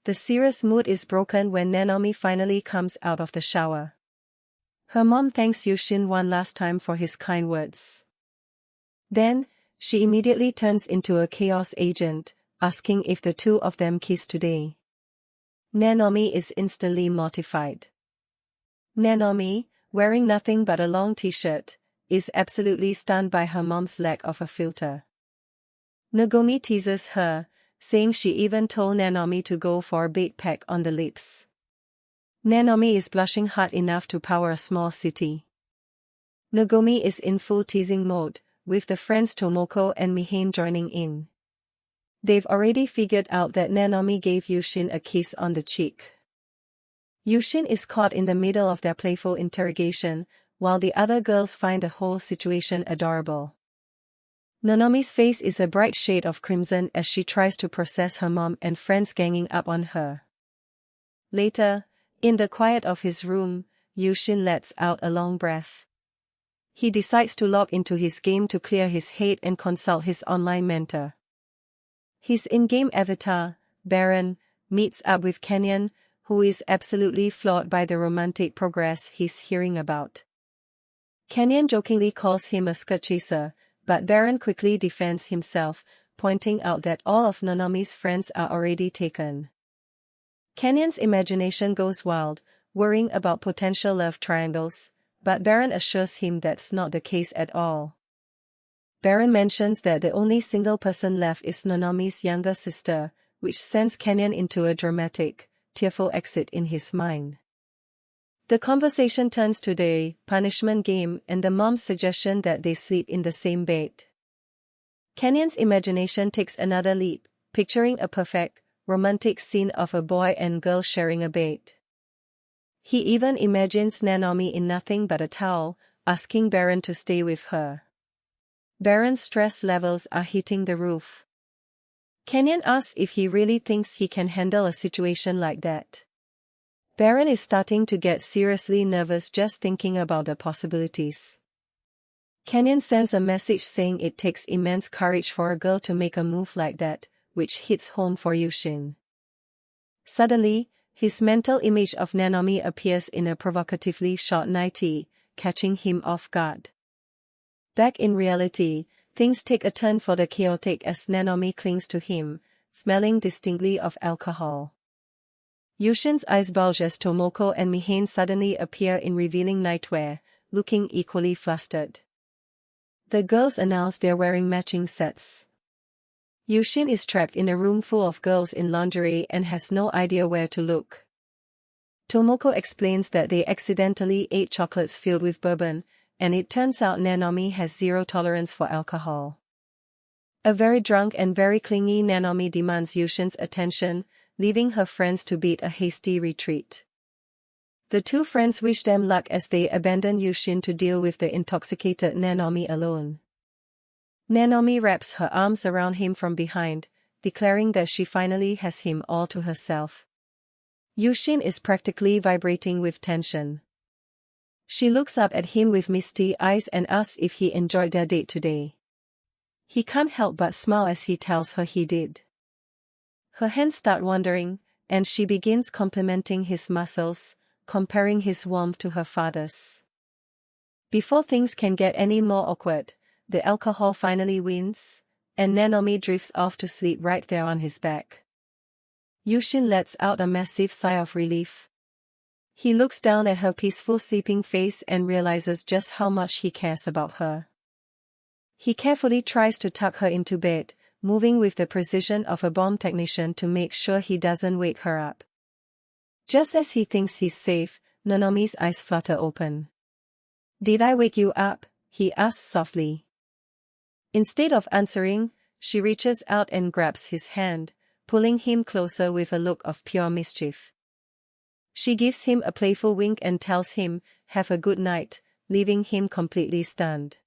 The serious mood is broken when Nanomi finally comes out of the shower. Her mom thanks Yushin one last time for his kind words. Then, she immediately turns into a chaos agent, asking if the two of them kiss today. Nanomi is instantly mortified. Nanomi, wearing nothing but a long t-shirt, is absolutely stunned by her mom's lack of a filter. Nagomi teases her, saying she even told Nanomi to go for a big peck on the lips. Nanomi is blushing hard enough to power a small city. Nagomi is in full teasing mode, with the friends Tomoko and Mihin joining in. They've already figured out that Nanomi gave Yushin a kiss on the cheek. Yushin is caught in the middle of their playful interrogation, while the other girls find the whole situation adorable. Nanomi's face is a bright shade of crimson as she tries to process her mom and friends ganging up on her. Later, in the quiet of his room, Yushin lets out a long breath. He decides to log into his game to clear his head and consult his online mentor. His in-game avatar, Baron, meets up with Kenyon, who is absolutely floored by the romantic progress he's hearing about. Kenyon jokingly calls him a skirt chaser, but Baron quickly defends himself, pointing out that all of Nanomi's friends are already taken. Kenyon's imagination goes wild, worrying about potential love triangles, but Baron assures him that's not the case at all. Baron mentions that the only single person left is Nanomi's younger sister, which sends Kenyon into a dramatic, tearful exit in his mind. The conversation turns to the punishment game and the mom's suggestion that they sleep in the same bed. Kenyon's imagination takes another leap, picturing a perfect, romantic scene of a boy and girl sharing a bed. He even imagines Nanomi in nothing but a towel, asking Baron to stay with her. Baron's stress levels are hitting the roof. Kenyon asks if he really thinks he can handle a situation like that. Baron is starting to get seriously nervous just thinking about the possibilities. Kenyon sends a message saying it takes immense courage for a girl to make a move like that, which hits home for Yushin. Suddenly, his mental image of Nanomi appears in a provocatively short nightie, catching him off guard. Back in reality, things take a turn for the chaotic as Nanomi clings to him, smelling distinctly of alcohol. Yushin's eyes bulge as Tomoko and Mihin suddenly appear in revealing nightwear, looking equally flustered. The girls announce they're wearing matching sets. Yushin is trapped in a room full of girls in lingerie and has no idea where to look. Tomoko explains that they accidentally ate chocolates filled with bourbon, and it turns out Nanomi has zero tolerance for alcohol. A very drunk and very clingy Nanomi demands Yushin's attention, leaving her friends to beat a hasty retreat. The two friends wish them luck as they abandon Yushin to deal with the intoxicated Nanomi alone. Nanomi wraps her arms around him from behind, declaring that she finally has him all to herself. Yushin is practically vibrating with tension. She looks up at him with misty eyes and asks if he enjoyed their date today. He can't help but smile as he tells her he did. Her hands start wandering, and she begins complimenting his muscles, comparing his warmth to her father's. Before things can get any more awkward, the alcohol finally wins, and Nanomi drifts off to sleep right there on his back. Yushin lets out a massive sigh of relief. He looks down at her peaceful sleeping face and realizes just how much he cares about her. He carefully tries to tuck her into bed, moving with the precision of a bomb technician to make sure he doesn't wake her up. Just as he thinks he's safe, Nanomi's eyes flutter open. "Did I wake you up?" he asks softly. Instead of answering, she reaches out and grabs his hand, pulling him closer with a look of pure mischief. She gives him a playful wink and tells him, "Have a good night," leaving him completely stunned.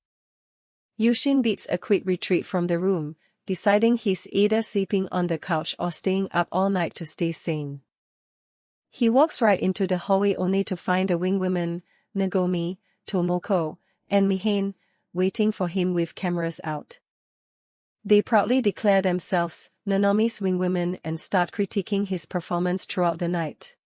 Yushin beats a quick retreat from the room, deciding he's either sleeping on the couch or staying up all night to stay sane. He walks right into the hallway only to find the wingwomen, Nagomi, Tomoko, and Mihane, waiting for him with cameras out. They proudly declare themselves Nanomi's wingwomen and start critiquing his performance throughout the night.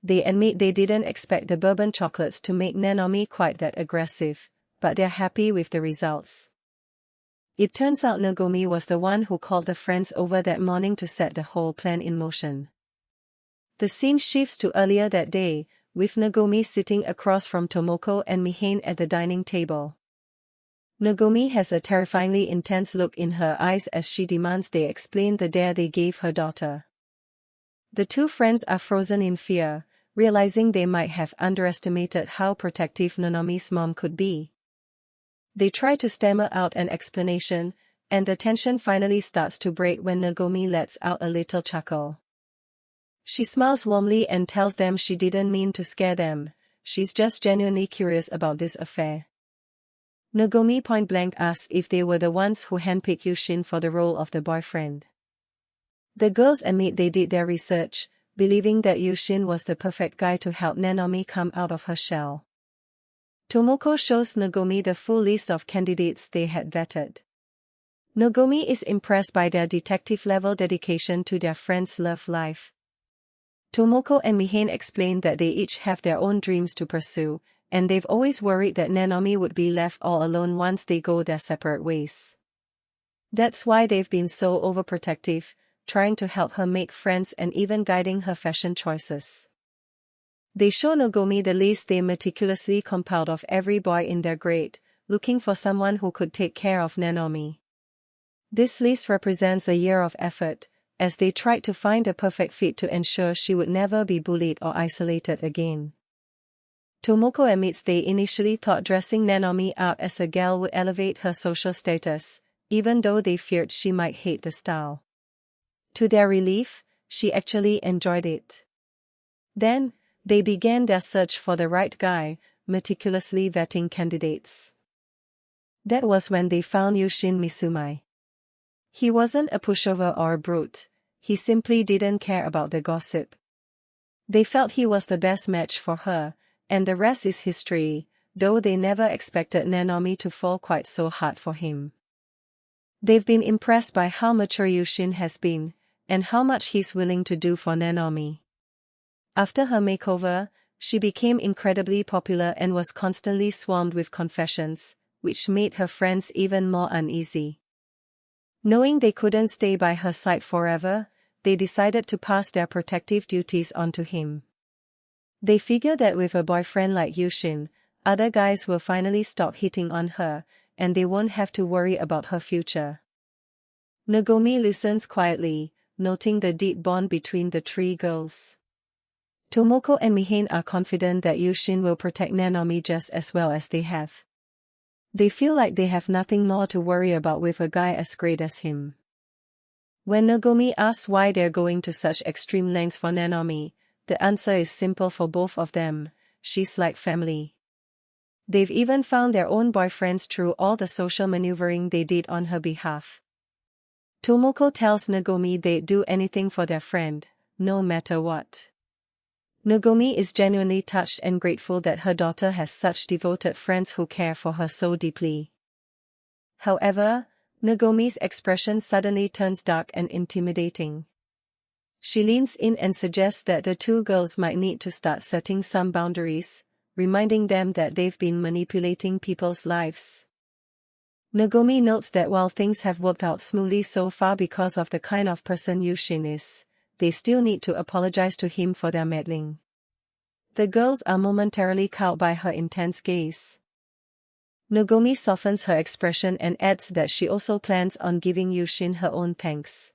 They admit they didn't expect the bourbon chocolates to make Nanomi quite that aggressive, but they're happy with the results. It turns out Nagomi was the one who called the friends over that morning to set the whole plan in motion. The scene shifts to earlier that day, with Nagomi sitting across from Tomoko and Mihane at the dining table. Nagomi has a terrifyingly intense look in her eyes as she demands they explain the dare they gave her daughter. The two friends are frozen in fear, realizing they might have underestimated how protective Nanomi's mom could be. They try to stammer out an explanation, and the tension finally starts to break when Nagomi lets out a little chuckle. She smiles warmly and tells them she didn't mean to scare them, she's just genuinely curious about this affair. Nagomi point-blank asks if they were the ones who handpicked Yushin for the role of the boyfriend. The girls admit they did their research, believing that Yushin was the perfect guy to help Nanomi come out of her shell. Tomoko shows Nagomi the full list of candidates they had vetted. Nagomi is impressed by their detective-level dedication to their friend's love life. Tomoko and Mihane explain that they each have their own dreams to pursue, and they've always worried that Nanomi would be left all alone once they go their separate ways. That's why they've been so overprotective, trying to help her make friends and even guiding her fashion choices. They show Nagomi the list they meticulously compiled of every boy in their grade, looking for someone who could take care of Nanomi. This list represents a year of effort, as they tried to find a perfect fit to ensure she would never be bullied or isolated again. Tomoko admits they initially thought dressing Nanomi up as a gal would elevate her social status, even though they feared she might hate the style. To their relief, she actually enjoyed it. Then, they began their search for the right guy, meticulously vetting candidates. That was when they found Yushin Mizumai. He wasn't a pushover or a brute, he simply didn't care about the gossip. They felt he was the best match for her, and the rest is history, though they never expected Nanomi to fall quite so hard for him. They've been impressed by how mature Yushin has been, and how much he's willing to do for Nanomi. After her makeover, she became incredibly popular and was constantly swarmed with confessions, which made her friends even more uneasy. Knowing they couldn't stay by her side forever, they decided to pass their protective duties on to him. They figure that with a boyfriend like Yushin, other guys will finally stop hitting on her, and they won't have to worry about her future. Nagomi listens quietly, noting the deep bond between the three girls. Tomoko and Mihane are confident that Yushin will protect Nanomi just as well as they have. They feel like they have nothing more to worry about with a guy as great as him. When Nagomi asks why they're going to such extreme lengths for Nanomi, the answer is simple for both of them: she's like family. They've even found their own boyfriends through all the social maneuvering they did on her behalf. Tomoko tells Nagomi they'd do anything for their friend, no matter what. Nagomi is genuinely touched and grateful that her daughter has such devoted friends who care for her so deeply. However, Nagomi's expression suddenly turns dark and intimidating. She leans in and suggests that the two girls might need to start setting some boundaries, reminding them that they've been manipulating people's lives. Nagomi notes that while things have worked out smoothly so far because of the kind of person Yushin is, they still need to apologize to him for their meddling. The girls are momentarily cowed by her intense gaze. Nagomi softens her expression and adds that she also plans on giving Yushin her own thanks.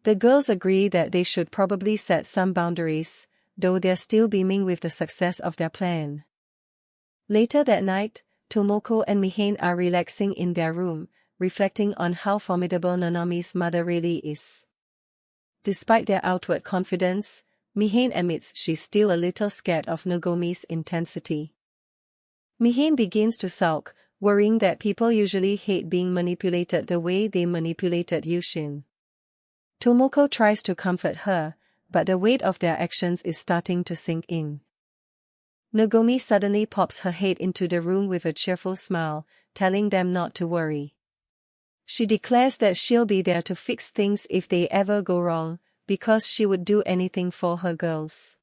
The girls agree that they should probably set some boundaries, though they're still beaming with the success of their plan. Later that night, Tomoko and Mihane are relaxing in their room, reflecting on how formidable Nanomi's mother really is. Despite their outward confidence, Mihane admits she's still a little scared of Nagomi's intensity. Mihane begins to sulk, worrying that people usually hate being manipulated the way they manipulated Yushin. Tomoko tries to comfort her, but the weight of their actions is starting to sink in. Nagomi suddenly pops her head into the room with a cheerful smile, telling them not to worry. She declares that she'll be there to fix things if they ever go wrong, because she would do anything for her girls.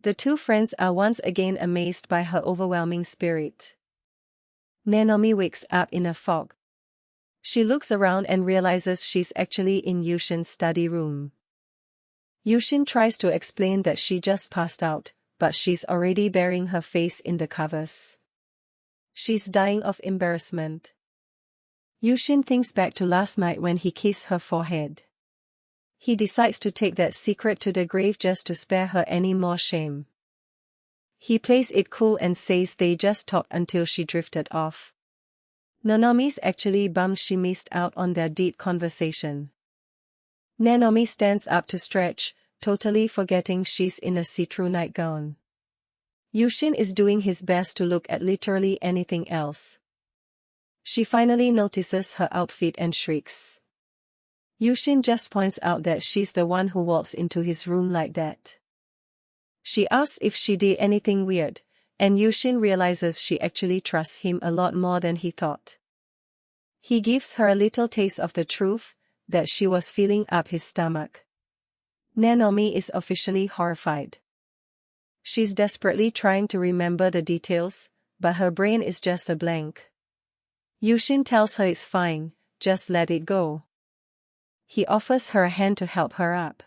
The two friends are once again amazed by her overwhelming spirit. Nanomi wakes up in a fog. She looks around and realizes she's actually in Yushin's study room. Yushin tries to explain that she just passed out, but she's already burying her face in the covers. She's dying of embarrassment. Yushin thinks back to last night when he kissed her forehead. He decides to take that secret to the grave just to spare her any more shame. He plays it cool and says they just talked until she drifted off. Nanomi's actually bummed she missed out on their deep conversation. Nanomi stands up to stretch, totally forgetting she's in a see-through nightgown. Yushin is doing his best to look at literally anything else. She finally notices her outfit and shrieks. Yushin just points out that she's the one who walks into his room like that. She asks if she did anything weird, and Yushin realizes she actually trusts him a lot more than he thought. He gives her a little taste of the truth, that she was filling up his stomach. Nanomi is officially horrified. She's desperately trying to remember the details, but her brain is just a blank. Yushin tells her it's fine, just let it go. He offers her a hand to help her up.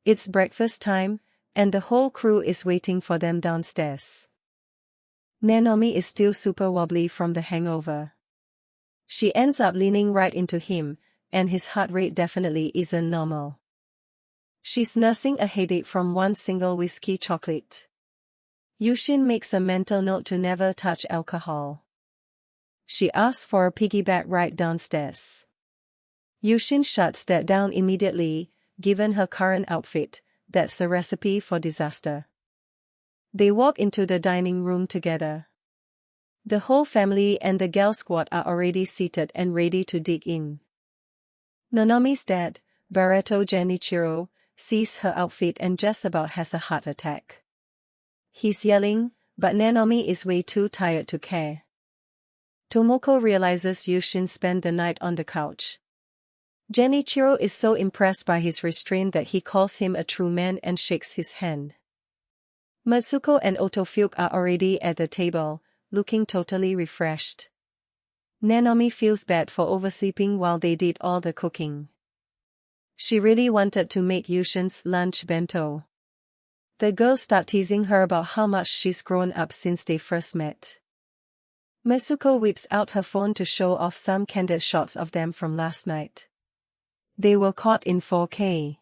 It's breakfast time, and the whole crew is waiting for them downstairs. Nanomi is still super wobbly from the hangover. She ends up leaning right into him, and his heart rate definitely isn't normal. She's nursing a headache from one single whiskey chocolate. Yushin makes a mental note to never touch alcohol. She asks for a piggyback ride downstairs. Yushin shuts that down immediately, given her current outfit. That's a recipe for disaster. They walk into the dining room together. The whole family and the girl squad are already seated and ready to dig in. Nanomi's dad, Barreto Genichiro, sees her outfit and just about has a heart attack. He's yelling, but Nanomi is way too tired to care. Tomoko realizes Yushin spent the night on the couch. Genichiro is so impressed by his restraint that he calls him a true man and shakes his hand. Matsuko and Otofuke are already at the table, looking totally refreshed. Nanomi feels bad for oversleeping while they did all the cooking. She really wanted to make Yushin's lunch bento. The girls start teasing her about how much she's grown up since they first met. Mitsuko whips out her phone to show off some candid shots of them from last night. They were caught in 4K.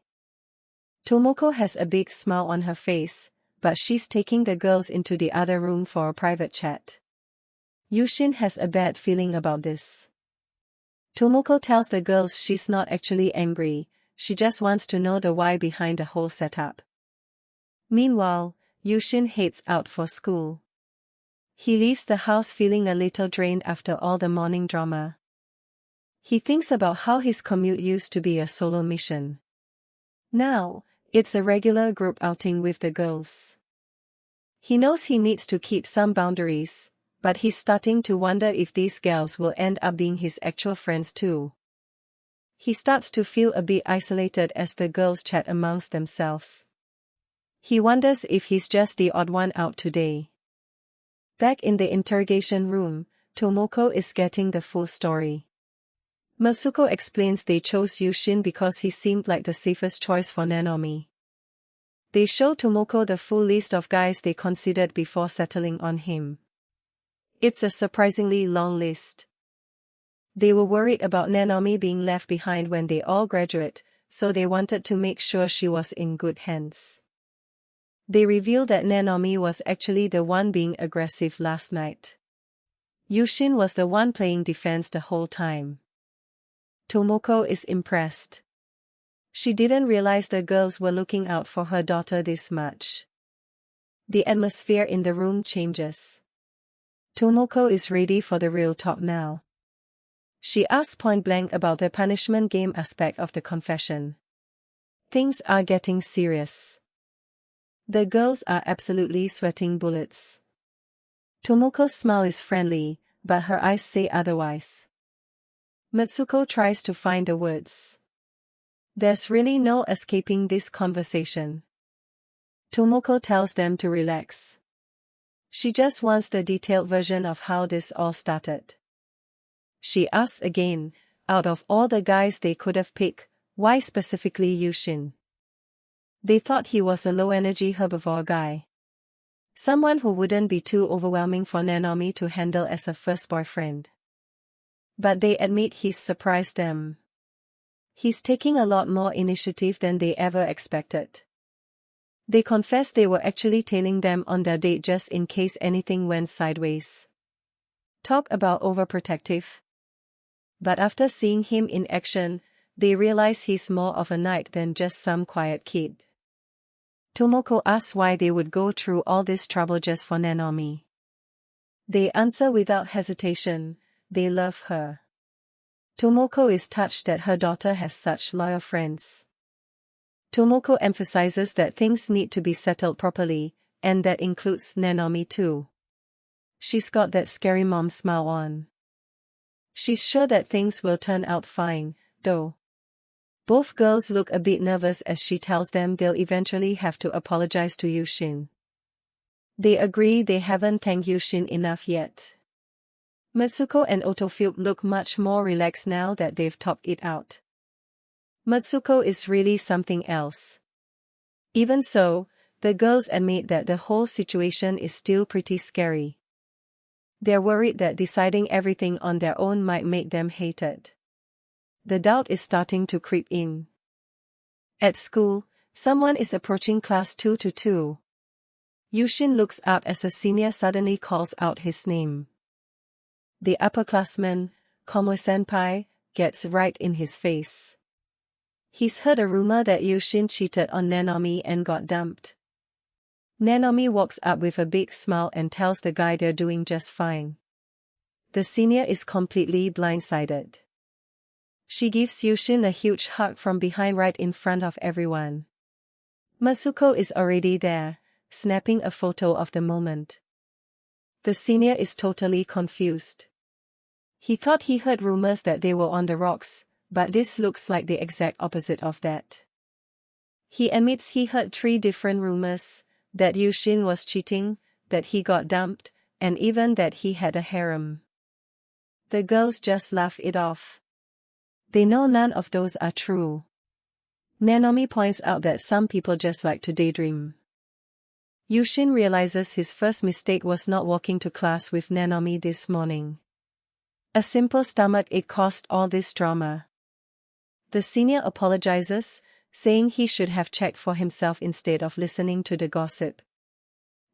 Tomoko has a big smile on her face, but she's taking the girls into the other room for a private chat. Yushin has a bad feeling about this. Tomoko tells the girls she's not actually angry, she just wants to know the why behind the whole setup. Meanwhile, Yushin heads out for school. He leaves the house feeling a little drained after all the morning drama. He thinks about how his commute used to be a solo mission. Now, it's a regular group outing with the girls. He knows he needs to keep some boundaries, but he's starting to wonder if these girls will end up being his actual friends too. He starts to feel a bit isolated as the girls chat amongst themselves. He wonders if he's just the odd one out today. Back in the interrogation room, Tomoko is getting the full story. Mitsuko explains they chose Yushin because he seemed like the safest choice for Nanomi. They show Tomoko the full list of guys they considered before settling on him. It's a surprisingly long list. They were worried about Nanomi being left behind when they all graduate, so they wanted to make sure she was in good hands. They reveal that Nanomi was actually the one being aggressive last night. Yushin was the one playing defense the whole time. Tomoko is impressed. She didn't realize the girls were looking out for her daughter this much. The atmosphere in the room changes. Tomoko is ready for the real talk now. She asks point-blank about the punishment game aspect of the confession. Things are getting serious. The girls are absolutely sweating bullets. Tomoko's smile is friendly, but her eyes say otherwise. Mitsuko tries to find the words. There's really no escaping this conversation. Tomoko tells them to relax. She just wants the detailed version of how this all started. She asks again, out of all the guys they could have picked, why specifically Yushin? They thought he was a low-energy herbivore guy. Someone who wouldn't be too overwhelming for Nanomi to handle as a first boyfriend. But they admit he's surprised them. He's taking a lot more initiative than they ever expected. They confess they were actually tailing them on their date just in case anything went sideways. Talk about overprotective. But after seeing him in action, they realize he's more of a knight than just some quiet kid. Tomoko asks why they would go through all this trouble just for Nanomi. They answer without hesitation, they love her. Tomoko is touched that her daughter has such loyal friends. Tomoko emphasizes that things need to be settled properly, and that includes Nanomi too. She's got that scary mom smile on. She's sure that things will turn out fine, though. Both girls look a bit nervous as she tells them they'll eventually have to apologize to Yushin. They agree they haven't thanked Yushin enough yet. Mitsuko and Otofuke look much more relaxed now that they've talked it out. Mitsuko is really something else. Even so, the girls admit that the whole situation is still pretty scary. They're worried that deciding everything on their own might make them hated. The doubt is starting to creep in. At school, someone is approaching class 222. Yushin looks up as a senior suddenly calls out his name. The upperclassman, Komo-senpai, gets right in his face. He's heard a rumor that Yushin cheated on Nanomi and got dumped. Nanomi walks up with a big smile and tells the guy they're doing just fine. The senior is completely blindsided. She gives Yushin a huge hug from behind right in front of everyone. Mitsuko is already there, snapping a photo of the moment. The senior is totally confused. He thought he heard rumors that they were on the rocks, but this looks like the exact opposite of that. He admits he heard 3 different rumors, that Yushin was cheating, that he got dumped, and even that he had a harem. The girls just laugh it off. They know none of those are true. Nanomi points out that some people just like to daydream. Yushin realizes his first mistake was not walking to class with Nanomi this morning. A simple stomachache caused all this drama. The senior apologizes, saying he should have checked for himself instead of listening to the gossip.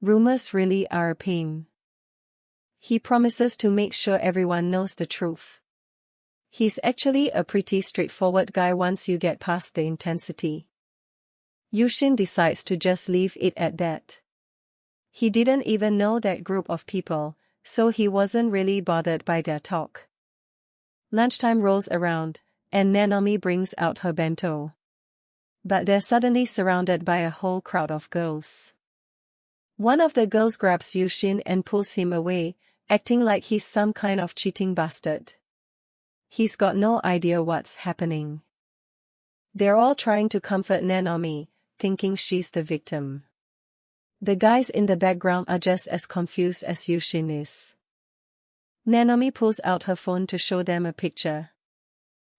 Rumors really are a pain. He promises to make sure everyone knows the truth. He's actually a pretty straightforward guy once you get past the intensity. Yushin decides to just leave it at that. He didn't even know that group of people, so he wasn't really bothered by their talk. Lunchtime rolls around, and Nanomi brings out her bento. But they're suddenly surrounded by a whole crowd of girls. One of the girls grabs Yushin and pulls him away, acting like he's some kind of cheating bastard. He's got no idea what's happening. They're all trying to comfort Nanomi, thinking she's the victim. The guys in the background are just as confused as Yushin is. Nanomi pulls out her phone to show them a picture.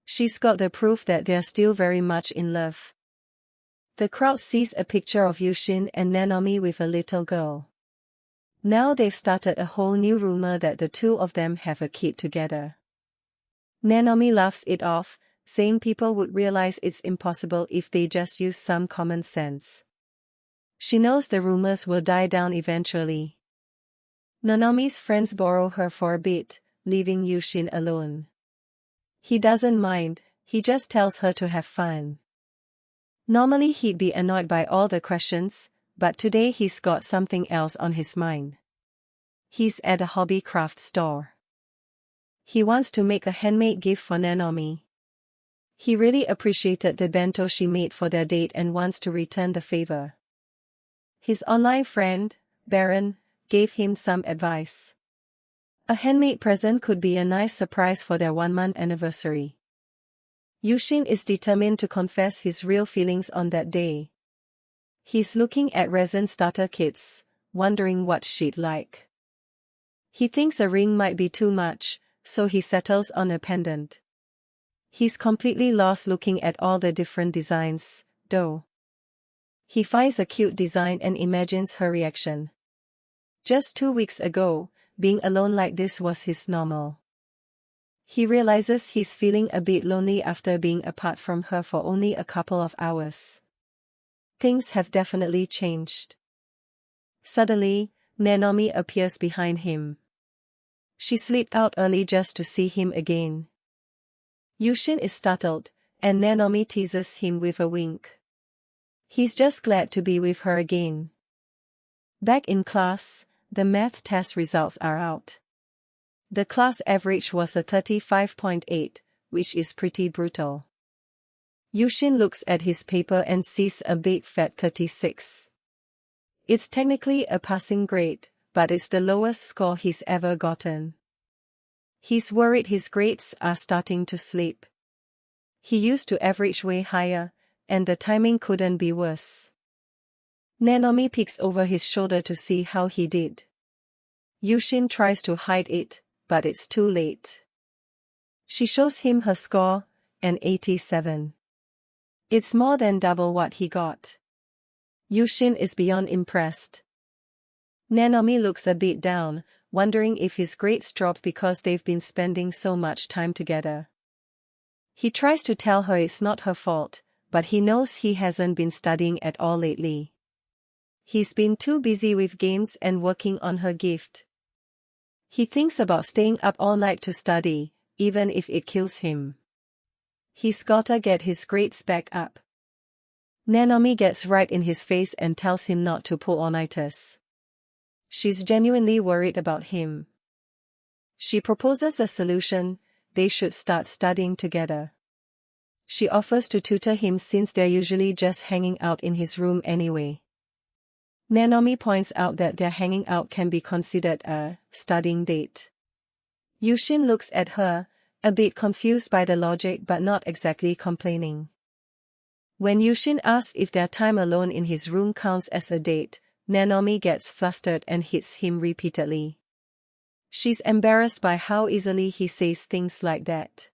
She's got the proof that they're still very much in love. The crowd sees a picture of Yushin and Nanomi with a little girl. Now they've started a whole new rumor that the two of them have a kid together. Nanomi laughs it off, saying people would realize it's impossible if they just use some common sense. She knows the rumors will die down eventually. Nanomi's friends borrow her for a bit, leaving Yushin alone. He doesn't mind, he just tells her to have fun. Normally he'd be annoyed by all the questions, but today he's got something else on his mind. He's at a hobby craft store. He wants to make a handmade gift for Nanomi. He really appreciated the bento she made for their date and wants to return the favor. His online friend, Baron, gave him some advice. A handmade present could be a nice surprise for their 1-month anniversary. Yushin is determined to confess his real feelings on that day. He's looking at resin starter kits, wondering what she'd like. He thinks a ring might be too much, so he settles on a pendant. He's completely lost looking at all the different designs, though. He finds a cute design and imagines her reaction. Just 2 weeks ago, being alone like this was his normal. He realizes he's feeling a bit lonely after being apart from her for only a couple of hours. Things have definitely changed. Suddenly, Nanomi appears behind him. She slipped out early just to see him again. Yushin is startled, and Nanomi teases him with a wink. He's just glad to be with her again. Back in class, the math test results are out. The class average was a 35.8, which is pretty brutal. Yushin looks at his paper and sees a big fat 36. It's technically a passing grade, but it's the lowest score he's ever gotten. He's worried his grades are starting to slip. He used to average way higher, and the timing couldn't be worse. Nanomi peeks over his shoulder to see how he did. Yushin tries to hide it, but it's too late. She shows him her score, an 87. It's more than double what he got. Yushin is beyond impressed. Nanomi looks a bit down, wondering if his grades dropped because they've been spending so much time together. He tries to tell her it's not her fault, but he knows he hasn't been studying at all lately. He's been too busy with games and working on her gift. He thinks about staying up all night to study, even if it kills him. He's gotta get his grades back up. Nanomi gets right in his face and tells him not to pull all-nighters. She's genuinely worried about him. She proposes a solution: they should start studying together. She offers to tutor him since they're usually just hanging out in his room anyway. Nanomi points out that their hanging out can be considered a studying date. Yushin looks at her, a bit confused by the logic but not exactly complaining. When Yushin asks if their time alone in his room counts as a date, Nanomi gets flustered and hits him repeatedly. She's embarrassed by how easily he says things like that.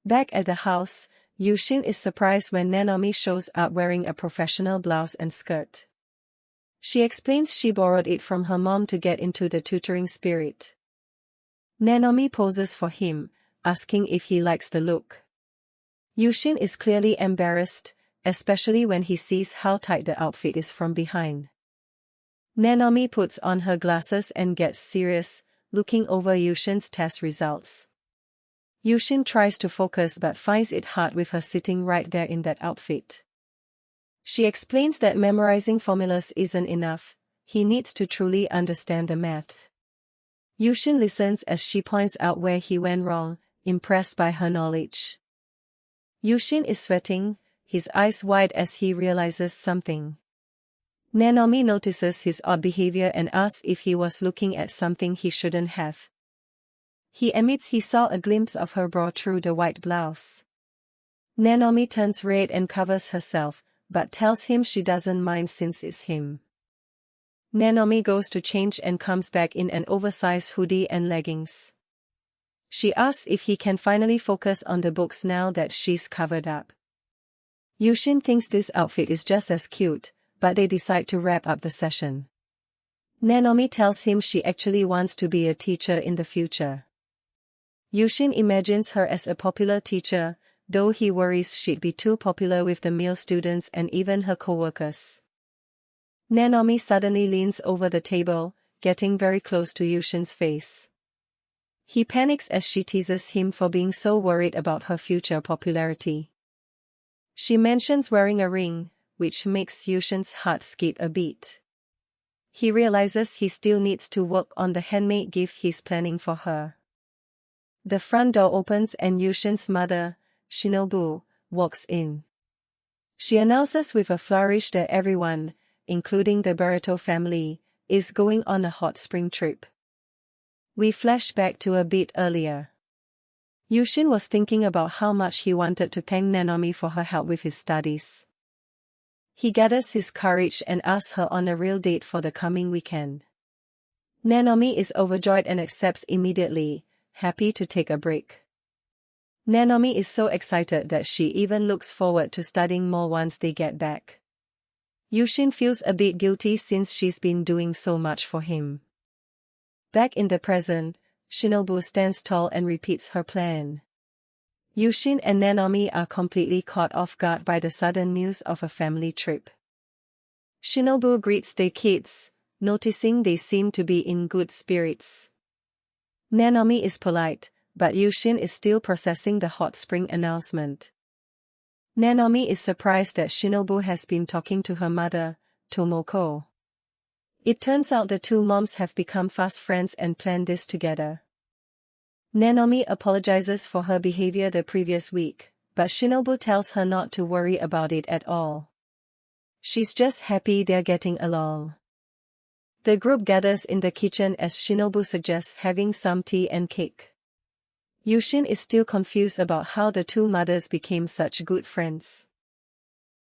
Back at the house, Yushin is surprised when Nanomi shows up wearing a professional blouse and skirt. She explains she borrowed it from her mom to get into the tutoring spirit. Nanomi poses for him, asking if he likes the look. Yushin is clearly embarrassed, especially when he sees how tight the outfit is from behind. Nanomi puts on her glasses and gets serious, looking over Yushin's test results. Yushin tries to focus but finds it hard with her sitting right there in that outfit. She explains that memorizing formulas isn't enough, he needs to truly understand the math. Yushin listens as she points out where he went wrong, impressed by her knowledge. Yushin is sweating, his eyes wide as he realizes something. Nanomi notices his odd behavior and asks if he was looking at something he shouldn't have. He admits he saw a glimpse of her bra through the white blouse. Nanomi turns red and covers herself, but tells him she doesn't mind since it's him. Nanomi goes to change and comes back in an oversized hoodie and leggings. She asks if he can finally focus on the books now that she's covered up. Yushin thinks this outfit is just as cute, but they decide to wrap up the session. Nanomi tells him she actually wants to be a teacher in the future. Yushin imagines her as a popular teacher, though he worries she'd be too popular with the male students and even her co-workers. Nanomi suddenly leans over the table, getting very close to Yushin's face. He panics as she teases him for being so worried about her future popularity. She mentions wearing a ring, which makes Yushin's heart skip a beat. He realizes he still needs to work on the handmade gift he's planning for her. The front door opens and Yushin's mother, Shinobu, walks in. She announces with a flourish that everyone, including the Barreto family, is going on a hot spring trip. We flash back to a bit earlier. Yushin was thinking about how much he wanted to thank Nanomi for her help with his studies. He gathers his courage and asks her on a real date for the coming weekend. Nanomi is overjoyed and accepts immediately, happy to take a break. Nanomi is so excited that she even looks forward to studying more once they get back. Yushin feels a bit guilty since she's been doing so much for him. Back in the present, Shinobu stands tall and repeats her plan. Yushin and Nanomi are completely caught off guard by the sudden news of a family trip. Shinobu greets the kids, noticing they seem to be in good spirits. Nanomi is polite, but Yushin is still processing the hot spring announcement. Nanomi is surprised that Shinobu has been talking to her mother, Tomoko. It turns out the two moms have become fast friends and planned this together. Nanomi apologizes for her behavior the previous week, but Shinobu tells her not to worry about it at all. She's just happy they're getting along. The group gathers in the kitchen as Shinobu suggests having some tea and cake. Yushin is still confused about how the two mothers became such good friends.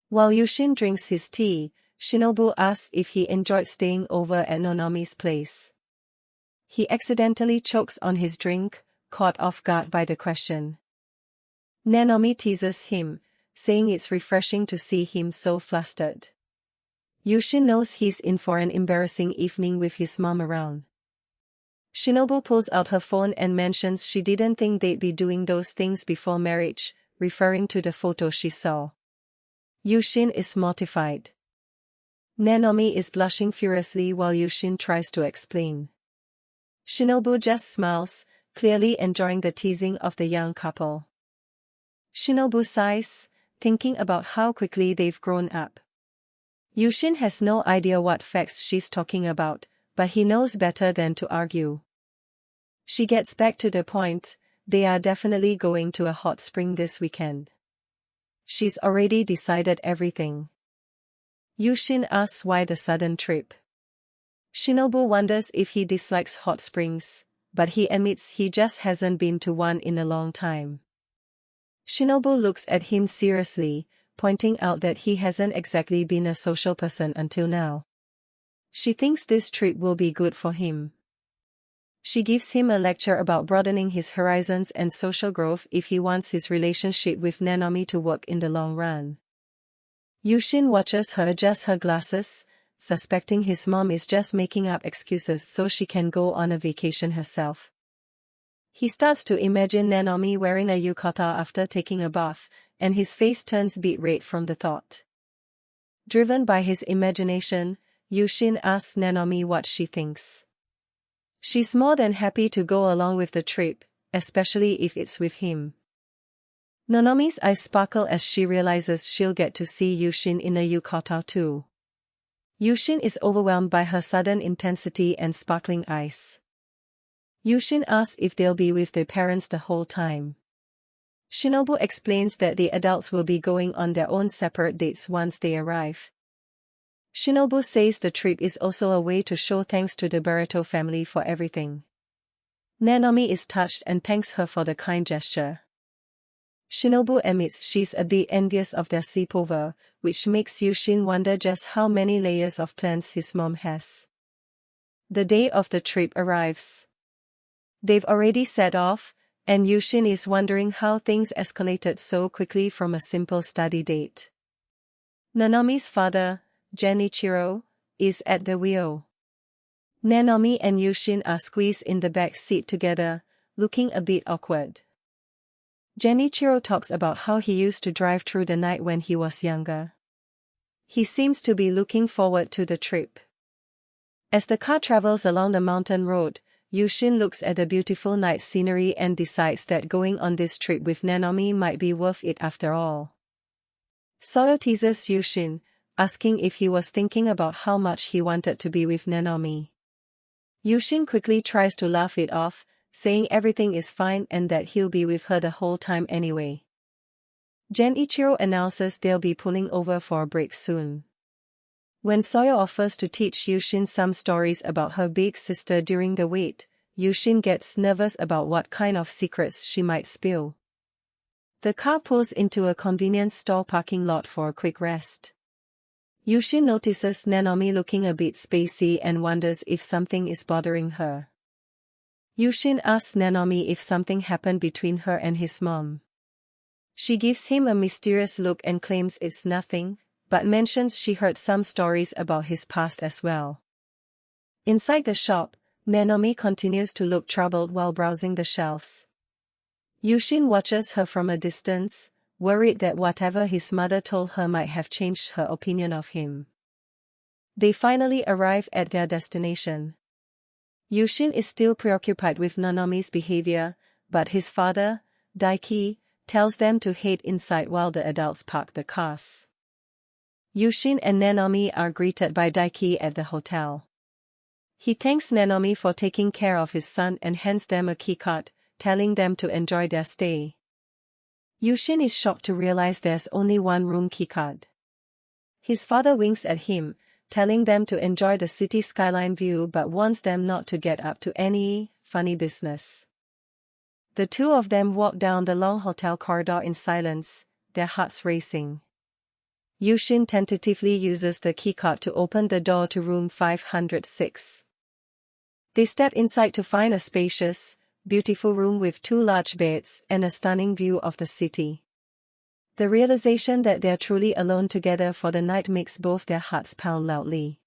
While Yushin drinks his tea, Shinobu asks if he enjoyed staying over at Nanomi's place. He accidentally chokes on his drink, caught off guard by the question. Nanomi teases him, saying it's refreshing to see him so flustered. Yushin knows he's in for an embarrassing evening with his mom around. Shinobu pulls out her phone and mentions she didn't think they'd be doing those things before marriage, referring to the photo she saw. Yushin is mortified. Nanomi is blushing furiously while Yushin tries to explain. Shinobu just smiles, clearly enjoying the teasing of the young couple. Shinobu sighs, thinking about how quickly they've grown up. Yushin has no idea what facts she's talking about, but he knows better than to argue. She gets back to the point, they are definitely going to a hot spring this weekend. She's already decided everything. Yushin asks why the sudden trip. Shinobu wonders if he dislikes hot springs, but he admits he just hasn't been to one in a long time. Shinobu looks at him seriously, pointing out that he hasn't exactly been a social person until now. She thinks this trip will be good for him. She gives him a lecture about broadening his horizons and social growth if he wants his relationship with Nanomi to work in the long run. Yushin watches her adjust her glasses, suspecting his mom is just making up excuses so she can go on a vacation herself. He starts to imagine Nanomi wearing a yukata after taking a bath, and his face turns beet red from the thought. Driven by his imagination, Yushin asks Nanomi what she thinks. She's more than happy to go along with the trip, especially if it's with him. Nanomi's eyes sparkle as she realizes she'll get to see Yushin in a yukata too. Yushin is overwhelmed by her sudden intensity and sparkling eyes. Yushin asks if they'll be with their parents the whole time. Shinobu explains that the adults will be going on their own separate dates once they arrive. Shinobu says the trip is also a way to show thanks to the Barreto family for everything. Nanomi is touched and thanks her for the kind gesture. Shinobu admits she's a bit envious of their sleepover, which makes Yushin wonder just how many layers of plans his mom has. The day of the trip arrives. They've already set off, and Yushin is wondering how things escalated so quickly from a simple study date. Nanomi's father, Genichiro, is at the wheel. Nanomi and Yushin are squeezed in the back seat together, looking a bit awkward. Genichiro talks about how he used to drive through the night when he was younger. He seems to be looking forward to the trip. As the car travels along the mountain road, Yushin looks at the beautiful night scenery and decides that going on this trip with Nanomi might be worth it after all. Soyo teases Yushin, asking if he was thinking about how much he wanted to be with Nanomi. Yushin quickly tries to laugh it off, saying everything is fine and that he'll be with her the whole time anyway. Genichiro announces they'll be pulling over for a break soon. When Soyo offers to teach Yushin some stories about her big sister during the wait, Yushin gets nervous about what kind of secrets she might spill. The car pulls into a convenience store parking lot for a quick rest. Yushin notices Nanomi looking a bit spacey and wonders if something is bothering her. Yushin asks Nanomi if something happened between her and his mom. She gives him a mysterious look and claims it's nothing, but mentions she heard some stories about his past as well. Inside the shop, Nanomi continues to look troubled while browsing the shelves. Yushin watches her from a distance, worried that whatever his mother told her might have changed her opinion of him. They finally arrive at their destination. Yushin is still preoccupied with Nanomi's behavior, but his father, Daiki, tells them to head inside while the adults park the cars. Yushin and Nanomi are greeted by Daiki at the hotel. He thanks Nanomi for taking care of his son and hands them a keycard, telling them to enjoy their stay. Yushin is shocked to realize there's only one room keycard. His father winks at him, telling them to enjoy the city skyline view but warns them not to get up to any funny business. The two of them walk down the long hotel corridor in silence, their hearts racing. Yushin tentatively uses the keycard to open the door to room 506. They step inside to find a spacious, beautiful room with two large beds and a stunning view of the city. The realization that they're truly alone together for the night makes both their hearts pound loudly.